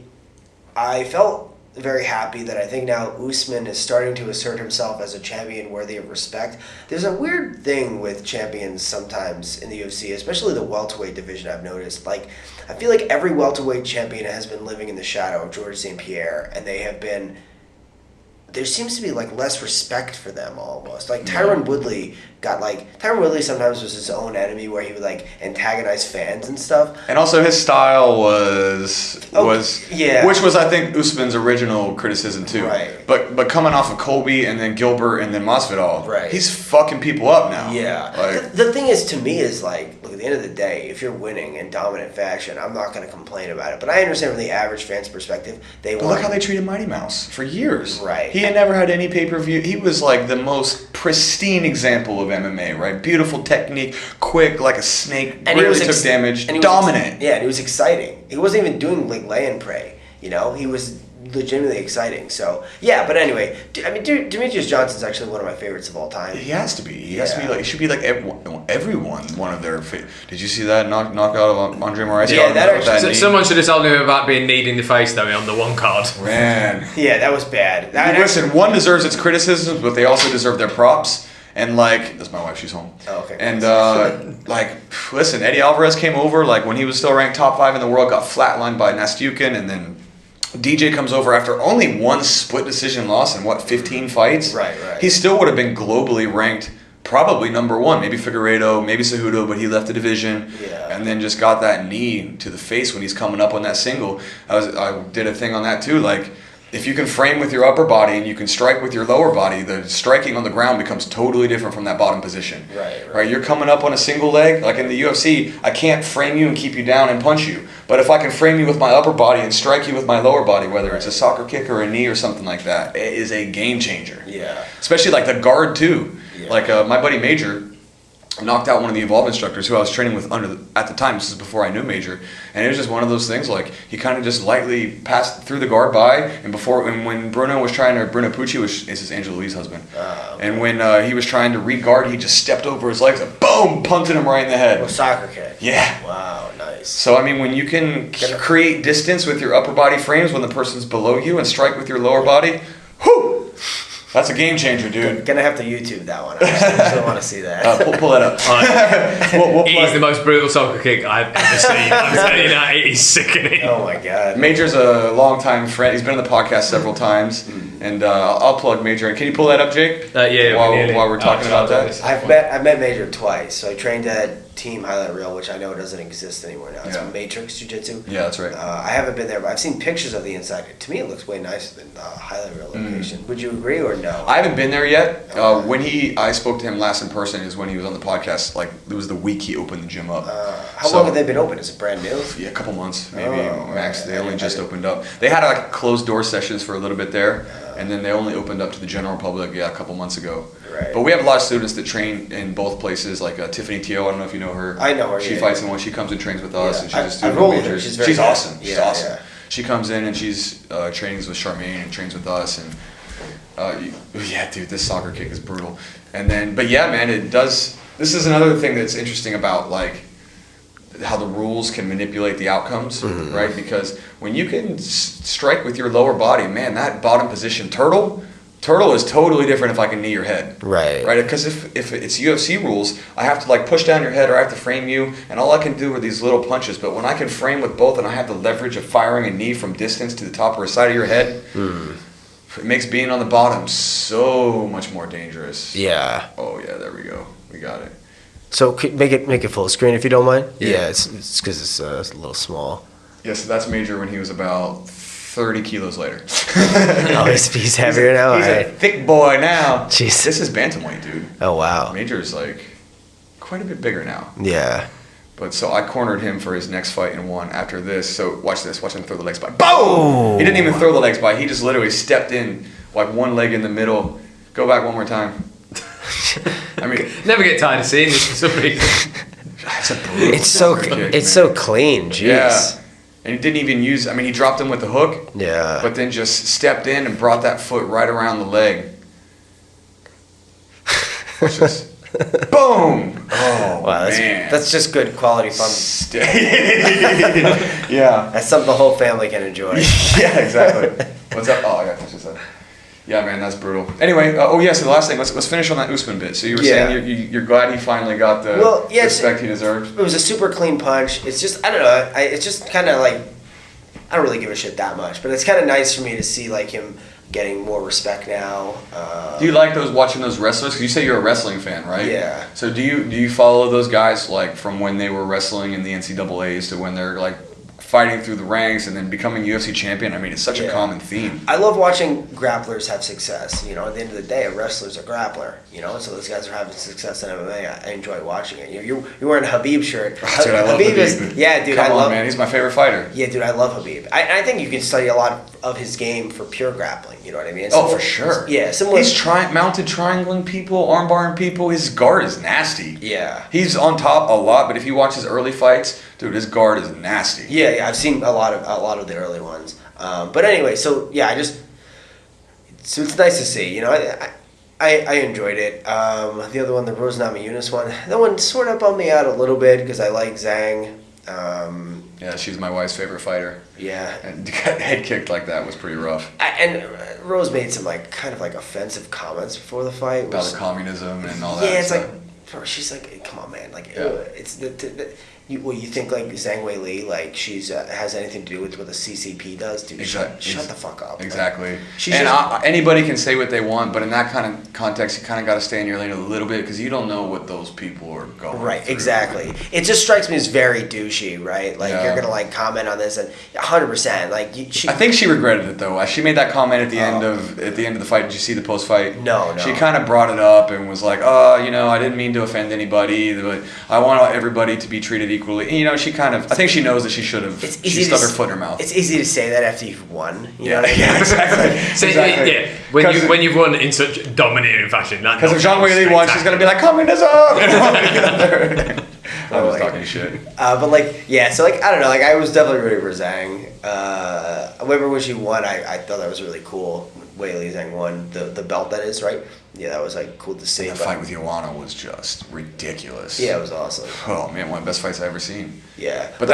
felt very happy that I think now Usman is starting to assert himself as a champion worthy of respect. There's a weird thing with champions sometimes in the UFC, especially the welterweight division. I've noticed, like, I feel like every welterweight champion has been living in the shadow of Georges St. Pierre, and they have been there seems to be like less respect for them almost. Like Tyron Woodley Tyron Woodley sometimes was his own enemy where he would like antagonize fans and stuff. And also his style was which was I think Usman's original criticism too. Right. But coming off of Colby and then Gilbert and then Masvidal, right. He's fucking people up now. Yeah. Like, the thing is, to me, is like, look, at the end of the day, if you're winning in dominant fashion, I'm not going to complain about it. But I understand from the average fan's perspective, look how they treated Mighty Mouse for years. Right. He had never had any pay-per-view. He was like the most pristine example of MMA, right? Beautiful technique, quick like a snake, and really took damage, and dominant. And he was exciting. He wasn't even doing like lay and pray, you know? He was legitimately exciting. So, yeah, but anyway, I mean, Demetrius Johnson's actually one of my favorites of all time. He has to be. He has to be like, he should be like everyone one of their Did you see that knockout of Andre Moraes? Yeah, that actually. Someone should have told him about being kneed in the face though on the one card. Man. Yeah, that was bad. Listen, one deserves its criticisms, but they also deserve their props. And like, that's my wife, she's home. Oh, okay. And like, listen, Eddie Alvarez came over, like when he was still ranked top 5 in the world, got flatlined by Nastyukin, and then DJ comes over after only one split decision loss in 15 fights. Right. He still would have been globally ranked probably number 1, maybe Figueiredo, maybe Cejudo, but he left the division. Yeah. And then just got that knee to the face when he's coming up on that single. I did a thing on that too, like, if you can frame with your upper body and you can strike with your lower body, the striking on the ground becomes totally different from that bottom position. Right. You're coming up on a single leg. Like in the UFC, I can't frame you and keep you down and punch you. But if I can frame you with my upper body and strike you with my lower body, whether it's a soccer kick or a knee or something like that, it is a game changer. Yeah. Especially like the guard too. Yeah. Like my buddy Major knocked out one of the Evolve instructors who I was training with at the time. This is before I knew Major, and it was just one of those things. Like he kind of just lightly passed through the guard by, and when Bruno Pucci is his Angela Lee's husband, okay. and when he was trying to re-guard, he just stepped over his legs and boom, punted him right in the head. A soccer kick. Yeah. Wow, nice. So I mean, when you can create distance with your upper body frames when the person's below you and strike with your lower body, whoo! That's a game changer, dude. Gonna have to YouTube that one. I still want to see that. Pull that up. It is the most brutal soccer kick I've ever seen. I'm telling you now, it is sickening. Oh my god. Major's a long-time friend. He's been on the podcast several times, and I'll plug Major. Can you pull that up, Jake? Yeah. While we're talking about that. I've met Major twice. So I trained at Team Highlight Reel, which I know doesn't exist anymore now. It's Matrix Jiu Jitsu. Yeah, that's right. I haven't been there, but I've seen pictures of the inside. To me, it looks way nicer than the Highlight Reel location. Would you agree or no? I haven't been there yet. When I spoke to him last in person is when he was on the podcast. Like it was the week he opened the gym up. How long have they been open? Is it brand new? Yeah, a couple months, maybe max. They only just opened up. They had like closed door sessions for a little bit there, and then they only opened up to the general public. Yeah, a couple months ago. Right. But we have a lot of students that train in both places. Like Tiffany Teo, I don't know if you know her. I know her. She fights in one. She comes and trains with us, and she's a student. I roll with her. She's awesome. She's yeah, awesome. Yeah. She comes in and she's trainings with Charmaine and trains with us, and yeah, dude, this soccer kick is brutal. And then, but yeah, man, it does. This is another thing that's interesting about like how the rules can manipulate the outcomes, right? Because when you can strike with your lower body, man, that bottom position turtle is totally different if I can knee your head. Right. Because if it's UFC rules, I have to like push down your head or I have to frame you, and all I can do are these little punches. But when I can frame with both and I have the leverage of firing a knee from distance to the top or side of your head, it makes being on the bottom so much more dangerous. Yeah. Oh yeah, there we go. We got it. So make it full screen if you don't mind. Yeah. It's because it's a little small. Yeah, so that's Major when he was about 30 kilos lighter. Oh, he's heavier now? He's a thick boy now. Jeez. This is bantamweight, dude. Oh, wow. Major's like quite a bit bigger now. Yeah. But so I cornered him for his next fight and won after this. So watch this. Watch him throw the leg spike. Boom! He didn't even throw the leg spike. He just literally stepped in like one leg in the middle. Go back one more time. I mean, never get tired of seeing this for some reason. That's a brutal kick, it's so clean. Jeez. Yeah. And he didn't even use, I mean, he dropped him with the hook. Yeah. But then just stepped in and brought that foot right around the leg. Just, boom! Oh, wow, man. That's just good quality fun. Yeah. That's something the whole family can enjoy. Yeah, exactly. What's up? Oh, yeah, that's just that. Yeah, man, that's brutal. Anyway, so the last thing, let's finish on that Usman bit. So you were saying you're glad he finally got the respect he deserved? It was a super clean punch. It's just, I don't know, it's just kind of like, I don't really give a shit that much, but it's kind of nice for me to see like him getting more respect now. Do you like watching those wrestlers? Because you say you're a wrestling fan, right? Yeah. So do you follow those guys like from when they were wrestling in the NCAAs to when they're like fighting through the ranks and then becoming UFC champion? I mean, it's such a common theme. I love watching grapplers have success. You know, at the end of the day, a wrestler's a grappler. You know, so those guys are having success in MMA. I enjoy watching it. You're wearing a Habib shirt. Dude, I love Habib. Yeah, dude, Come on, man. He's my favorite fighter. Yeah, dude, I love Habib. I think you can study a lot of his game for pure grappling. You know what I mean? For sure. Yeah, similar. He's mounted triangling people, armbarring people. His guard is nasty. Yeah. He's on top a lot, but if you watch his early fights, dude, his guard is nasty. Yeah, I've seen a lot of the early ones. But anyway, so yeah, so it's nice to see. You know, I enjoyed it. The other one, the Rose Namajunas one, that one sort of bummed me out a little bit because I like Zhang. Yeah, she's my wife's favorite fighter. Yeah. And to get head kicked like that was pretty rough. And Rose made some kind of offensive comments before the fight. About the communism and all that. Yeah, it's stuff. she's like, come on, man. Like, Yeah. it's you think like Zhang Weili, like she's has anything to do with what the CCP does, dude? Shut the fuck up. Exactly. Like, anybody can say what they want, but in that kind of context, you kind of got to stay in your lane a little bit because you don't know what those people are going right, through. Exactly. It just strikes me as very douchey, right? Like you're gonna comment on this, and 100%. Like I think she regretted it though. She made that comment at the end of the fight. Did you see the post fight? No. She kind of brought it up and was like, "Oh, I didn't mean to offend anybody, but I want everybody to be treated equally." And, she kind of, I think she knows that she should have. She stuck her foot in her mouth. It's easy to say that after you've won. You know what I mean? Yeah, exactly. So, exactly. Yeah, when you've won in such dominating fashion. Because if Zhang Weili won, she's gonna be like, communism. I was talking shit. But so I don't know. Like I was definitely rooting for Zhang. I remember when she won, I thought that was really cool. Weili Zhang won the belt, that is, right? Yeah, that was cool to see. The fight with Joanna was just ridiculous. Yeah, it was awesome. Oh man, one of the best fights I've ever seen. Yeah. But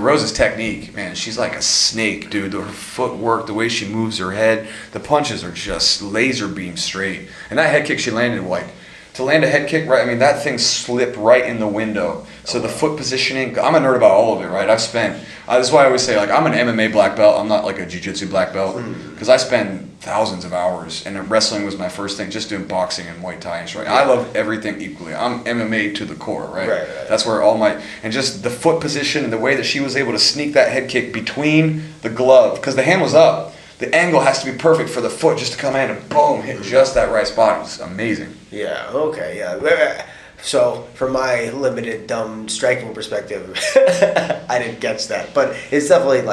Rose's technique, man, she's like a snake, dude. Her footwork, the way she moves her head, the punches are just laser beam straight. And that head kick she landed, to land a head kick, right? I mean, that thing slipped right in the window. So the foot positioning, I'm a nerd about all of it, right? That's why I always say, I'm an MMA black belt. I'm not like a jiu-jitsu black belt. Because I spend thousands of hours, and wrestling was my first thing, just doing boxing and Muay Thai and shit. I love everything equally. I'm MMA to the core, right? Right. That's where and just the foot position and the way that she was able to sneak that head kick between the glove, because the hand was up. The angle has to be perfect for the foot just to come in and boom, hit just that right spot. It was amazing. Yeah, okay, yeah. So, from my limited, dumb striking perspective, I didn't catch that. But it's definitely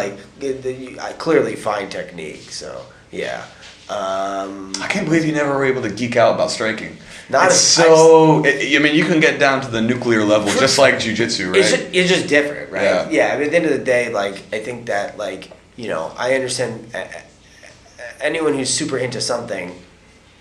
I clearly fine technique, so yeah. I can't believe you never were able to geek out about striking. I mean, you can get down to the nuclear level just like jiu-jitsu, right? It's just different, right? Yeah. I mean, at the end of the day, I think that, I understand anyone who's super into something,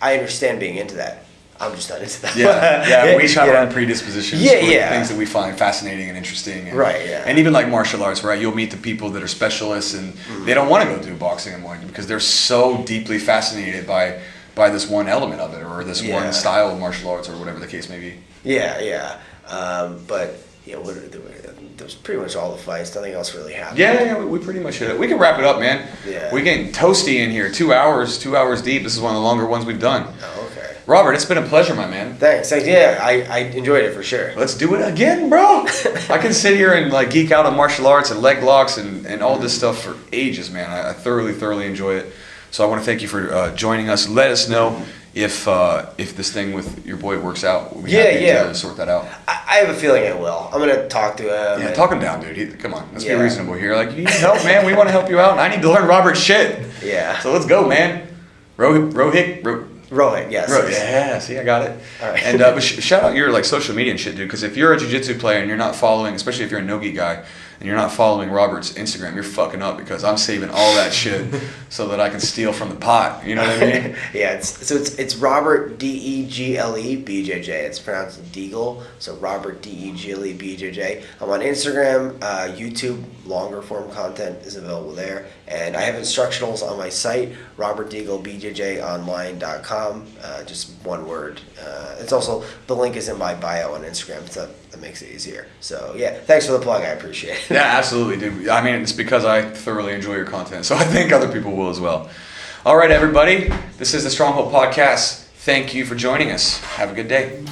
I understand being into that. I'm just not into that. Yeah. We try to learn predispositions for things that we find fascinating and interesting. And, right, yeah. And even like martial arts, right? You'll meet the people that are specialists and they don't want to go do boxing and Muay because they're so deeply fascinated by this one element of it or this one style of martial arts or whatever the case may be. Yeah. But that was pretty much all the fights. Nothing else really happened. Yeah, we pretty much hit it. We can wrap it up, man. Yeah. We're getting toasty in here. 2 hours deep. This is one of the longer ones we've done. Oh, okay. Robert, it's been a pleasure, my man. Thanks. Yeah, I enjoyed it for sure. Let's do it again, bro. I can sit here and geek out on martial arts and leg locks and all this stuff for ages, man. I thoroughly enjoy it. So I want to thank you for joining us. Let us know if this thing with your boy works out. We'll be happy to sort that out. I have a feeling it will. I'm gonna talk to him. Yeah, talk him down, dude. Come on, let's be reasonable here. You need help, man. We want to help you out. And I need to learn Robert's shit. Yeah. So let's go, man. Rohit, yes. Yeah, see, I got it. All right. And but shout out your social media and shit, dude. Because if you're a jiu-jitsu player and you're not following, especially if you're a no-gi guy, and you're not following Robert's Instagram, you're fucking up because I'm saving all that shit so that I can steal from the pot. You know what I mean? Yeah, it's Robert Degle BJJ. It's pronounced Degle, so Robert Degle BJJ. I'm on Instagram, YouTube. Longer form content is available there, and I have instructionals on my site, robertdeglebjjonline.com. Just one word. It's also the link is in my bio on Instagram, so that makes it easier. So yeah, thanks for the plug. I appreciate it. Yeah, absolutely, dude. I mean, it's because I thoroughly enjoy your content, so I think other people will as well. All right, everybody. This is the Stronghold Podcast. Thank you for joining us. Have a good day.